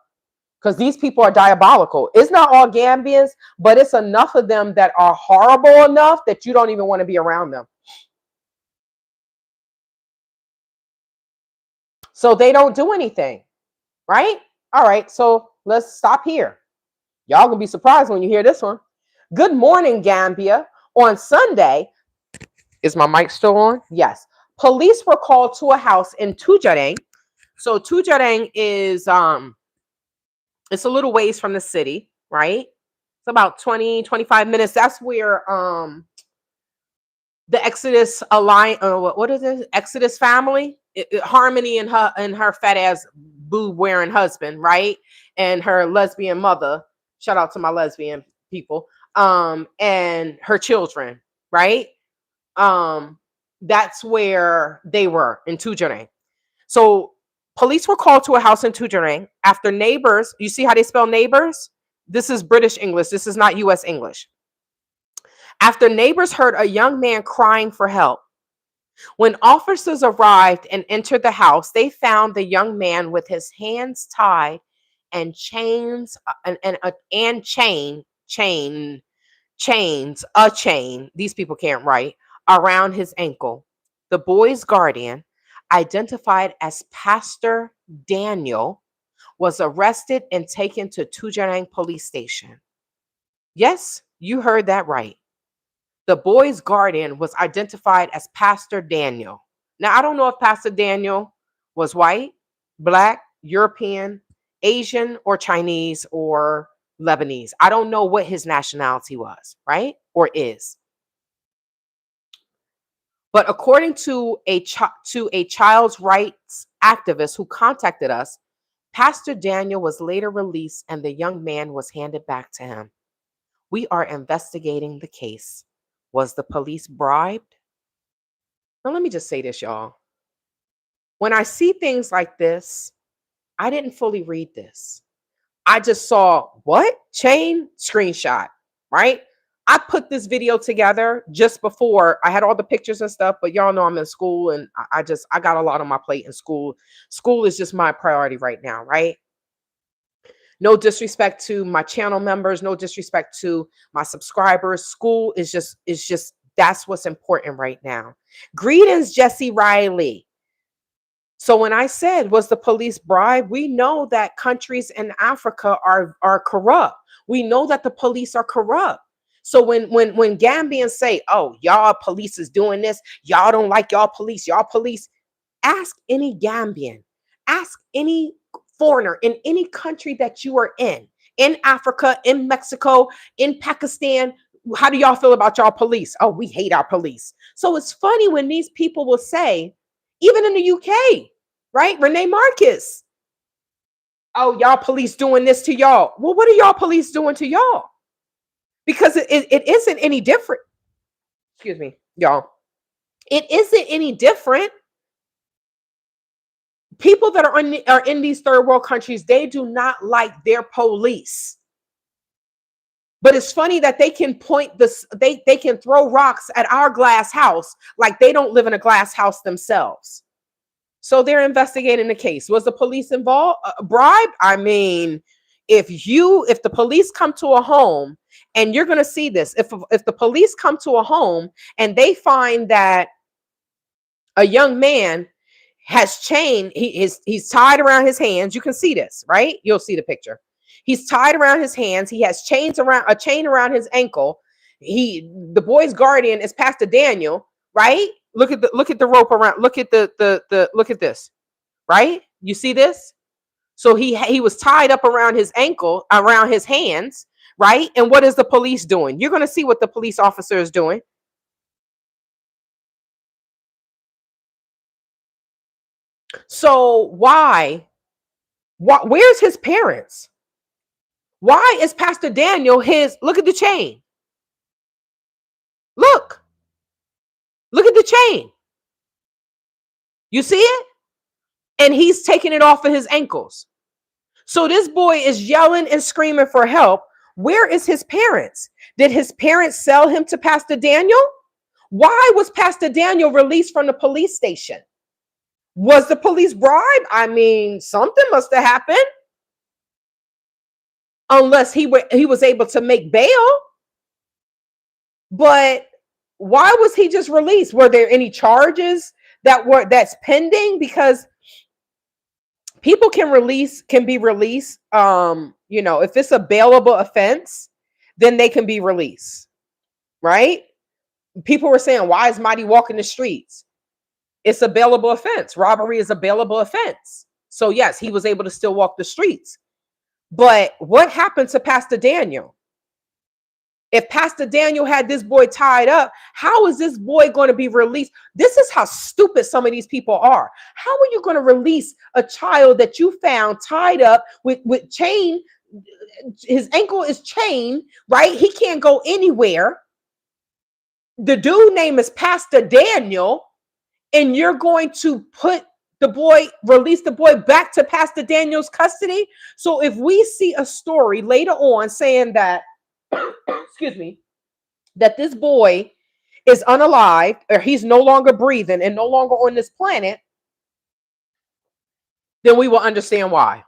S1: Because these people are diabolical. It's not all Gambians, but it's enough of them that are horrible enough that you don't even want to be around them. So they don't do anything, right? All right, so let's stop here. Y'all gonna be surprised when you hear this one. Good morning, Gambia. On Sunday, is my mic still on? Yes. Police were called to a house in Tujareng. So Tujareng is it's a little ways from the city, right? It's about 20-25 minutes. That's where the Exodus Alliance, what is it? Exodus family, Harmony and her fat ass boob wearing husband, right? And her lesbian mother. Shout out to my lesbian people. And her children, right? That's where they were in Tujareng. So police were called to a house in Tujareng after neighbors. You see how they spell neighbors? This is British English. This is not US English. After neighbors heard a young man crying for help. When officers arrived and entered the house, they found the young man with his hands tied and chains chains. These people can't write, around his ankle. The boy's guardian, identified as Pastor Daniel, was arrested and taken to Tujareng police station. Yes, you heard that right. The boy's guardian was identified as Pastor Daniel. Now, I don't know if Pastor Daniel was white, black, European, Asian, or Chinese, or Lebanese. I don't know what his nationality was, right? Or is. But according to a child's rights activist who contacted us, Pastor Daniel was later released and the young man was handed back to him. We are investigating the case. Was the police bribed? Now, let me just say this, y'all. When I see things like this, I didn't fully read this. I just saw what? Chain screenshot, right? I put this video together just before I had all the pictures and stuff, but y'all know I'm in school and I got a lot on my plate in school. School is just my priority right now, right? No disrespect to my channel members, no disrespect to my subscribers. School is just that's what's important right now. Greetings, Jesse Riley. So when I said, was the police bribed? We know that countries in Africa are corrupt. We know that the police are corrupt. So when Gambians say, oh, y'all police is doing this, y'all don't like y'all police, ask any Gambian, ask any foreigner in any country that you are in Africa, in Mexico, in Pakistan, How do y'all feel about y'all police? Oh, we hate our police. So it's funny when these people will say, even in the UK, right? Renee Marcus, oh, y'all police doing this to y'all. Well, what are y'all police doing to y'all? Because it isn't any different. Excuse me, y'all. It isn't any different. People that are in these third world countries, they do not like their police. But it's funny that they can point this, they can throw rocks at our glass house like they don't live in a glass house themselves. So they're investigating the case. Was the police involved? Bribed? I mean, if the police come to a home, and you're going to see this, if the police come to a home and they find that a young man has chain, he's tied around his hands. You can see this, right? You'll see the picture. He's tied around his hands. He has a chain around his ankle. The boy's guardian is Pastor Daniel, right? Look at the rope around. Look at look at this, right? You see this? So he was tied up around his ankle, around his hands, right? And what is the police doing? You're going to see what the police officer is doing. So where's his parents? Why is Pastor Daniel look at the chain? Look at the chain. You see it? And he's taking it off of his ankles. So this boy is yelling and screaming for help. Where is his parents? Did his parents sell him to Pastor Daniel? Why was Pastor Daniel released from the police station? Was the police bribed? I mean, something must have happened. Unless he was able to make bail. But why was he just released? Were there any charges that's pending? Because people can be released. If it's a bailable offense, then they can be released, right? People were saying, why is Mighty walking the streets? It's a bailable offense. Robbery is a bailable offense. So yes, he was able to still walk the streets. But what happened to Pastor Daniel? If Pastor Daniel had this boy tied up, how is this boy going to be released? This is how stupid some of these people are. How are you going to release a child that you found tied up with chain? His ankle is chained, right? He can't go anywhere. The dude name is Pastor Daniel, and you're going to release the boy back to Pastor Daniel's custody. So if we see a story later on saying that, excuse me, that this boy is unalived, or he's no longer breathing and no longer on this planet, then we will understand why.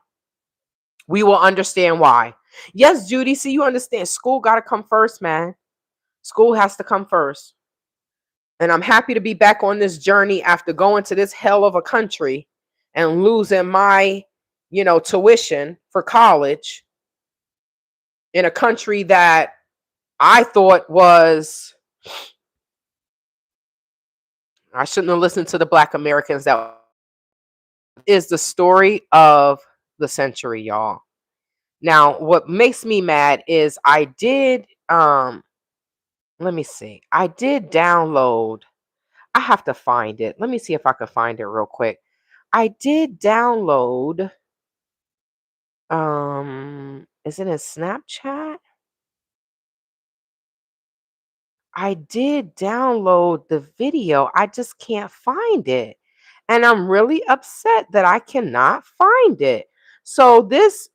S1: We will understand why. Yes, Judy, see, you understand. School got to come first, man. School has to come first. And I'm happy to be back on this journey after going to this hell of a country and losing my, tuition for college in a country that I thought was, I shouldn't have listened to the Black Americans. That is the story of the century, y'all. Now, what makes me mad is I did, let me see. I did download. I have to find it. Let me see if I can find it real quick. I did download. Is it in Snapchat? I did download the video. I just can't find it. And I'm really upset that I cannot find it. So this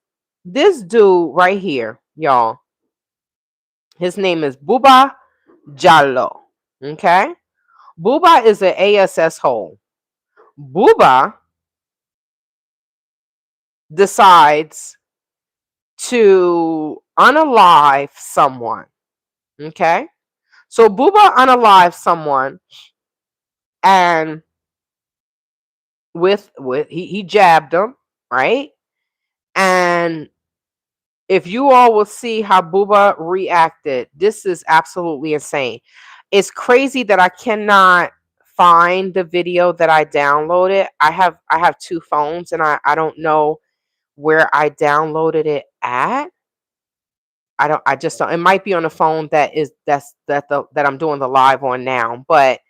S1: dude right here, y'all, his name is Buba Jallo. Okay? Buba is an ASS hole. Buba decides to unalive someone. Okay? So Buba unalive someone, and he jabbed him, right? And if you all will see how Buba reacted, this is absolutely insane. It's crazy that I cannot find the video that I downloaded. I have two phones, and I don't know where I downloaded it at. I just don't. It might be on the phone that I'm doing the live on now. But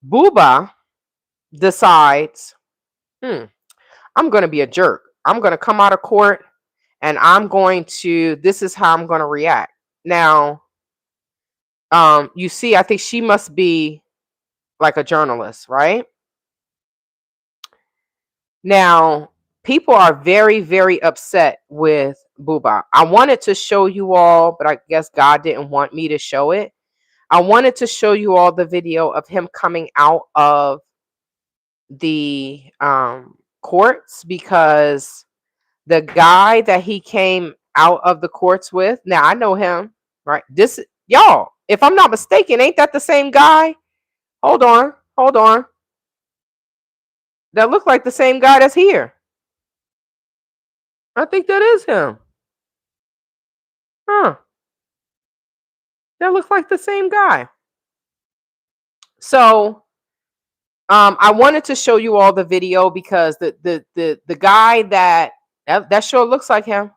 S1: Booba decides, I'm going to be a jerk. I'm going to come out of court and this is how I'm going to react. Now, you see, I think she must be like a journalist, right? Now, people are very, very upset with Booba. I wanted to show you all, but I guess God didn't want me to show it. I wanted to show you all the video of him coming out of the courts, because the guy that he came out of the courts with, now I know him, right? This, y'all, if I'm not mistaken, ain't that the same guy? Hold on. That looked like the same guy that's here. I think that is him. Huh. That looks like the same guy. So I wanted to show you all the video because the guy that sure looks like him.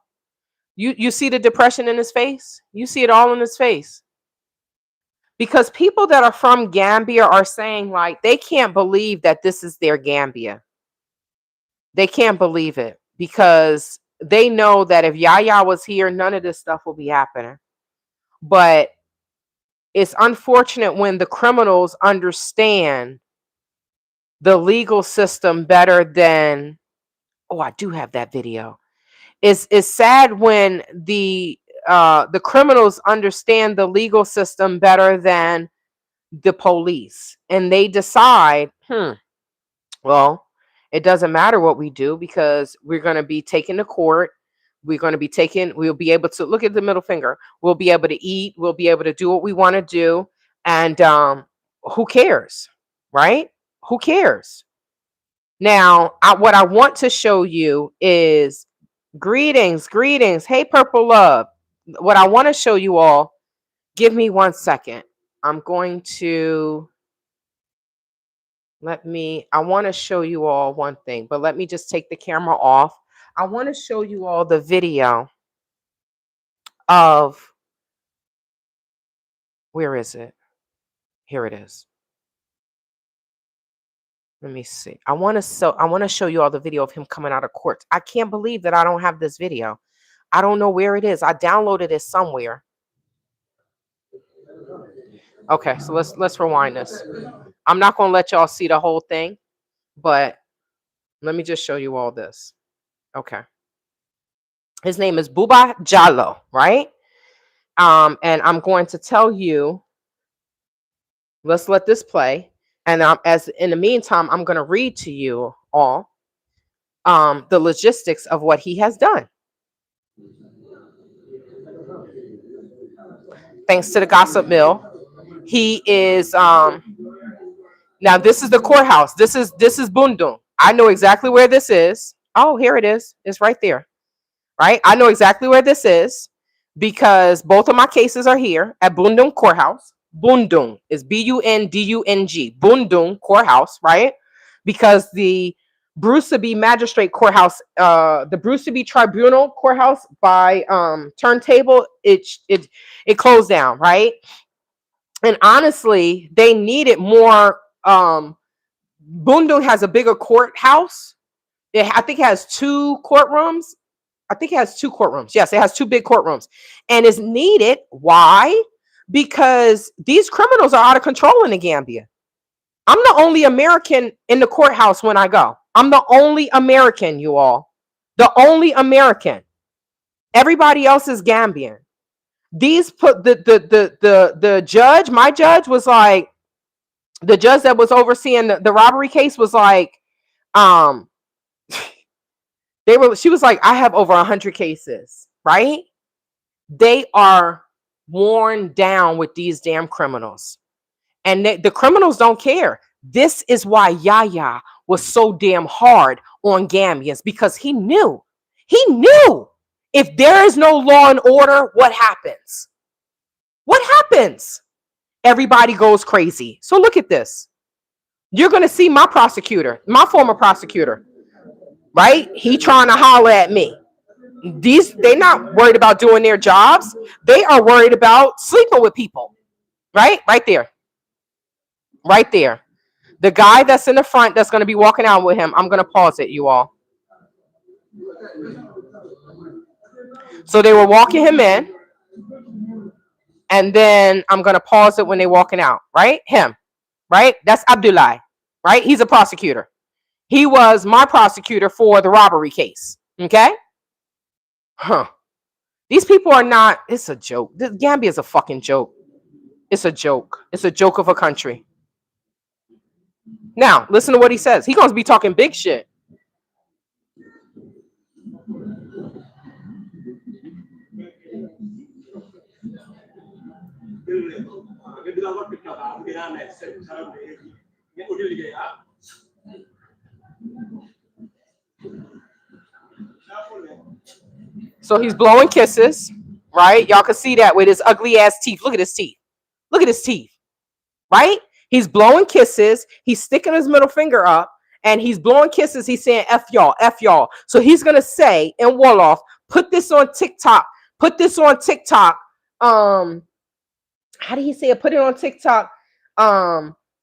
S1: You see the depression in his face? You see it all in his face. Because people that are from Gambia are saying, like, they can't believe that this is their Gambia. They can't believe it because they know that if Yaya was here, none of this stuff will be happening. But it's unfortunate when the criminals understand the legal system better than, oh, I do have that video. It's sad when the criminals understand the legal system better than the police, and they decide, well, it doesn't matter what we do because we're going to be taken to court. We'll be able to look at the middle finger. We'll be able to eat. We'll be able to do what we want to do. And who cares, right? Who cares? Now, what I want to show you is greetings. Hey, Purple Love. What I want to show you all, give me 1 second. I'm going to I want to show you all one thing, but let me just take the camera off. I want to show you all the video of, where is it? Here it is. Let me see. I want to show you all the video of him coming out of court. I can't believe that I don't have this video. I don't know where it is. I downloaded it somewhere. Okay, so let's rewind this. I'm not going to let y'all see the whole thing, but let me just show you all this. Okay. His name is Buba Jallo, right? And I'm going to tell you, let's let this play. And as in the meantime, I'm going to read to you all the logistics of what he has done. Thanks to the gossip mill. He is now this is the courthouse. This is Bundung. I know exactly where this is. Oh, here it is. It's right there. Right? I know exactly where this is because both of my cases are here at Bundung Courthouse. Bundung is Bundung. Bundung Courthouse, right? Because the Bruceby Magistrate Courthouse, the Bruceby Tribunal Courthouse by Turntable, it closed down, right? And honestly, they needed more. Bundung has a bigger courthouse. I think it has 2 courtrooms. Yes, it has 2 big courtrooms, and is needed. Why? Because these criminals are out of control in the Gambia. I'm the only American in the courthouse when I go. I'm the only American, you all. The only American. Everybody else is Gambian. These put the judge, my judge was like, the judge that was overseeing the robbery case was like, she was like, I have over 100 cases, right? They are worn down with these damn criminals. And the criminals don't care. This is why Yaya was so damn hard on Gambians, because he knew if there is no law and order, what happens? What happens? Everybody goes crazy. So look at this. You're going to see my prosecutor, my former prosecutor, right? He trying to holler at me. They're not worried about doing their jobs. They are worried about sleeping with people. Right? Right there. Right there. The guy that's in the front that's going to be walking out with him, I'm going to pause it, you all. So they were walking him in, and then I'm going to pause it when they're walking out, right? Him, right? That's Abdullah, right? He's a prosecutor. He was my prosecutor for the robbery case, okay? Huh. These people are not, it's a joke. Gambia is a fucking joke. It's a joke. It's a joke of a country. Now, listen to what he says. He's going to be talking big shit. So he's blowing kisses, right? Y'all can see that with his ugly ass teeth. Look at his teeth. Look at his teeth, right? He's blowing kisses. He's sticking his middle finger up and he's blowing kisses. He's saying, F y'all, F y'all. So he's going to say in Wolof, put this on TikTok. Put this on TikTok. How do you say it? Put it on TikTok.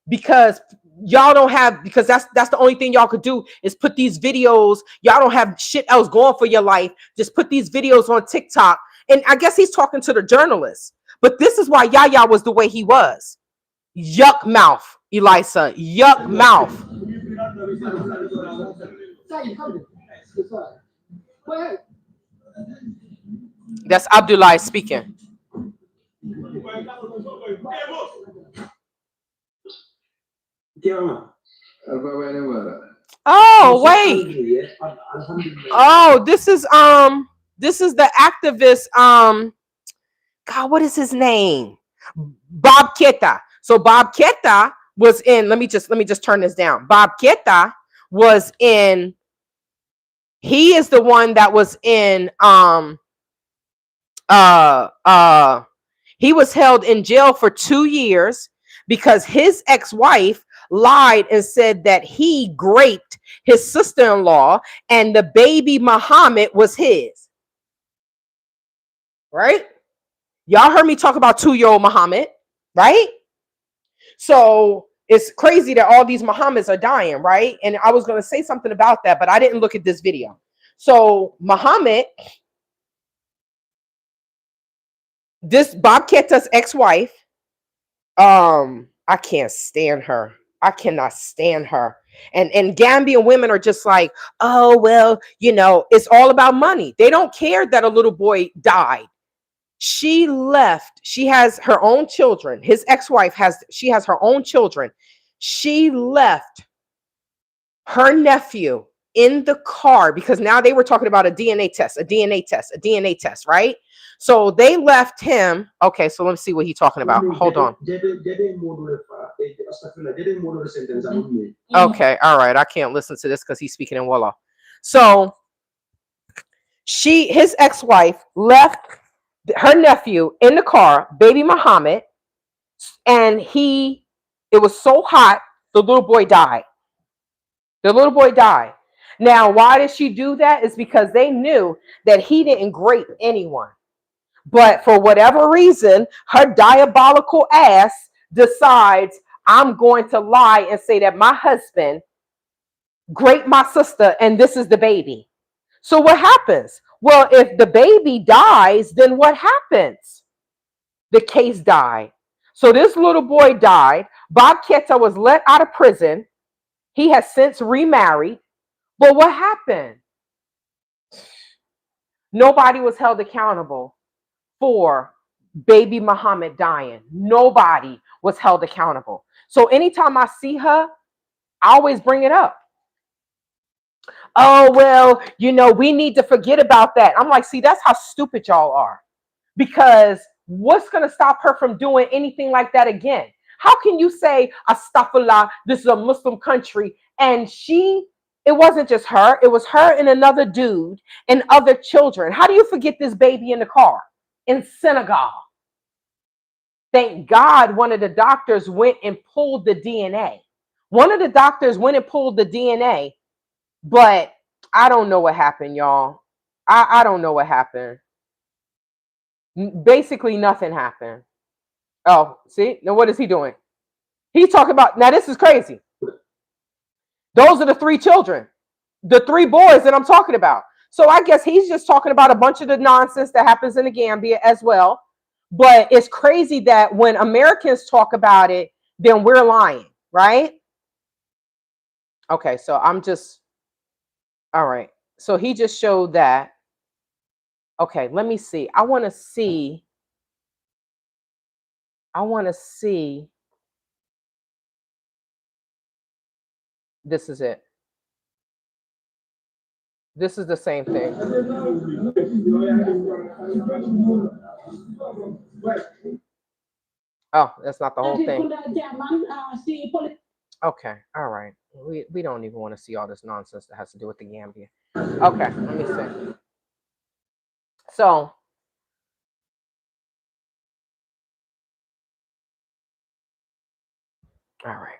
S1: Because y'all don't have, because that's the only thing y'all could do is put these videos. Y'all don't have shit else going for your life. Just put these videos on TikTok. And I guess he's talking to the journalists. But this is why Yaya was the way he was. Yuck mouth, Elisa. Yuck mouth. That's Abdullah speaking. Oh, wait. Oh, this is the activist, God, what is his name? Bob Keta. So Bob Keta was in, let me just turn this down. Bob Keta was in, he is the one that was in he was held in jail for 2 years because his ex-wife lied and said that he raped his sister-in-law and the baby Muhammad was his. Right? Y'all heard me talk about 2-year-old Muhammad, right? So it's crazy that all these Muhammads are dying, right? And I was going to say something about that, but I didn't look at this video. So Muhammad, this Bob Keta's ex-wife, I can't stand her. I cannot stand her. And Gambian women are just like, oh, well, you know, it's all about money. They don't care that a little boy died. She left. She has her own children. His ex-wife has her own children. She left her nephew in the car because now they were talking about a DNA test, right? So they left him. Okay, so let's see what he's talking about. Hold on. Okay, all right. I can't listen to this because he's speaking in Wolof. So his ex-wife left her nephew in the car, baby Muhammad, and it was so hot, the little boy died. The little boy died. Now, why did she do that? It's because they knew that he didn't rape anyone. But for whatever reason, her diabolical ass decides, I'm going to lie and say that my husband raped my sister and this is the baby. So what happens? Well, if the baby dies, then what happens? The case died. So this little boy died. Bob Keta was let out of prison. He has since remarried. But what happened? Nobody was held accountable for baby Muhammad dying. Nobody was held accountable. So anytime I see her, I always bring it up. Oh, well, you know, we need to forget about that. I'm like, see, that's how stupid y'all are. Because what's going to stop her from doing anything like that again? How can you say, Astaghfirullah, this is a Muslim country, and it wasn't just her, it was her and another dude and other children. How do you forget this baby in the car in Senegal? Thank God one of the doctors went and pulled the DNA. One of the doctors went and pulled the DNA, but I don't know what happened, y'all. I don't know what happened. Basically, nothing happened. Oh, see? Now what is he doing? He's talking about, now this is crazy. Those are the 3 children, the 3 boys that I'm talking about. So I guess he's just talking about a bunch of the nonsense that happens in the Gambia as well. But it's crazy that when Americans talk about it, then we're lying, right? Okay, so I'm just, all right. So he just showed that. Okay, let me see. I want to see. This is it. This is the same thing. Oh, that's not the whole thing. Okay, all right. We don't even want to see all this nonsense that has to do with the Gambia. Okay, let me see. So, all right.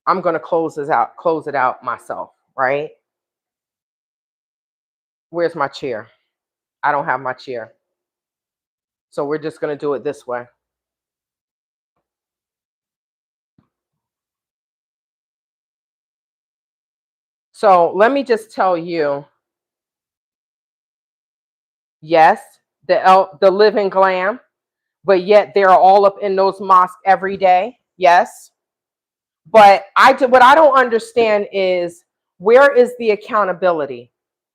S1: I'm gonna close it out myself, right? Where's my chair? I don't have my chair. So we're just gonna do it this way. So let me just tell you, yes, the living glam, but yet they're all up in those mosques every day. Yes. But what I don't understand is, where is the accountability?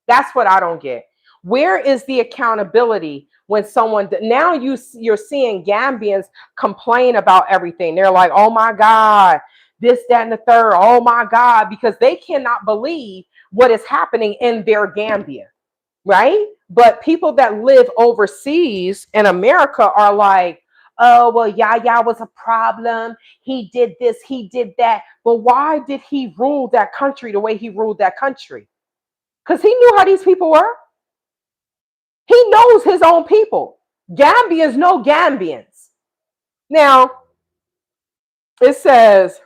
S1: That's what I don't get. Where is the accountability when someone, now you're seeing Gambians complain about everything. They're like, oh my God, this, that, and the third. Oh my God, because they cannot believe what is happening in their Gambia, right? But people that live overseas in America are like, oh, well, Yaya was a problem. He did this, he did that. But why did he rule that country the way he ruled that country? Because he knew how these people were. He knows his own people. Gambians know Gambians. Now, it says,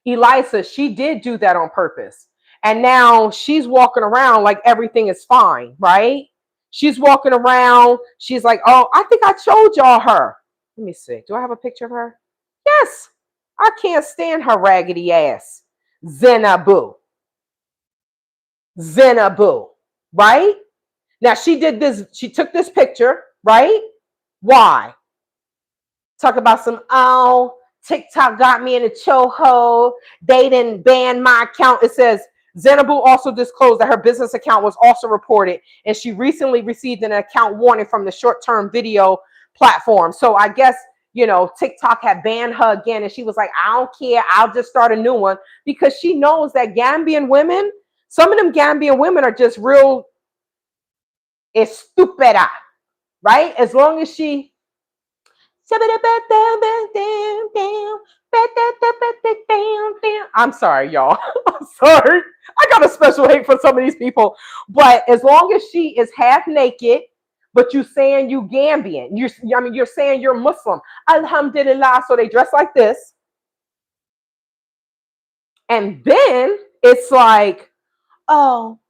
S1: Elisa, she did do that on purpose. And now she's walking around like everything is fine, right? She's walking around. She's like, oh, I think I showed y'all her. Let me see. Do I have a picture of her? Yes. I can't stand her raggedy ass. Zenabu. Zenabu. Right? Now she did this. She took this picture, right? Why? Talk about some, oh, TikTok got me in a chokehold. They didn't ban my account. It says Zenabu also disclosed that her business account was also reported, and she recently received an account warning from the short-term video platform. So I guess, TikTok had banned her again, and she was like, I don't care. I'll just start a new one, because she knows that Gambian women, some of them Gambian women are just real estúpida, right? As long as she I'm sorry, y'all. I'm sorry. I got a special hate for some of these people. But as long as she is half naked, but you saying you Gambian, you're saying you're Muslim. Alhamdulillah. So they dress like this. And then it's like, oh,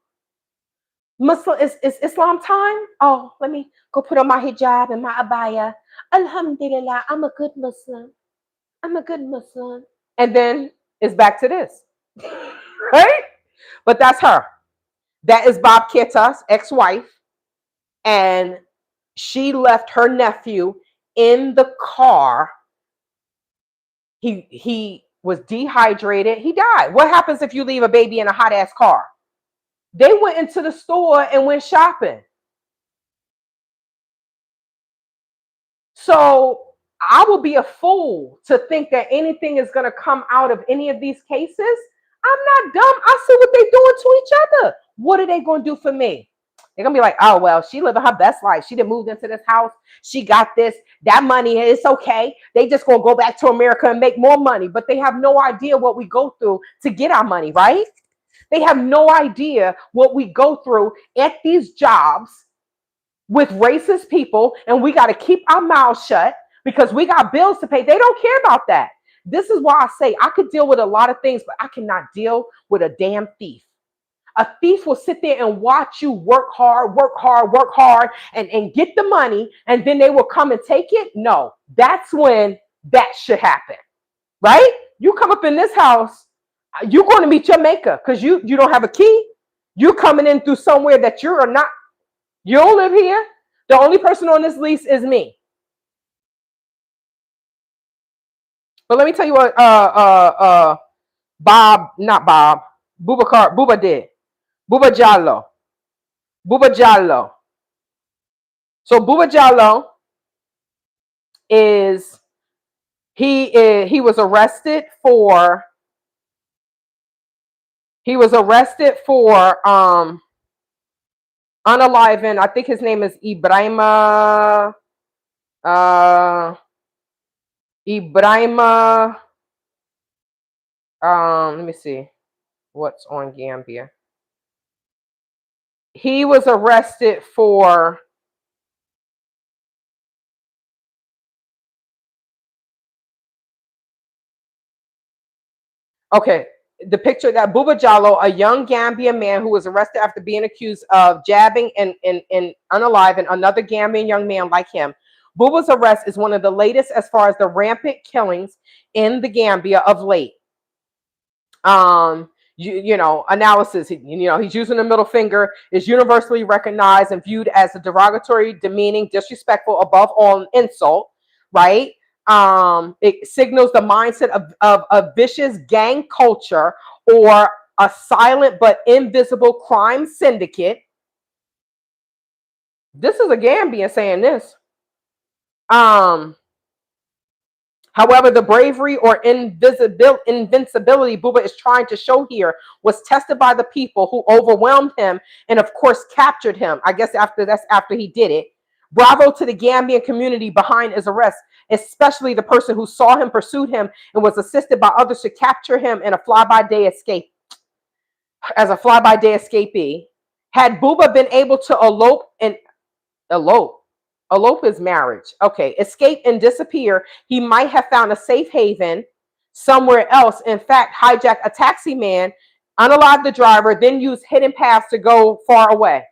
S1: Muslim is Islam time. Oh, let me go put on my hijab and my abaya. Alhamdulillah, I'm a good Muslim. I'm a good Muslim. And then it's back to this. Right? But that's her. That is Bob Keta's ex-wife. And she left her nephew in the car. He was dehydrated. He died. What happens if you leave a baby in a hot ass car? They went into the store and went shopping. So I will be a fool to think that anything is going to come out of any of these cases. I'm not dumb. I see what they're doing to each other. What are they going to do for me? They're going to be like, oh, well, she living her best life. She done moved into this house. She got this, that money. It's okay. They just going to go back to America and make more money. But they have no idea what we go through to get our money, right? They have no idea what we go through at these jobs with racist people, and we got to keep our mouths shut because we got bills to pay. They don't care about that. This is why I say I could deal with a lot of things, but I cannot deal with a damn thief. A thief will sit there and watch you work hard, work hard, work hard, and get the money, and then they will come and take it. No, that's when that should happen, right? You come up in this house, you're going to meet your maker because you don't have a key. You're coming in through somewhere that you are not. You don't live here. The only person on this lease is me. But let me tell you what Bob, not Bob, Booba did. Booba Jallo. Booba Jallo. So Booba Jallo he was arrested for unaliving. I think his name is Ibrahima let me see what's on Gambia. He was arrested for the picture that Booba Jallo, a young Gambian man who was arrested after being accused of jabbing and unaliving another Gambian young man like him. Booba's arrest is one of the latest as far as the rampant killings in the Gambia of late. Analysis, he's using the middle finger, is universally recognized and viewed as a derogatory, demeaning, disrespectful, above all, an insult, right? It signals the mindset of a vicious gang culture or a silent but invisible crime syndicate. This is a Gambian saying this. However, the bravery or invincibility Booba is trying to show here was tested by the people who overwhelmed him and, of course, captured him. I guess after he did it. Bravo to the Gambian community behind his arrest, especially the person who saw him, pursued him, and was assisted by others to capture him in a fly-by-day escape. As a fly-by-day escapee, had Booba been able to elope is marriage. Okay, escape and disappear, he might have found a safe haven somewhere else. In fact, hijack a taxi man, unalive the driver, then use hidden paths to go far away.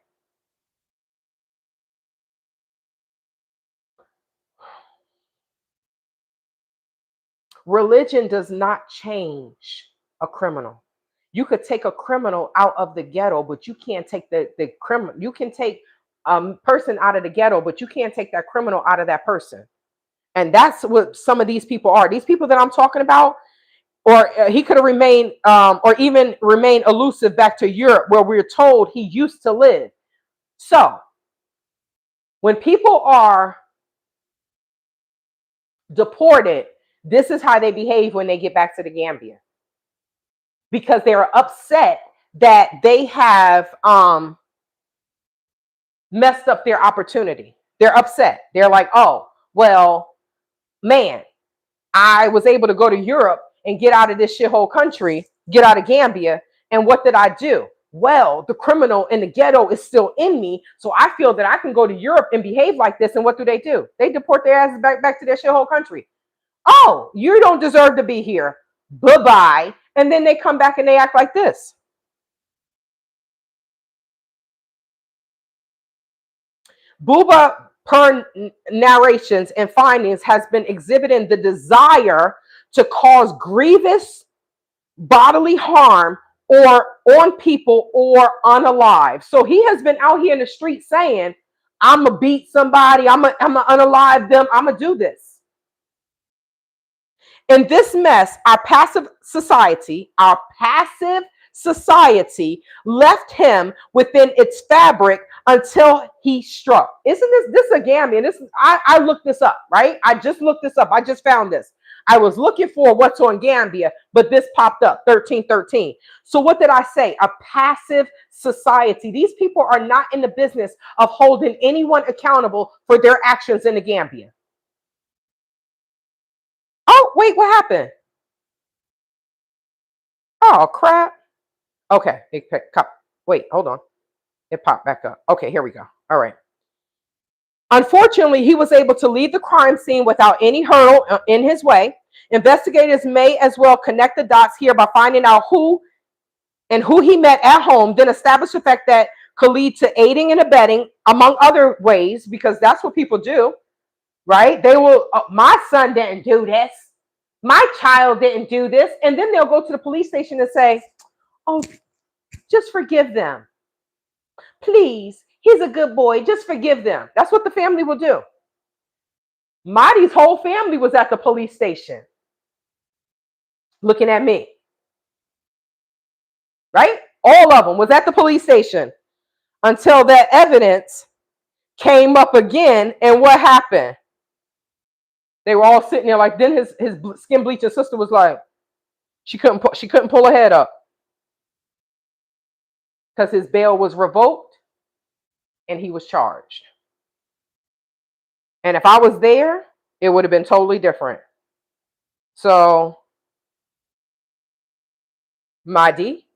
S1: Religion does not change a criminal. You could take a criminal out of the ghetto, but you can't take the criminal. You can take a person out of the ghetto, but you can't take that criminal out of that person. And that's what some of these people are. These people that I'm talking about, or he could have remained, or even remained elusive back to Europe, where we're told he used to live. So when people are deported, this is how they behave when they get back to the Gambia, because they are upset that they have messed up their opportunity. They're upset. They're like, oh, well, man, I was able to go to Europe and get out of this shithole country, get out of Gambia. And what did I do? Well, the criminal in the ghetto is still in me. So I feel that I can go to Europe and behave like this. And what do? They deport their asses back to their shithole country. Oh, you don't deserve to be here. Bye-bye. And then they come back and they act like this. Booba, per narrations and findings, has been exhibiting the desire to cause grievous bodily harm or on people or unalive. So he has been out here in the street saying, I'm going to beat somebody, I'm going to unalive them, I'm going to do this. In this mess, our passive society left him within its fabric until he struck. Isn't this a Gambian? I looked this up, right? I just looked this up. I just found this. I was looking for what's on Gambia, but this popped up, 1313. So what did I say? A passive society. These people are not in the business of holding anyone accountable for their actions in the Gambia. Oh, wait, what happened? Oh, crap. Okay, wait, hold on. It popped back up. Okay, here we go. All right. Unfortunately, he was able to leave the crime scene without any hurdle in his way. Investigators may as well connect the dots here by finding out who and who he met at home, then establish the fact that could lead to aiding and abetting, among other ways, because that's what people do, right? They will, my son didn't do this. My child didn't do this. And then they'll go to the police station and say, oh, just forgive them. Please, he's a good boy. Just forgive them. That's what the family will do. Marty's whole family was at the police station looking at me, right? All of them was at the police station until that evidence came up again. And what happened? They were all sitting there like, then his skin bleaching sister was like, she couldn't pull her head up because his bail was revoked and he was charged. And if I was there, it would have been totally different. So Madi,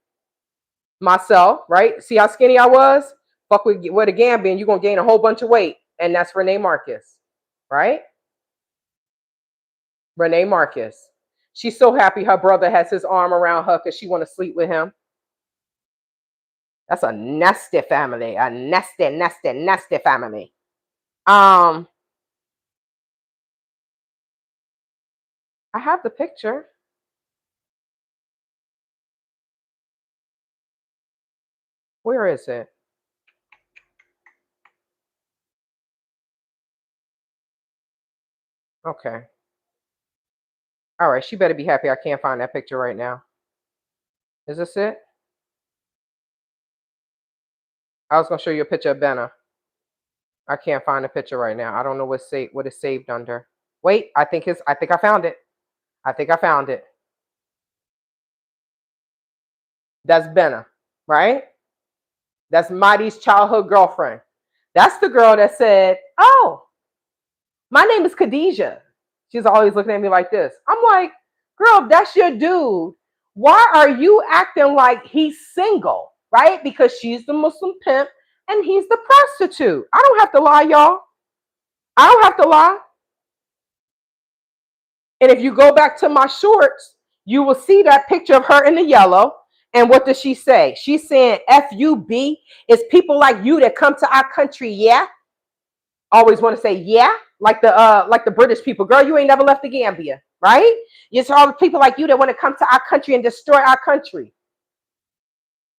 S1: myself, right? See how skinny I was? Fuck with a Gambian, you're going to gain a whole bunch of weight. And that's Renee Marcus, right? Renee Marcus. She's so happy her brother has his arm around her because she want to sleep with him. That's a nasty family. A nasty, nasty, nasty family. I have the picture. Where is it? Okay. All right. She better be happy I can't find that picture right now. Is this it? I was going to show you a picture of Benna. I can't find the picture right now. I don't know what it's saved under. Wait, I think I found it. I think I found it. That's Benna, right? That's Mighty's childhood girlfriend. That's the girl that said, oh, my name is Khadijah. She's always looking at me like this. I'm like, girl, that's your dude. Why are you acting like he's single, right? Because she's the Muslim pimp and he's the prostitute. I don't have to lie, y'all. I don't have to lie. And if you go back to my shorts, you will see that picture of her in the yellow. And what does she say? She's saying, FUB, it's people like you that come to our country, yeah? Always want to say, yeah, like the British people. Girl, you ain't never left the Gambia, right? It's all the people like you that want to come to our country and destroy our country.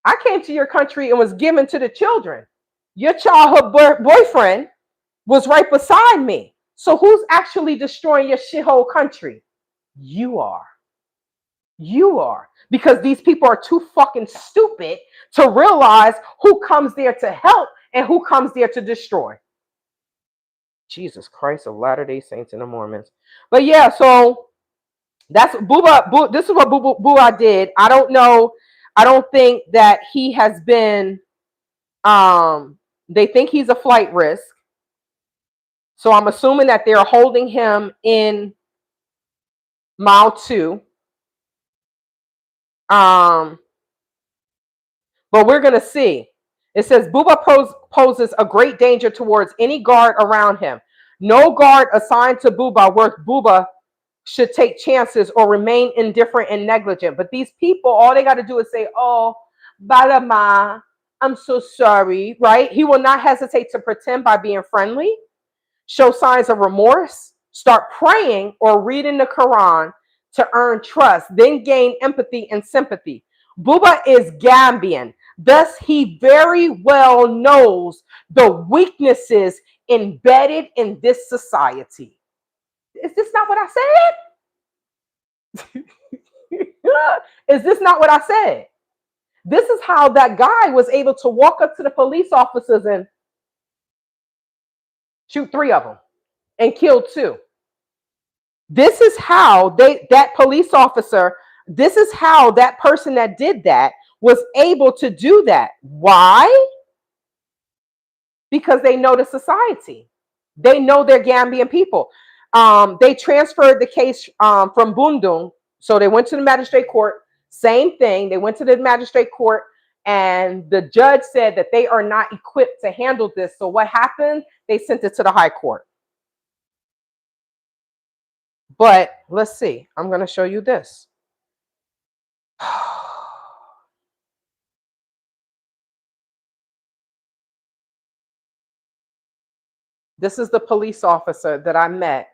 S1: I came to your country and was given to the children. Your childhood boyfriend was right beside me. So who's actually destroying your shithole country? You are. You are. Because these people are too fucking stupid to realize who comes there to help and who comes there to destroy. Jesus Christ of Latter-day Saints and the Mormons. But yeah, so that's Booba. This is what Booba did. I don't know. I don't think that he has been, they think he's a flight risk. So I'm assuming that they're holding him in Mile 2. But we're going to see. It says Booba poses a great danger towards any guard around him. No guard assigned to Booba should take chances or remain indifferent and negligent. But these people, all they got to do is say, oh, Balama, I'm so sorry, right? He will not hesitate to pretend by being friendly, show signs of remorse, start praying or reading the Quran to earn trust, then gain empathy and sympathy. Booba is Gambian. Thus, he very well knows the weaknesses embedded in this society. Is this not what I said? Is this not what I said? This is how that guy was able to walk up to the police officers and shoot 3 of them and kill 2. This is how that police officer, this is how that person that did that was able to do that. Why? Because they know the society. They know they're Gambian people. They transferred the case from Bundung. So they went to the magistrate court. Same thing. They went to the magistrate court and the judge said that they are not equipped to handle this. So what happened? They sent it to the high court. But let's see. I'm going to show you this. This is the police officer that I met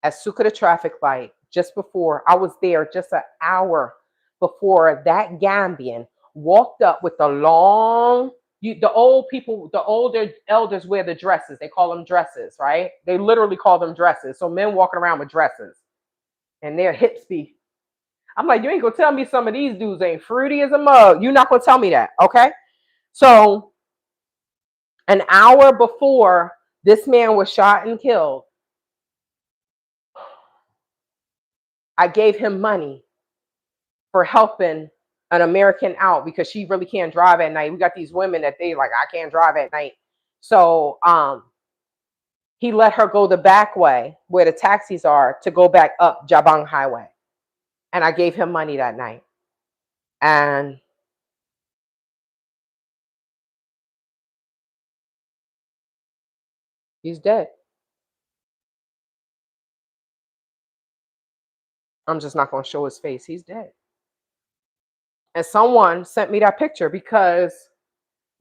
S1: at Sucre traffic light just before. I was there just an hour before that Gambian walked up with the long, the old people, the older elders wear the dresses. They call them dresses, right? They literally call them dresses. So men walking around with dresses and their hips be. I'm like, you ain't gonna tell me some of these dudes ain't fruity as a mug. You're not gonna tell me that, okay? So an hour before this man was shot and killed, I gave him money for helping an American out because she really can't drive at night. We got these women that they like, I can't drive at night. So he let her go the back way where the taxis are to go back up Jabang Highway. And I gave him money that night. And he's dead. I'm just not going to show his face. He's dead. And someone sent me that picture because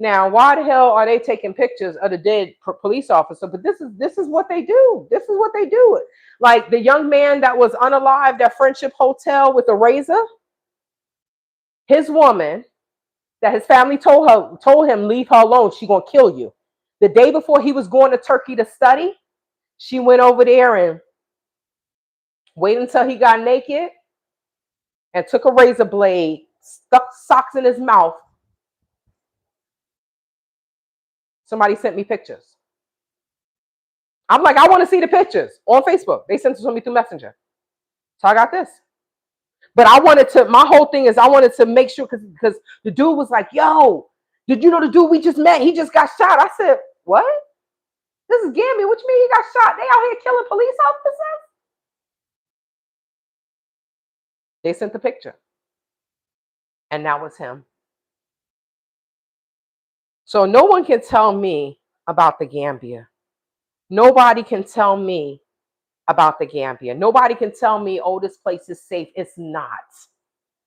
S1: now, why the hell are they taking pictures of the dead police officer? But this is what they do. This is what they do. Like the young man that was unalived at Friendship Hotel with a razor. His woman, that his family told him, leave her alone. She's gonna kill you. The day before he was going to Turkey to study, she went over there and waited until he got naked and took a razor blade, stuck socks in his mouth. Somebody sent me pictures. I'm like, I want to see the pictures on Facebook. They sent it to me through Messenger. So I got this. But I wanted to, my whole thing is I wanted to make sure, because the dude was like, yo, did you know the dude we just met? He just got shot. I said, what? This is Gambia. What you mean he got shot? They out here killing police officers? They sent the picture. And that was him. So no one can tell me about the Gambia. Nobody can tell me about the Gambia. Nobody can tell me, oh, this place is safe. It's not.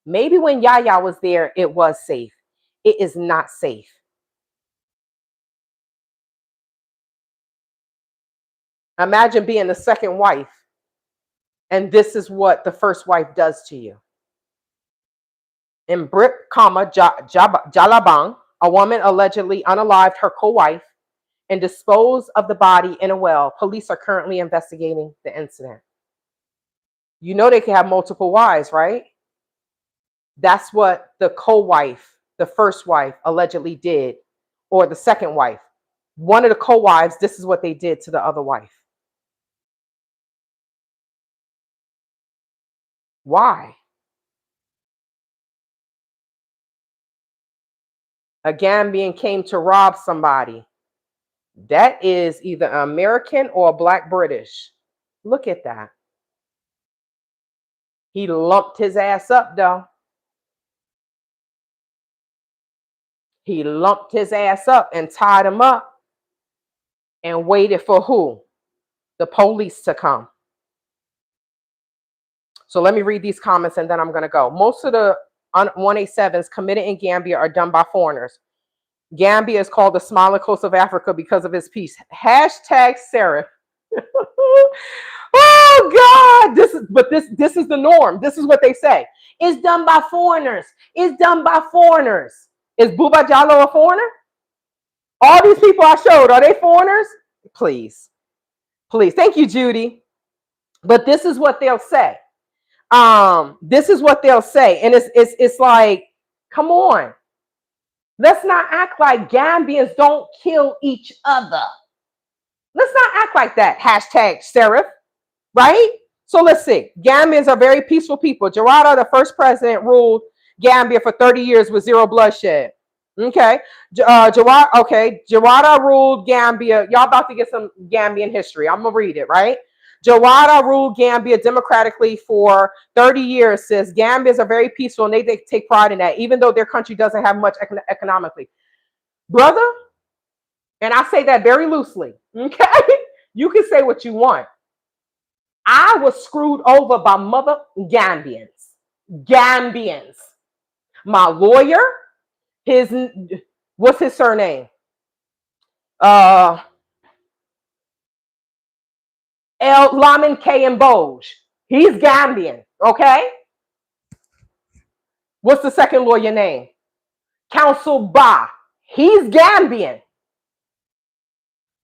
S1: Maybe when Yaya was there, it was safe. It is not safe. Imagine being the second wife, and this is what the first wife does to you. In Brip, Jalabang, a woman allegedly unalived her co-wife and disposed of the body in a well. Police are currently investigating the incident. You know they can have multiple wives, right? That's what the co-wife, the first wife, allegedly did, or the second wife. One of the co-wives, this is what they did to the other wife. Why? A Gambian came to rob somebody. That is either American or Black British. Look at that. He lumped his ass up, though. He lumped his ass up and tied him up and waited for who? The police to come. So let me read these comments and then I'm going to go. Most of the 187s committed in Gambia are done by foreigners. Gambia is called the smiling coast of Africa because of its peace. Hashtag Serif. Oh God! This is the norm. This is what they say. It's done by foreigners. It's done by foreigners. Is Buba Jallo a foreigner? All these people I showed, are they foreigners? Please. Please. Thank you, Judy. But this is what they'll say. This is what they'll say. And it's like, come on. Let's not act like Gambians don't kill each other. Let's not act like that. Hashtag Serif. Right? So let's see. Gambians are very peaceful people. Jarrada, the first president, ruled Gambia for 30 years with zero bloodshed. Okay. Jarrada ruled Gambia. Y'all about to get some Gambian history. I'm going to read it, right? Jarrada ruled Gambia democratically for 30 years, says Gambians are very peaceful and they take pride in that, even though their country doesn't have much economically. Brother, and I say that very loosely, okay? You can say what you want. I was screwed over by mother Gambians. Gambians. My lawyer, what's his surname? El Lamin K and Boj. He's Gambian, okay? What's the second lawyer name? Counsel Ba. He's Gambian.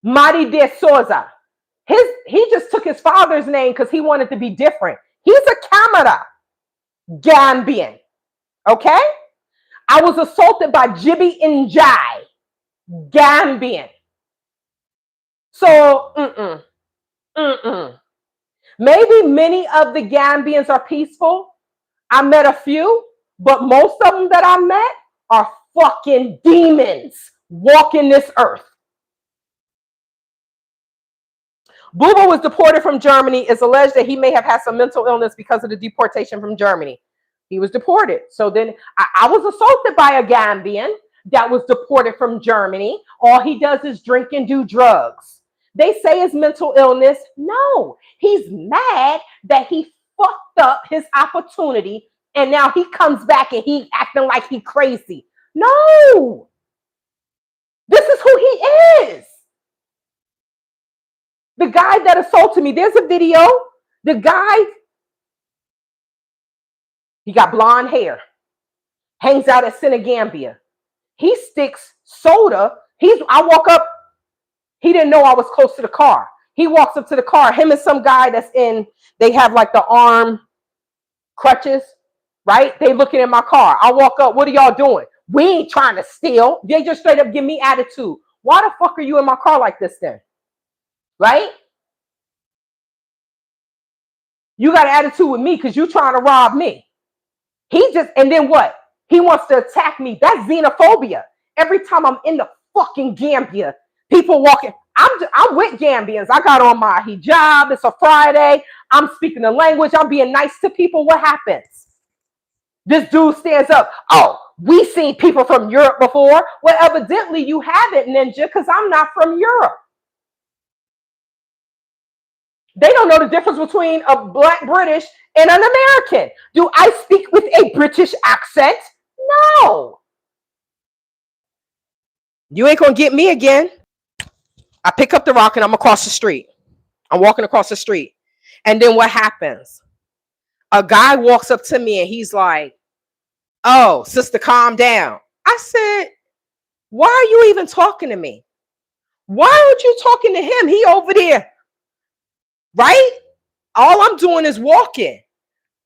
S1: Mari de Souza. He just took his father's name because he wanted to be different. He's a Camara. Gambian. Okay? I was assaulted by Jibby Njai. Gambian. So, maybe many of the Gambians are peaceful. I met a few, but most of them that I met are fucking demons walking this earth. Buba was deported from Germany. It's alleged that he may have had some mental illness because of the deportation from Germany. He was deported. So then I was assaulted by a Gambian that was deported from Germany. All he does is drink and do drugs. They say it's mental illness. No, he's mad that he fucked up his opportunity and now he comes back and he's acting like he crazy. No, this is who he is. The guy that assaulted me, there's a video. The guy, he got blonde hair, hangs out at Gambia. He sticks soda. I walk up. He didn't know I was close to the car. He walks up to the car. Him and some guy that's in, they have like the arm crutches, right? They looking in my car. I walk up. What are y'all doing? We ain't trying to steal. They just straight up give me attitude. Why the fuck are you in my car like this then? Right? You got an attitude with me because you're trying to rob me. And then what? He wants to attack me. That's xenophobia. Every time I'm in the fucking Gambia, people walking. I'm with Gambians. I got on my hijab. It's a Friday. I'm speaking the language. I'm being nice to people. What happens? This dude stands up. Oh, we seen people from Europe before. Well, evidently you haven't, Ninja, because I'm not from Europe. They don't know the difference between a Black British and an American. Do I speak with a British accent? No. You ain't going to get me again. I pick up the rock and I'm across the street. I'm walking across the street. And then what happens? A guy walks up to me and he's like, oh, sister, calm down. I said, why are you even talking to me? Why aren't you talking to him? He over there. Right? All I'm doing is walking.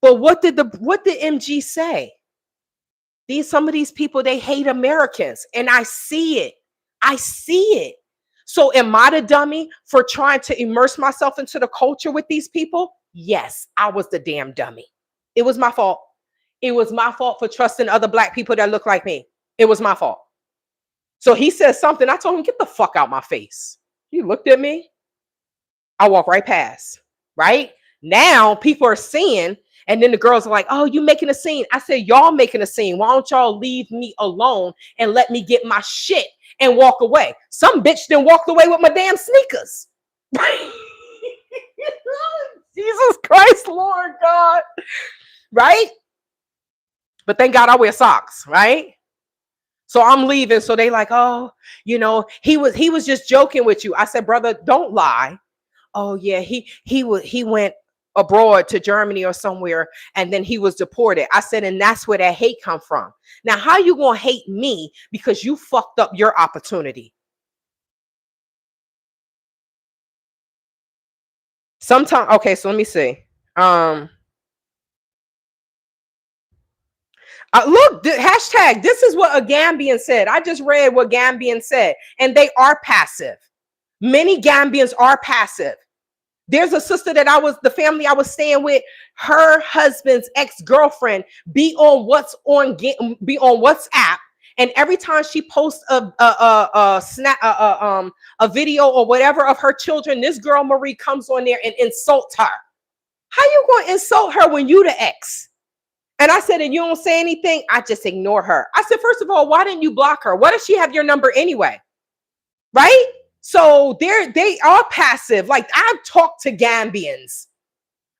S1: But what did MG say? Some of these people, they hate Americans. And I see it. I see it. So am I the dummy for trying to immerse myself into the culture with these people? Yes, I was the damn dummy. It was my fault. It was my fault for trusting other Black people that look like me. It was my fault. So he says something. I told him, get the fuck out my face. He looked at me. I walk right past, right? Now people are seeing, and then the girls are like, oh, you making a scene. I said, y'all making a scene. Why don't y'all leave me alone and let me get my shit and walk away? Some bitch then walked away with my damn sneakers. Jesus Christ, Lord God. Right? But thank God I wear socks, right? So I'm leaving. So they like, oh, you know, he was just joking with you. I said, brother, don't lie. Oh yeah, he went abroad to Germany or somewhere and then he was deported. I said, and that's where that hate come from. Now, how you gonna hate me because you fucked up your opportunity? Sometimes, okay, so let me see. Look, hashtag, this is what a Gambian said. I just read what Gambian said, and they are passive. Many Gambians are passive. There's a sister that the family I was staying with, her husband's ex-girlfriend be on WhatsApp, and every time she posts a video or whatever of her children, this girl Marie comes on there and insults her. How you going to insult her when you the ex? And I said, and you don't say anything? I just ignore her. I said, first of all, why didn't you block her? Why does she have your number anyway? Right? So they are passive. Like, I've talked to Gambians.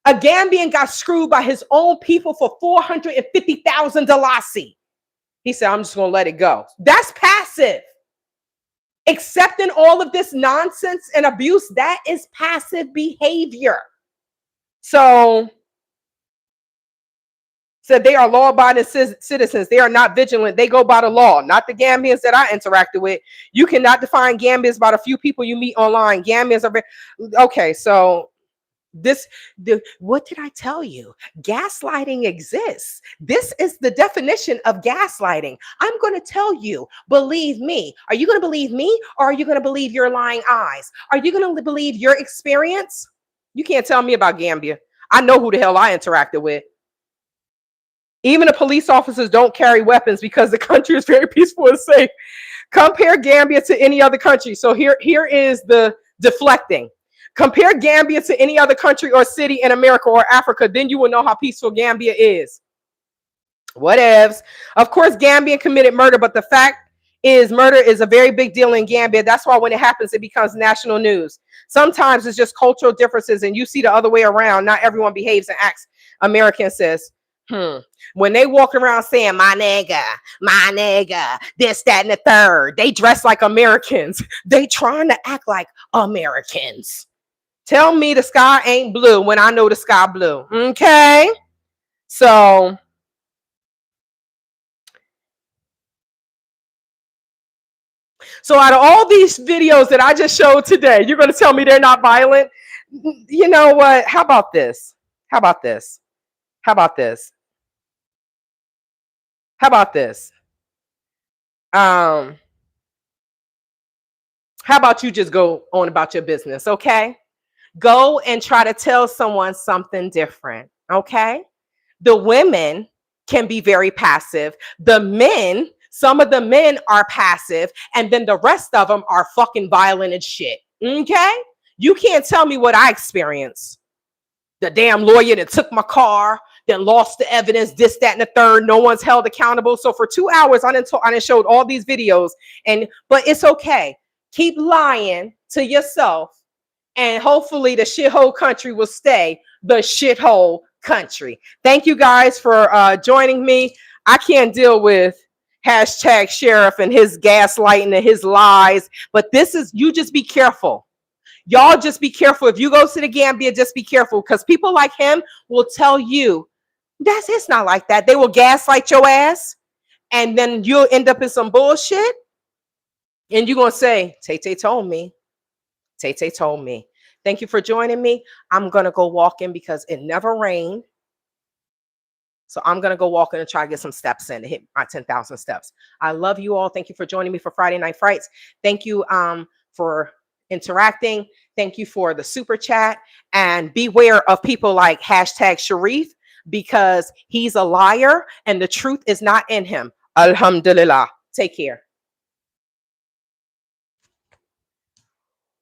S1: A Gambian got screwed by his own people for 450,000 Dalasi. He said, I'm just going to let it go. That's passive. Accepting all of this nonsense and abuse, that is passive behavior. So they are law-abiding citizens. They are not vigilant. They go by the law, not the Gambians that I interacted with. You cannot define Gambians by the few people you meet online. Gambians are very, okay. So what did I tell you? Gaslighting exists. This is the definition of gaslighting. I'm going to tell you, believe me. Are you going to believe me, or are you going to believe your lying eyes? Are you going to believe your experience? You can't tell me about Gambia. I know who the hell I interacted with. Even the police officers don't carry weapons because the country is very peaceful and safe. Compare Gambia to any other country. So here is the deflecting. Compare Gambia to any other country or city in America or Africa, then you will know how peaceful Gambia is. Whatevs. Of course, Gambia committed murder, but the fact is murder is a very big deal in Gambia. That's why when it happens, it becomes national news. Sometimes it's just cultural differences, and you see the other way around. Not everyone behaves and acts American, says. When they walk around saying my nigga, this, that, and the third, they dress like Americans. They trying to act like Americans. Tell me the sky ain't blue when I know the sky blue. Okay. So out of all these videos that I just showed today, you're going to tell me they're not violent? You know what? How about this? How about this? How about this? How about this? How about you just go on about your business, okay? Go and try to tell someone something different, okay? The women can be very passive. The men, some of the men are passive, and then the rest of them are fucking violent and shit, okay? You can't tell me what I experienced. The damn lawyer that took my car, then lost the evidence, this, that, and the third. No one's held accountable. So for 2 hours, I done showed all these videos, but it's okay. Keep lying to yourself, and hopefully the shithole country will stay the shithole country. Thank you guys for joining me. I can't deal with hashtag sheriff and his gaslighting and his lies, but you just be careful. Y'all just be careful. If you go to the Gambia, just be careful, because people like him will tell you it's not like that. They will gaslight your ass, and then you'll end up in some bullshit, and you're going to say, Tay told me. Tay told me. Thank you for joining me. I'm going to go walking because it never rained. So I'm going to go walking and try to get some steps in to hit my 10,000 steps. I love you all. Thank you for joining me for Friday Night Frights. Thank you for interacting. Thank you for the super chat, and beware of people like hashtag Sharif, because he's a liar and the truth is not in him. Alhamdulillah. Take care.